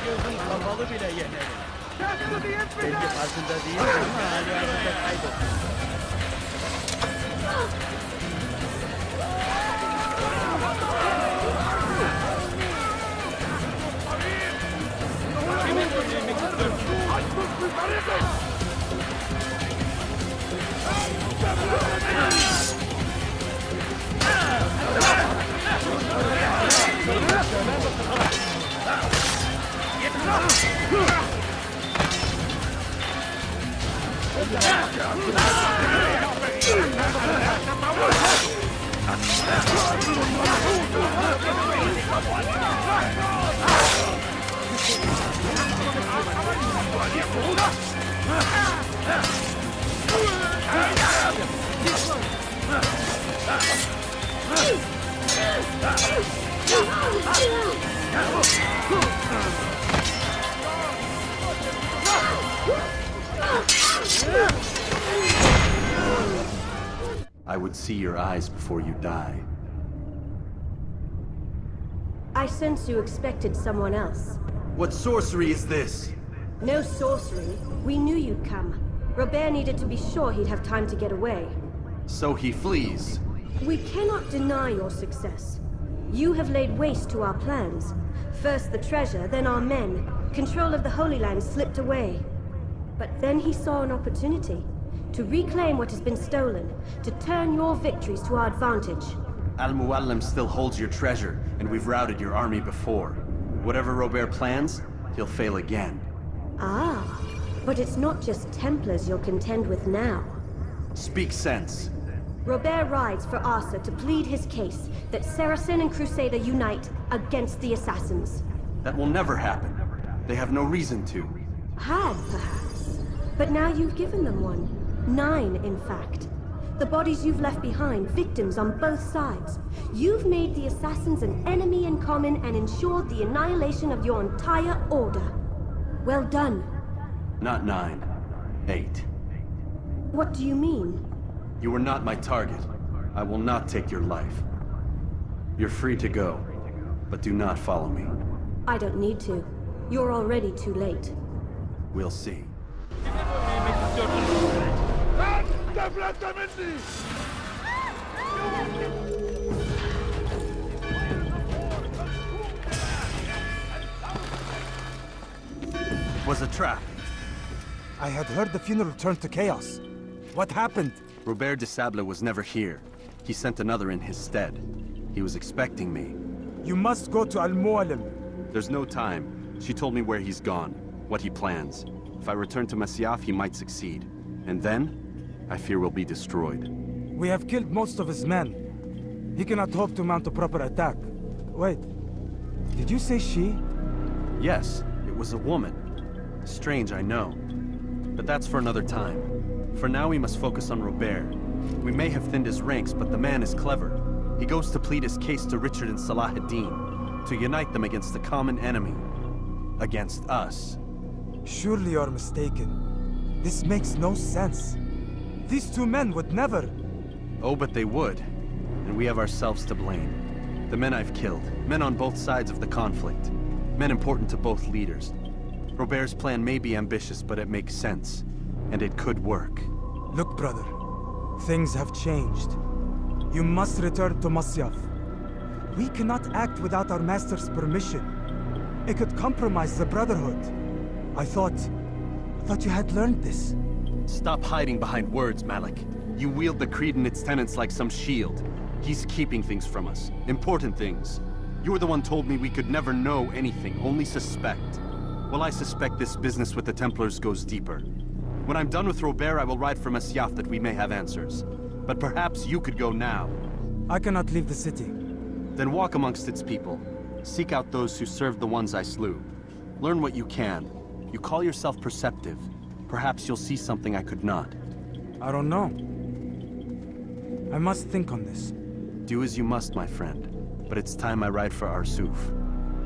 gözün kapalı bile yenerim. Belki farkında değil ama hala arada kaybettim. Kimin önlemek istiyorsun? Aç bu yukarıya! I would see your eyes before you die. I sense you expected someone else. What sorcery is this? No sorcery. We knew you'd come. Robert needed to be sure he'd have time to get away. So he flees. We cannot deny your success. You have laid waste to our plans. First the treasure, then our men. Control of the Holy Land slipped away. But then he saw an opportunity to reclaim what has been stolen, to turn your victories to our advantage. Al-Mualim still holds your treasure, and we've routed your army before. Whatever Robert plans, he'll fail again. Ah, but it's not just Templars you'll contend with now. Speak sense. Robert rides for Arsa to plead his case that Saracen and Crusader unite against the Assassins. That will never happen. They have no reason to. Had, perhaps. But now you've given them one. 9, in fact. The bodies you've left behind, victims on both sides. You've made the Assassins an enemy in common and ensured the annihilation of your entire order. Well done. Not 9. 8. What do you mean? You were not my target. I will not take your life. You're free to go, but do not follow me. I don't need to. You're already too late. We'll see. It was a trap. I had heard the funeral turned to chaos. What happened? Robert de Sable was never here. He sent another in his stead. He was expecting me. You must go to Al-Mualim. There's no time. She told me where he's gone, what he plans. If I return to Masyaf, he might succeed. And then, I fear we'll be destroyed. We have killed most of his men. He cannot hope to mount a proper attack. Wait, did you say she? Yes, it was a woman. Strange, I know. But that's for another time. For now, we must focus on Robert. We may have thinned his ranks, but the man is clever. He goes to plead his case to Richard and Salah ad-Din, to unite them against the common enemy. Against us. Surely you're mistaken. This makes no sense. These two men would never... Oh, but they would. And we have ourselves to blame. The men I've killed, men on both sides of the conflict. Men important to both leaders. Robert's plan may be ambitious, but it makes sense. And it could work. Look, brother. Things have changed. You must return to Masyaf. We cannot act without our master's permission. It could compromise the Brotherhood. I thought you had learned this. Stop hiding behind words, Malik. You wield the Creed and its tenets like some shield. He's keeping things from us. Important things. You were the one told me we could never know anything, only suspect. Well, I suspect this business with the Templars goes deeper. When I'm done with Robert, I will ride for Masyaf that we may have answers. But perhaps you could go now. I cannot leave the city. Then walk amongst its people. Seek out those who served the ones I slew. Learn what you can. You call yourself perceptive. Perhaps you'll see something I could not. I don't know. I must think on this. Do as you must, my friend. But it's time I ride for Arsuf.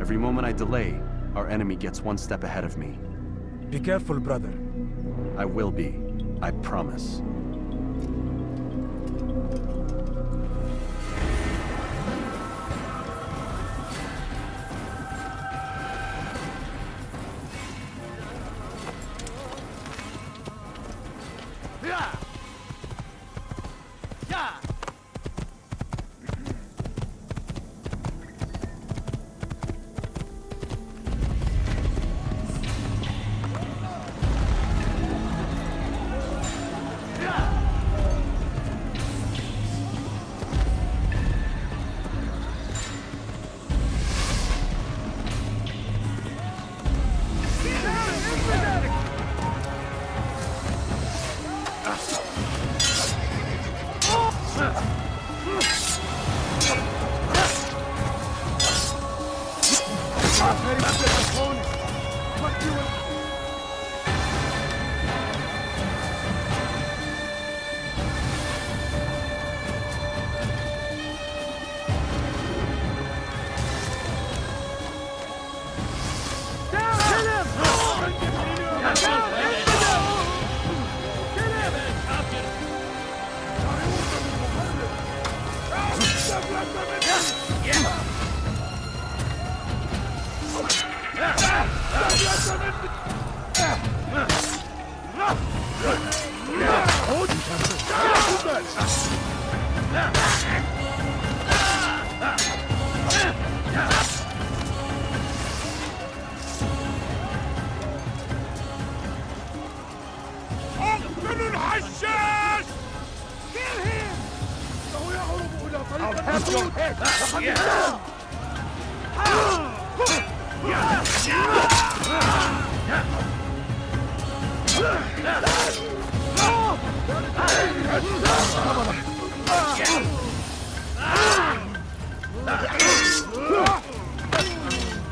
Every moment I delay, our enemy gets one step ahead of me. Be careful, brother. I will be. I promise.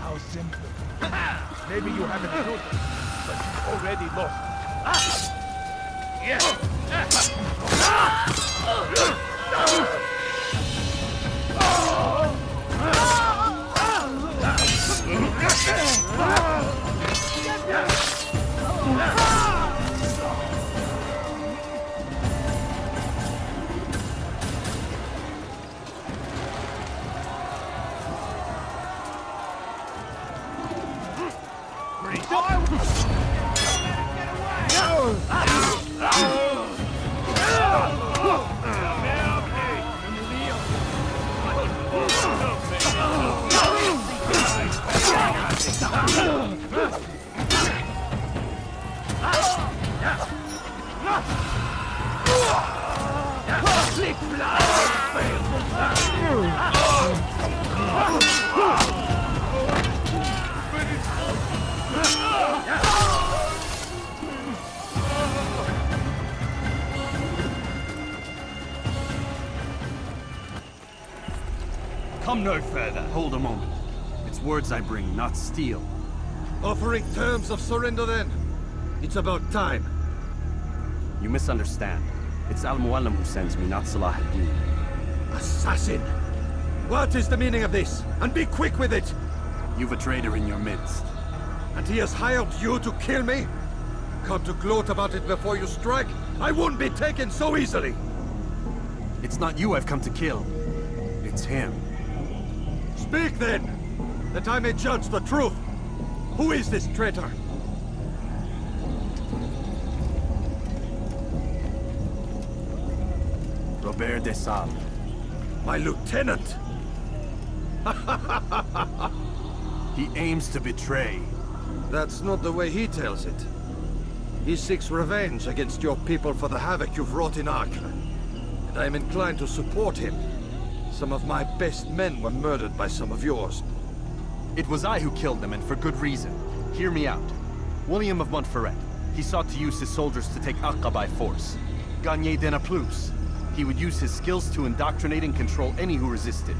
How simple. Maybe you haven't noticed, but you've already lost. Come no further. Hold a moment. It's words I bring, not steel. Offering terms of surrender then. It's about time. You misunderstand. It's Al-Mualim who sends me, not Salah ad-Din. Assassin! What is the meaning of this? And be quick with it! You've a traitor in your midst. And he has hired you to kill me? Come to gloat about it before you strike? I won't be taken so easily! It's not you I've come to kill. It's him. Speak then, that I may judge the truth. Who is this traitor? Robert de Sable. My lieutenant! He aims to betray. That's not the way he tells it. He seeks revenge against your people for the havoc you've wrought in Acre. And I am inclined to support him. Some of my best men were murdered by some of yours. It was I who killed them, and for good reason. Hear me out. William of Montferrat. He sought to use his soldiers to take Acre by force. Gagné de Naplouse. He would use his skills to indoctrinate and control any who resisted.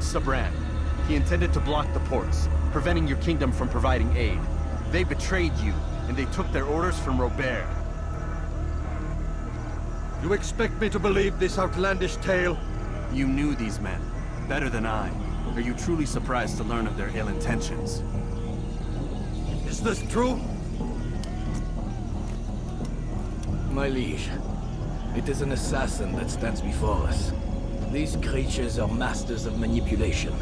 Sabran. He intended to block the ports, preventing your kingdom from providing aid. They betrayed you, and they took their orders from Robert. You expect me to believe this outlandish tale? You knew these men, better than I. Are you truly surprised to learn of their ill intentions? Is this true? My liege, it is an assassin that stands before us. These creatures are masters of manipulation.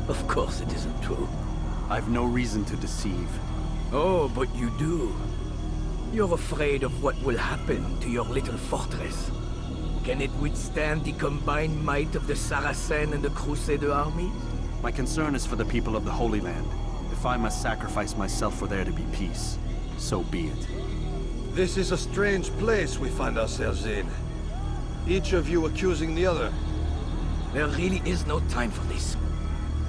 Of course it isn't true. I've no reason to deceive. Oh, but you do. You're afraid of what will happen to your little fortress. Can it withstand the combined might of the Saracen and the Crusader armies? My concern is for the people of the Holy Land. If I must sacrifice myself for there to be peace, so be it. This is a strange place we find ourselves in. Each of you accusing the other. There really is no time for this.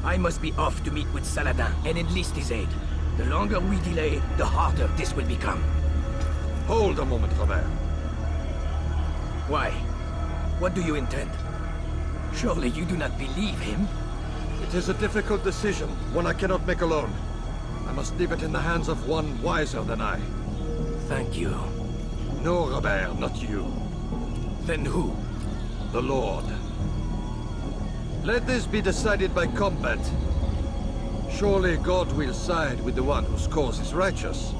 I must be off to meet with Saladin and enlist his aid. The longer we delay, the harder this will become. Hold a moment, Robert. Why? What do you intend? Surely you do not believe him? It is a difficult decision, one I cannot make alone. I must leave it in the hands of one wiser than I. Thank you. No, Robert, not you. Then who? The Lord. Let this be decided by combat. Surely God will side with the one whose cause is righteous.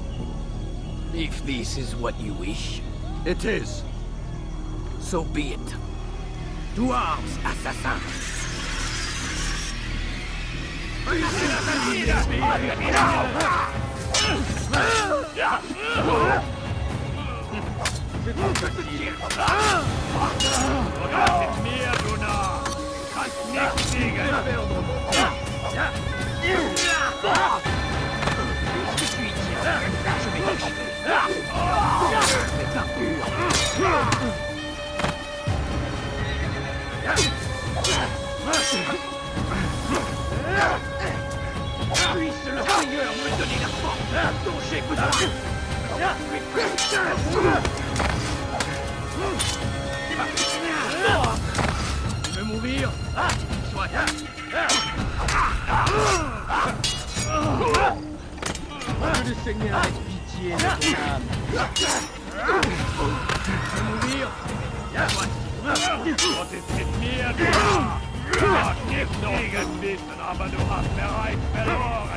If this is what you wish. It is. So be it. To arms, assassin! Puisse le Seigneur me donner la force dont j'ai besoin. Tu veux mourir? Soit. Que le Seigneur ait pitié de ton âme. Tu veux mourir? Soit. Was ist mit mir, du? Nicht noch gegen wissen, aber du hast bereits verloren.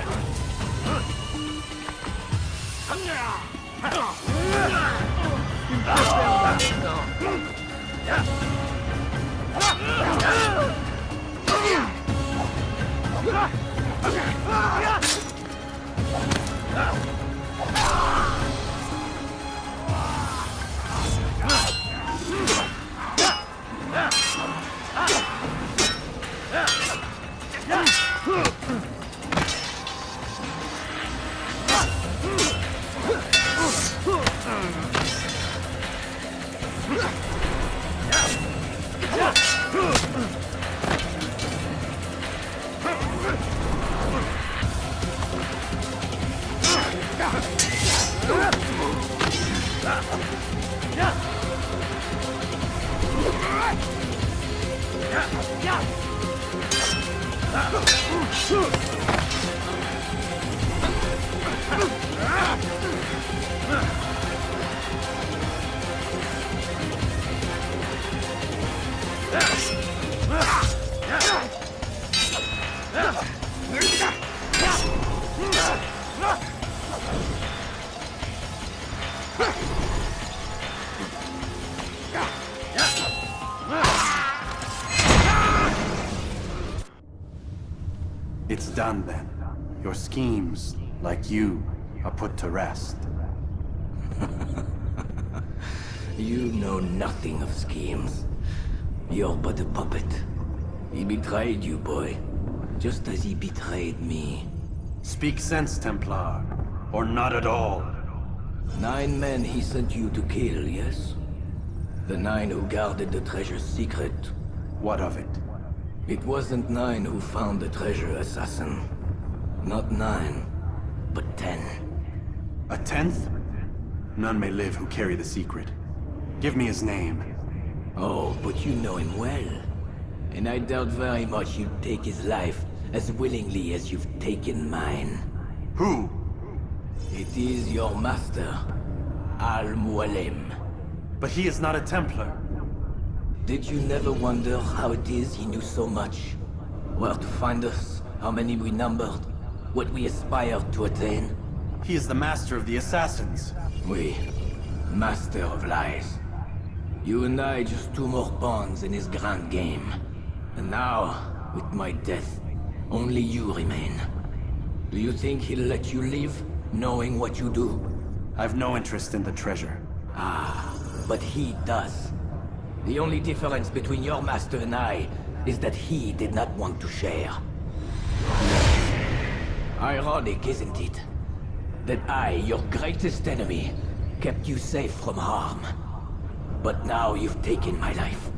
It's done then. Your schemes, like you, are put to rest. You know nothing of schemes. You're but a puppet. He betrayed you, boy. Just as he betrayed me. Speak sense, Templar. Or not at all. 9 men he sent you to kill, yes? The 9 who guarded the treasure's secret. What of it? It wasn't 9 who found the treasure, assassin. Not 9, but 10. A 10th? None may live who carry the secret. Give me his name. Oh, but you know him well. And I doubt very much you'd take his life as willingly as you've taken mine. Who? It is your master, Al-Mualim. But he is not a Templar. Did you never wonder how it is he knew so much? Where to find us, how many we numbered, what we aspired to attain? He is the master of the assassins. Oui, master of lies. You and I just 2 more pawns in his grand game. And now, with my death, only you remain. Do you think he'll let you live, knowing what you do? I've no interest in the treasure. Ah, but he does. The only difference between your master and I is that he did not want to share. Ironic, isn't it? That I, your greatest enemy, kept you safe from harm. But now you've taken my life,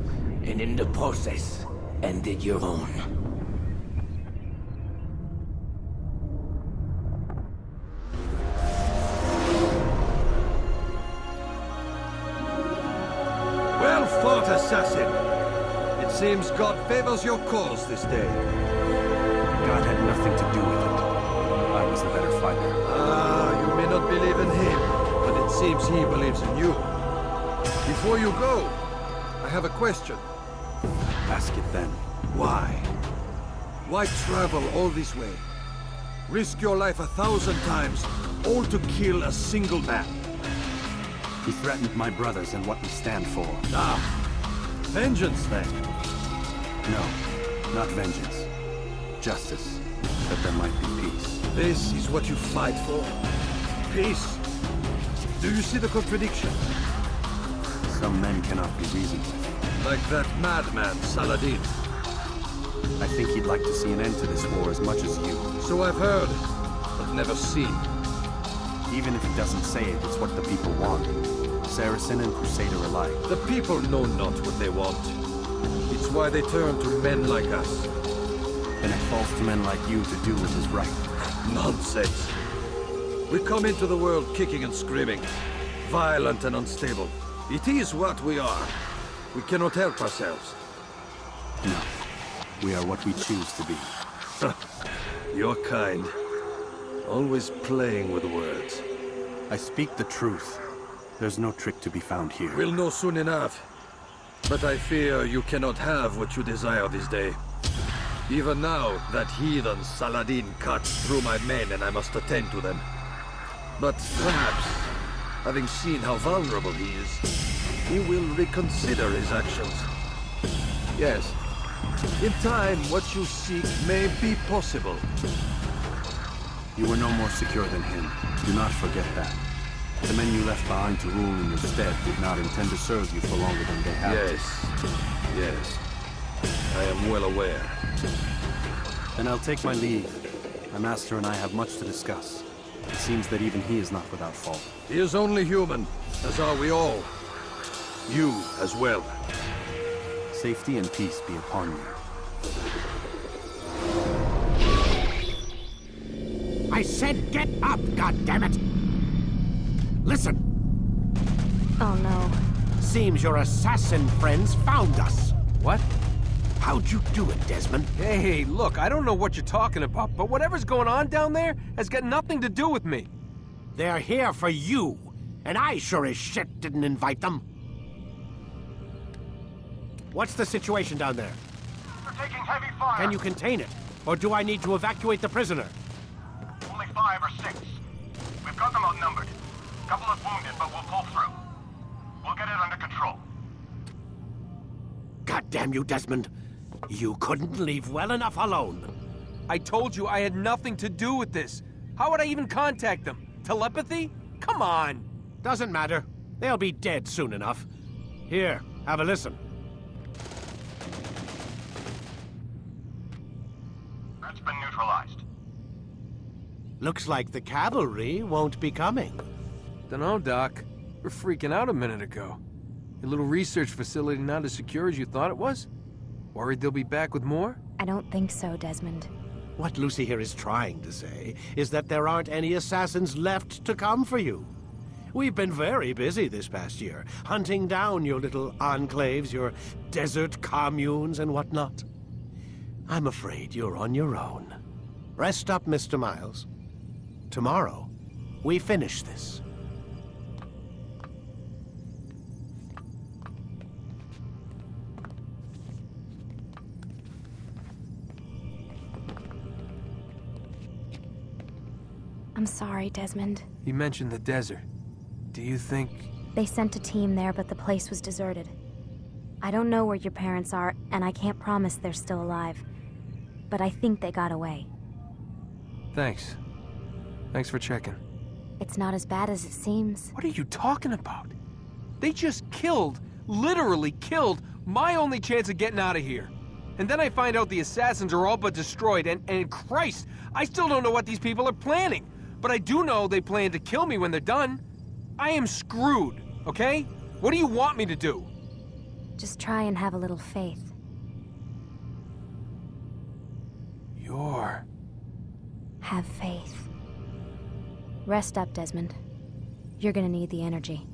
and in the process, ended your own. Well fought, assassin. It seems God favors your cause this day. God had nothing to do with it. I was the better fighter. Ah, you may not believe in him, but it seems he believes in you. Before you go, I have a question. Ask it then. Why? Why travel all this way? Risk your life 1,000 times, all to kill a single man. He threatened my brothers and what we stand for. Ah, vengeance then? No, not vengeance. Justice, that there might be peace. This is what you fight for? Peace? Do you see the contradiction? Some men cannot be reasoned with. Like that madman, Saladin. I think he'd like to see an end to this war as much as you. So I've heard, but never seen. Even if he doesn't say it, it's what the people want. Saracen and Crusader alike. The people know not what they want. It's why they turn to men like us. Then it falls to men like you to do what is right. Nonsense. We come into the world kicking and screaming, violent and unstable. It is what we are. We cannot help ourselves. No. We are what we choose to be. Your kind. Always playing with words. I speak the truth. There's no trick to be found here. We'll know soon enough. But I fear you cannot have what you desire this day. Even now, that heathen Saladin cuts through my men and I must attend to them. But perhaps, having seen how vulnerable he is, he will reconsider his actions. Yes, in time, what you seek may be possible. You were no more secure than him. Do not forget that. The men you left behind to rule in your stead did not intend to serve you for longer than they have. Yes. I am well aware. Then I'll take my leave. My master and I have much to discuss. It seems that even he is not without fault. He is only human, as are we all. You as well. Safety and peace be upon you. I said get up, goddammit! Listen! Oh no. Seems your assassin friends found us. What? How'd you do it, Desmond? Hey, look, I don't know what you're talking about, but whatever's going on down there has got nothing to do with me. They're here for you, and I sure as shit didn't invite them. What's the situation down there? They're taking heavy fire. Can you contain it? Or do I need to evacuate the prisoner? Only 5 or 6. We've got them outnumbered. Couple of wounded, but we'll pull through. We'll get it under control. God damn you, Desmond. You couldn't leave well enough alone. I told you I had nothing to do with this. How would I even contact them? Telepathy? Come on. Doesn't matter. They'll be dead soon enough. Here, have a listen. That's been neutralized. Looks like the cavalry won't be coming. Dunno, Doc. We're freaking out a minute ago. Your little research facility not as secure as you thought it was? Worried they'll be back with more? I don't think so, Desmond. What Lucy here is trying to say is that there aren't any assassins left to come for you. We've been very busy this past year, hunting down your little enclaves, your desert communes and whatnot. I'm afraid you're on your own. Rest up, Mr. Miles. Tomorrow, we finish this. I'm sorry, Desmond. You mentioned the desert. Do you think... They sent a team there, but the place was deserted. I don't know where your parents are, and I can't promise they're still alive. But I think they got away. Thanks. Thanks for checking. It's not as bad as it seems. What are you talking about? They just killed, literally killed, my only chance of getting out of here. And then I find out the assassins are all but destroyed, and Christ, I still don't know what these people are planning. But I do know they plan to kill me when they're done. I am screwed, okay? What do you want me to do? Just try and have a little faith. Have faith. Rest up, Desmond. You're gonna need the energy.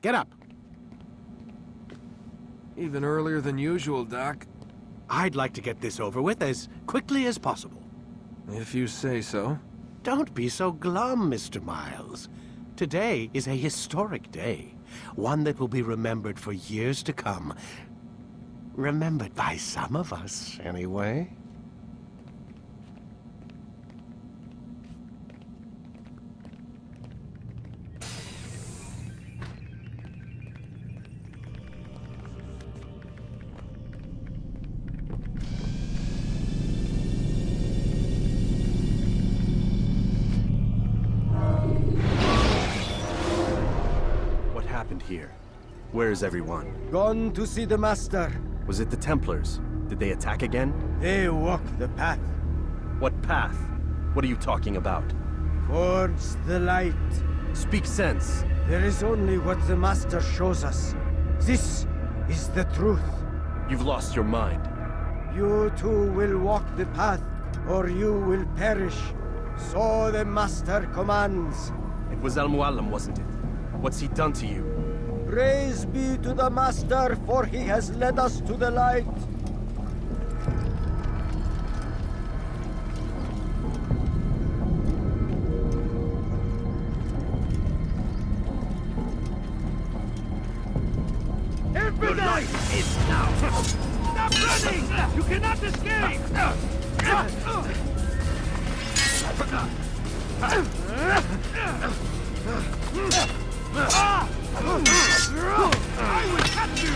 Get up. Even earlier than usual, Doc. I'd like to get this over with as quickly as possible. If you say so. Don't be so glum, Mr. Miles. Today is a historic day. One that will be remembered for years to come. Remembered by some of us, anyway. Here. Where is everyone? Gone to see the Master. Was it the Templars? Did they attack again? They walk the path. What path? What are you talking about? Towards the light. Speak sense. There is only what the Master shows us. This is the truth. You've lost your mind. You too will walk the path, or you will perish. So the Master commands. It was Al-Mualim, wasn't it? What's he done to you? Praise be to the Master, for he has led us to the light. Your life is now. Stop running! You cannot escape! I will catch you!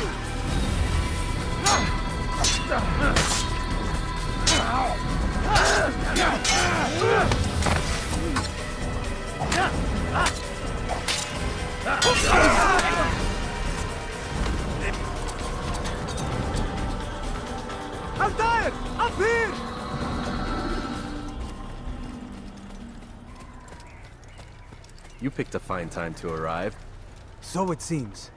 Altair! Up here! You picked a fine time to arrive. So it seems.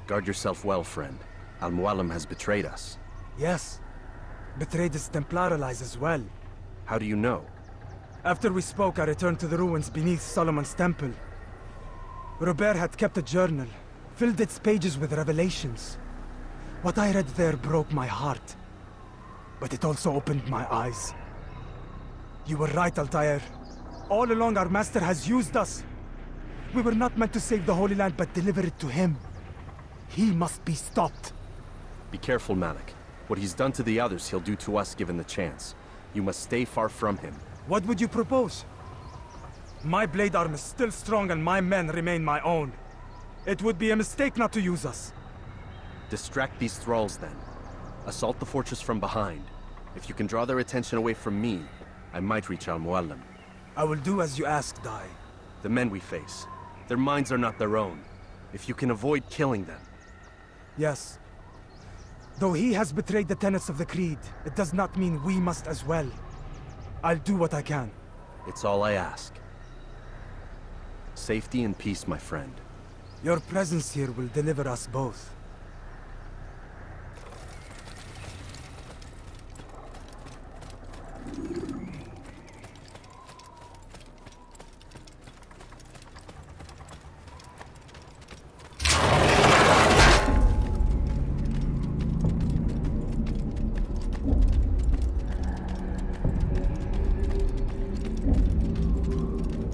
Guard yourself well, friend. Al-Mualim has betrayed us. Yes. Betrayed his Templar allies as well. How do you know? After we spoke, I returned to the ruins beneath Solomon's temple. Robert had kept a journal, filled its pages with revelations. What I read there broke my heart. But it also opened my eyes. You were right, Altair. All along, our master has used us. We were not meant to save the Holy Land, but deliver it to him. He must be stopped. Be careful, Malik. What he's done to the others, he'll do to us given the chance. You must stay far from him. What would you propose? My blade arm is still strong and my men remain my own. It would be a mistake not to use us. Distract these thralls, then. Assault the fortress from behind. If you can draw their attention away from me, I might reach Al-Mualim. I will do as you ask, Dai. The men we face, their minds are not their own. If you can avoid killing them. Yes. Though he has betrayed the tenets of the Creed, it does not mean we must as well. I'll do what I can. It's all I ask. Safety and peace, my friend. Your presence here will deliver us both.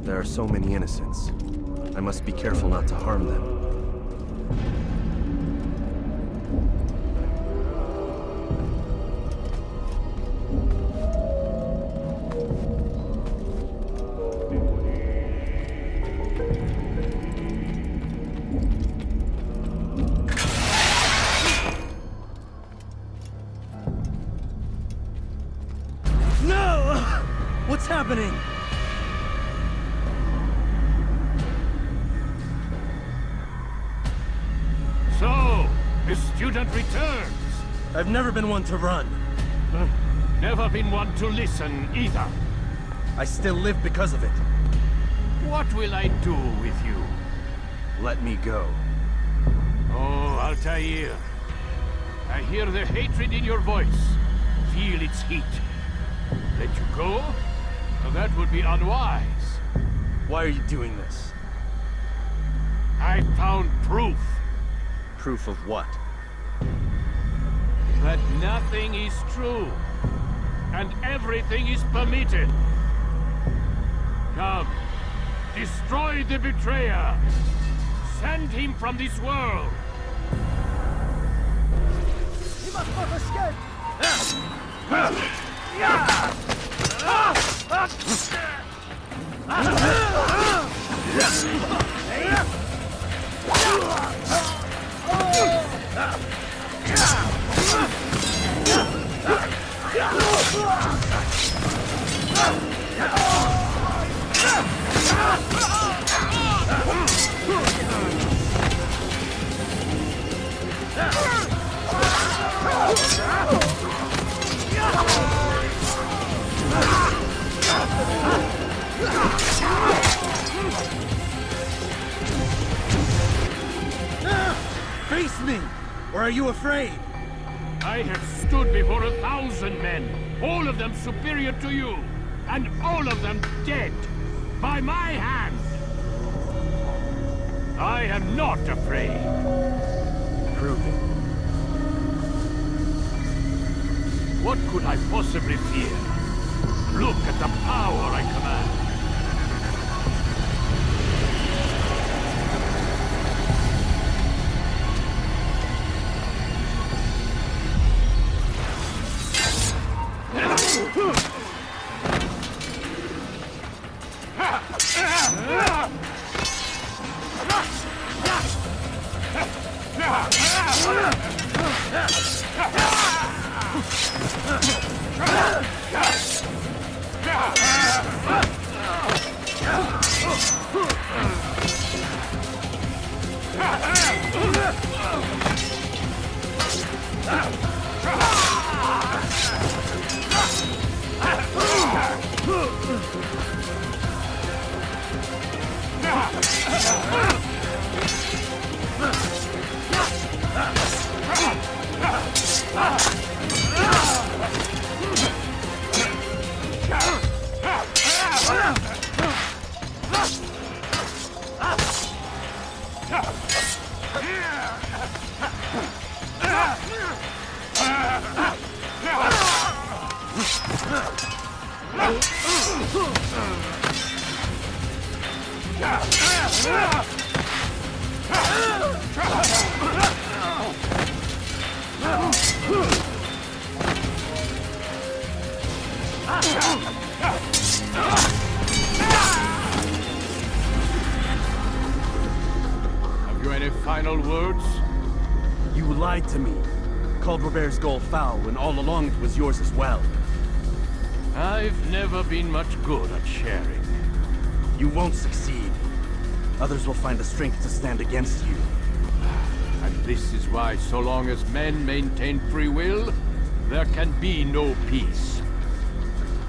There are so many innocents. I must be careful not to harm them. No! What's happening? So, the student returns. I've never been one to run. Never been one to listen either. I still live because of it. What will I do with you? Let me go. Oh, Altair. I hear the hatred in your voice. Feel its heat. Let you go? Well, that would be unwise. Why are you doing this? I found proof. Proof of what? That nothing is true. And everything is permitted. Come. Destroy the betrayer. Send him from this world. He must not escape! Face me! Or are you afraid? I have stood before 1,000 men, all of them superior to you, and all of them dead, by my hand. I am not afraid. Prove it. What could I possibly fear? Look at the power I command. any final words? You lied to me. Called Robert's goal foul when all along it was yours as well. I've never been much good at sharing. You won't succeed. Others will find the strength to stand against you. And this is why, so long as men maintain free will, there can be no peace.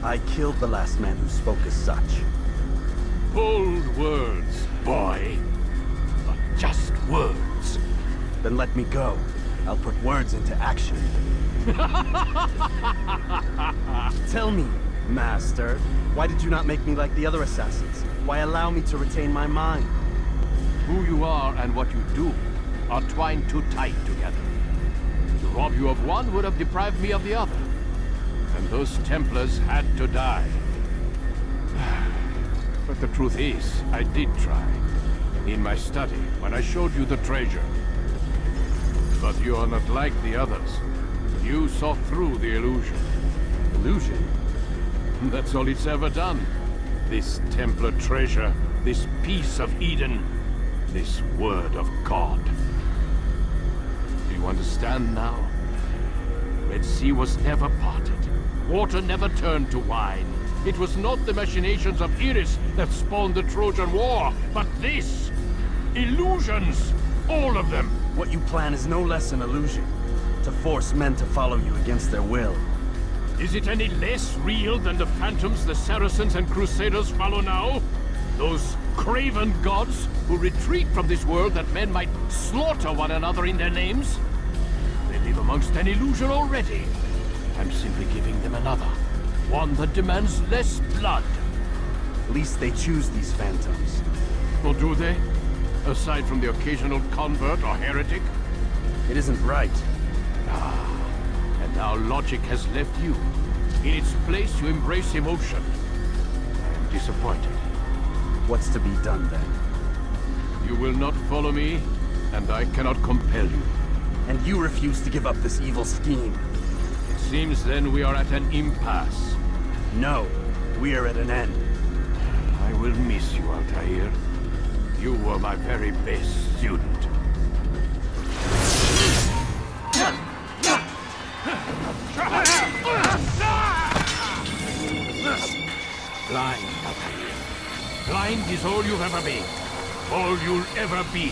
I killed the last man who spoke as such. Bold words, boy. But just words. Then let me go. I'll put words into action. Tell me, Master, why did you not make me like the other assassins? Why allow me to retain my mind? Who you are and what you do are twined too tight together. To rob you of one would have deprived me of the other. And those Templars had to die. But the truth is, I did try. In my study, when I showed you the treasure. But you are not like the others. You saw through the illusion. Illusion? That's all it's ever done. This Templar treasure, this piece of Eden, this word of God. Do you understand now? Red Sea was never parted. Water never turned to wine. It was not the machinations of Iris that spawned the Trojan War, but this! Illusions! All of them! What you plan is no less an illusion. To force men to follow you against their will. Is it any less real than the phantoms the Saracens and Crusaders follow now? Those craven gods who retreat from this world that men might slaughter one another in their names? They live amongst an illusion already. I'm simply giving them another. One that demands less blood. At least they choose these phantoms. Or do they? Aside from the occasional convert or heretic? It isn't right. And now logic has left you. In its place, you embrace emotion. I am disappointed. What's to be done then? You will not follow me, and I cannot compel you. And you refuse to give up this evil scheme. It seems then we are at an impasse. No, we are at an end. I will miss you, Altair. You were my very best student. Blind, Altair. Blind is all you've ever been. All you'll ever be.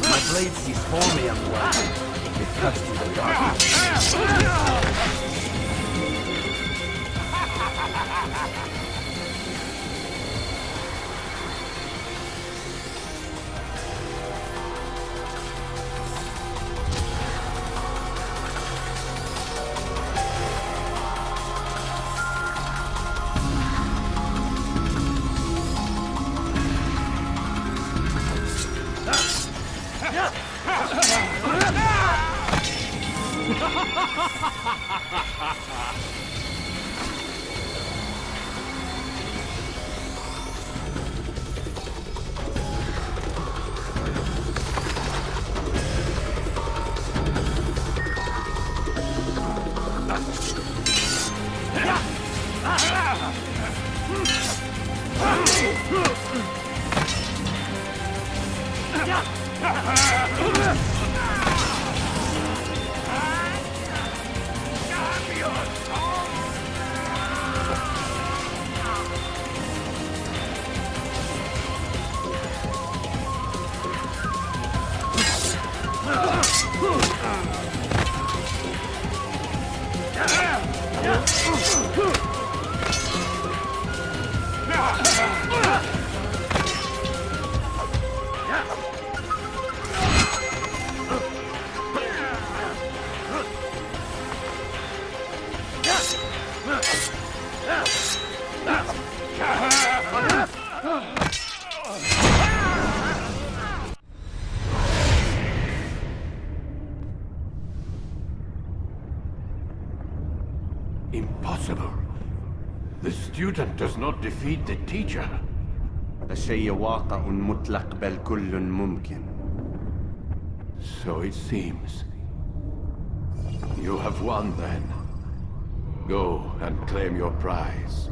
My blade sees for me on the way. It cuts through the darkness. Impossible. The student does not defeat the teacher. الشيء واقع مطلق بل كل ممكن. So it seems. You have won, then. Go and claim your prize.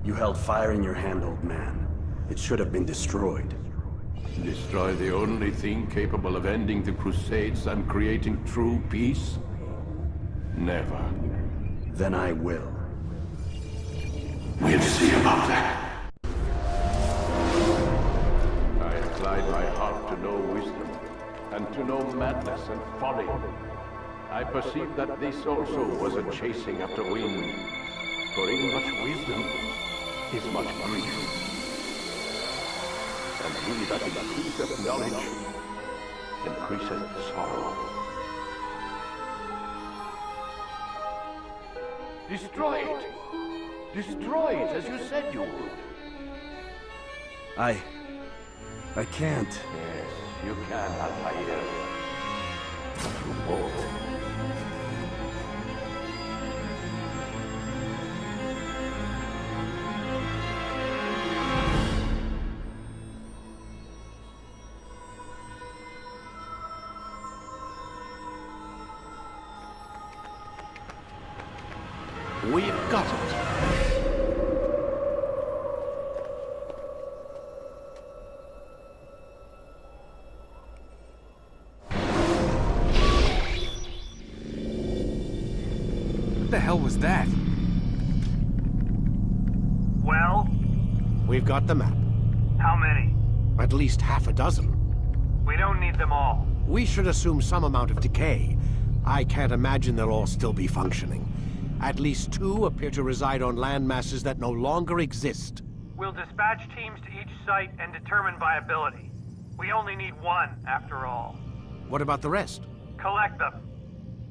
You held fire in your hand, old man. It should have been destroyed. Destroy the only thing capable of ending the Crusades and creating true peace? Never. Then I will. We'll see about that. I applied my heart to know wisdom, and to know madness and folly. I perceived that this also was a chasing after wind. For in much wisdom is much grief. And he that increaseth knowledge increaseth sorrow. Destroy it! Destroy it as you said you would. I can't. Yes, you can, Altair. You both. We've got it. What the hell was that? Well? We've got the map. How many? At least half a dozen. We don't need them all. We should assume some amount of decay. I can't imagine they'll all still be functioning. At least 2 appear to reside on land masses that no longer exist. We'll dispatch teams to each site and determine viability. We only need 1, after all. What about the rest? Collect them.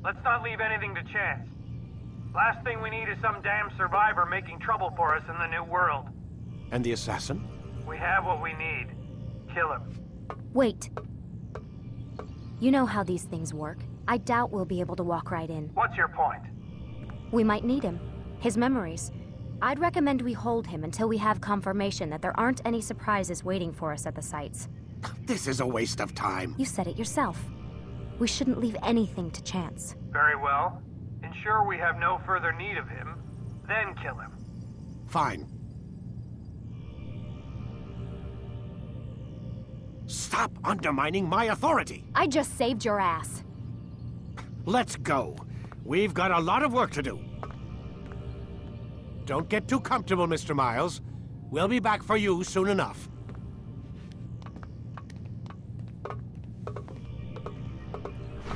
Let's not leave anything to chance. Last thing we need is some damn survivor making trouble for us in the New World. And the assassin? We have what we need. Kill him. Wait. You know how these things work. I doubt we'll be able to walk right in. What's your point? We might need him. His memories. I'd recommend we hold him until we have confirmation that there aren't any surprises waiting for us at the sites. This is a waste of time. You said it yourself. We shouldn't leave anything to chance. Very well. Ensure we have no further need of him, then kill him. Fine. Stop undermining my authority! I just saved your ass. Let's go. We've got a lot of work to do. Don't get too comfortable, Mr. Miles. We'll be back for you soon enough.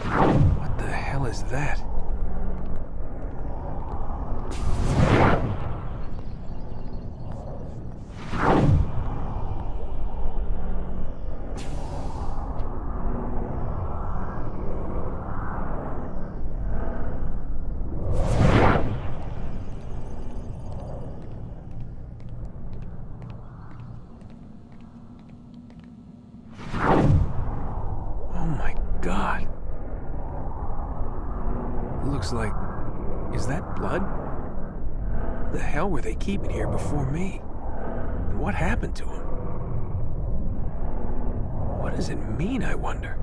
What the hell is that? God. Looks like... Is that blood? The hell were they keeping here before me? And what happened to him? What does it mean, I wonder?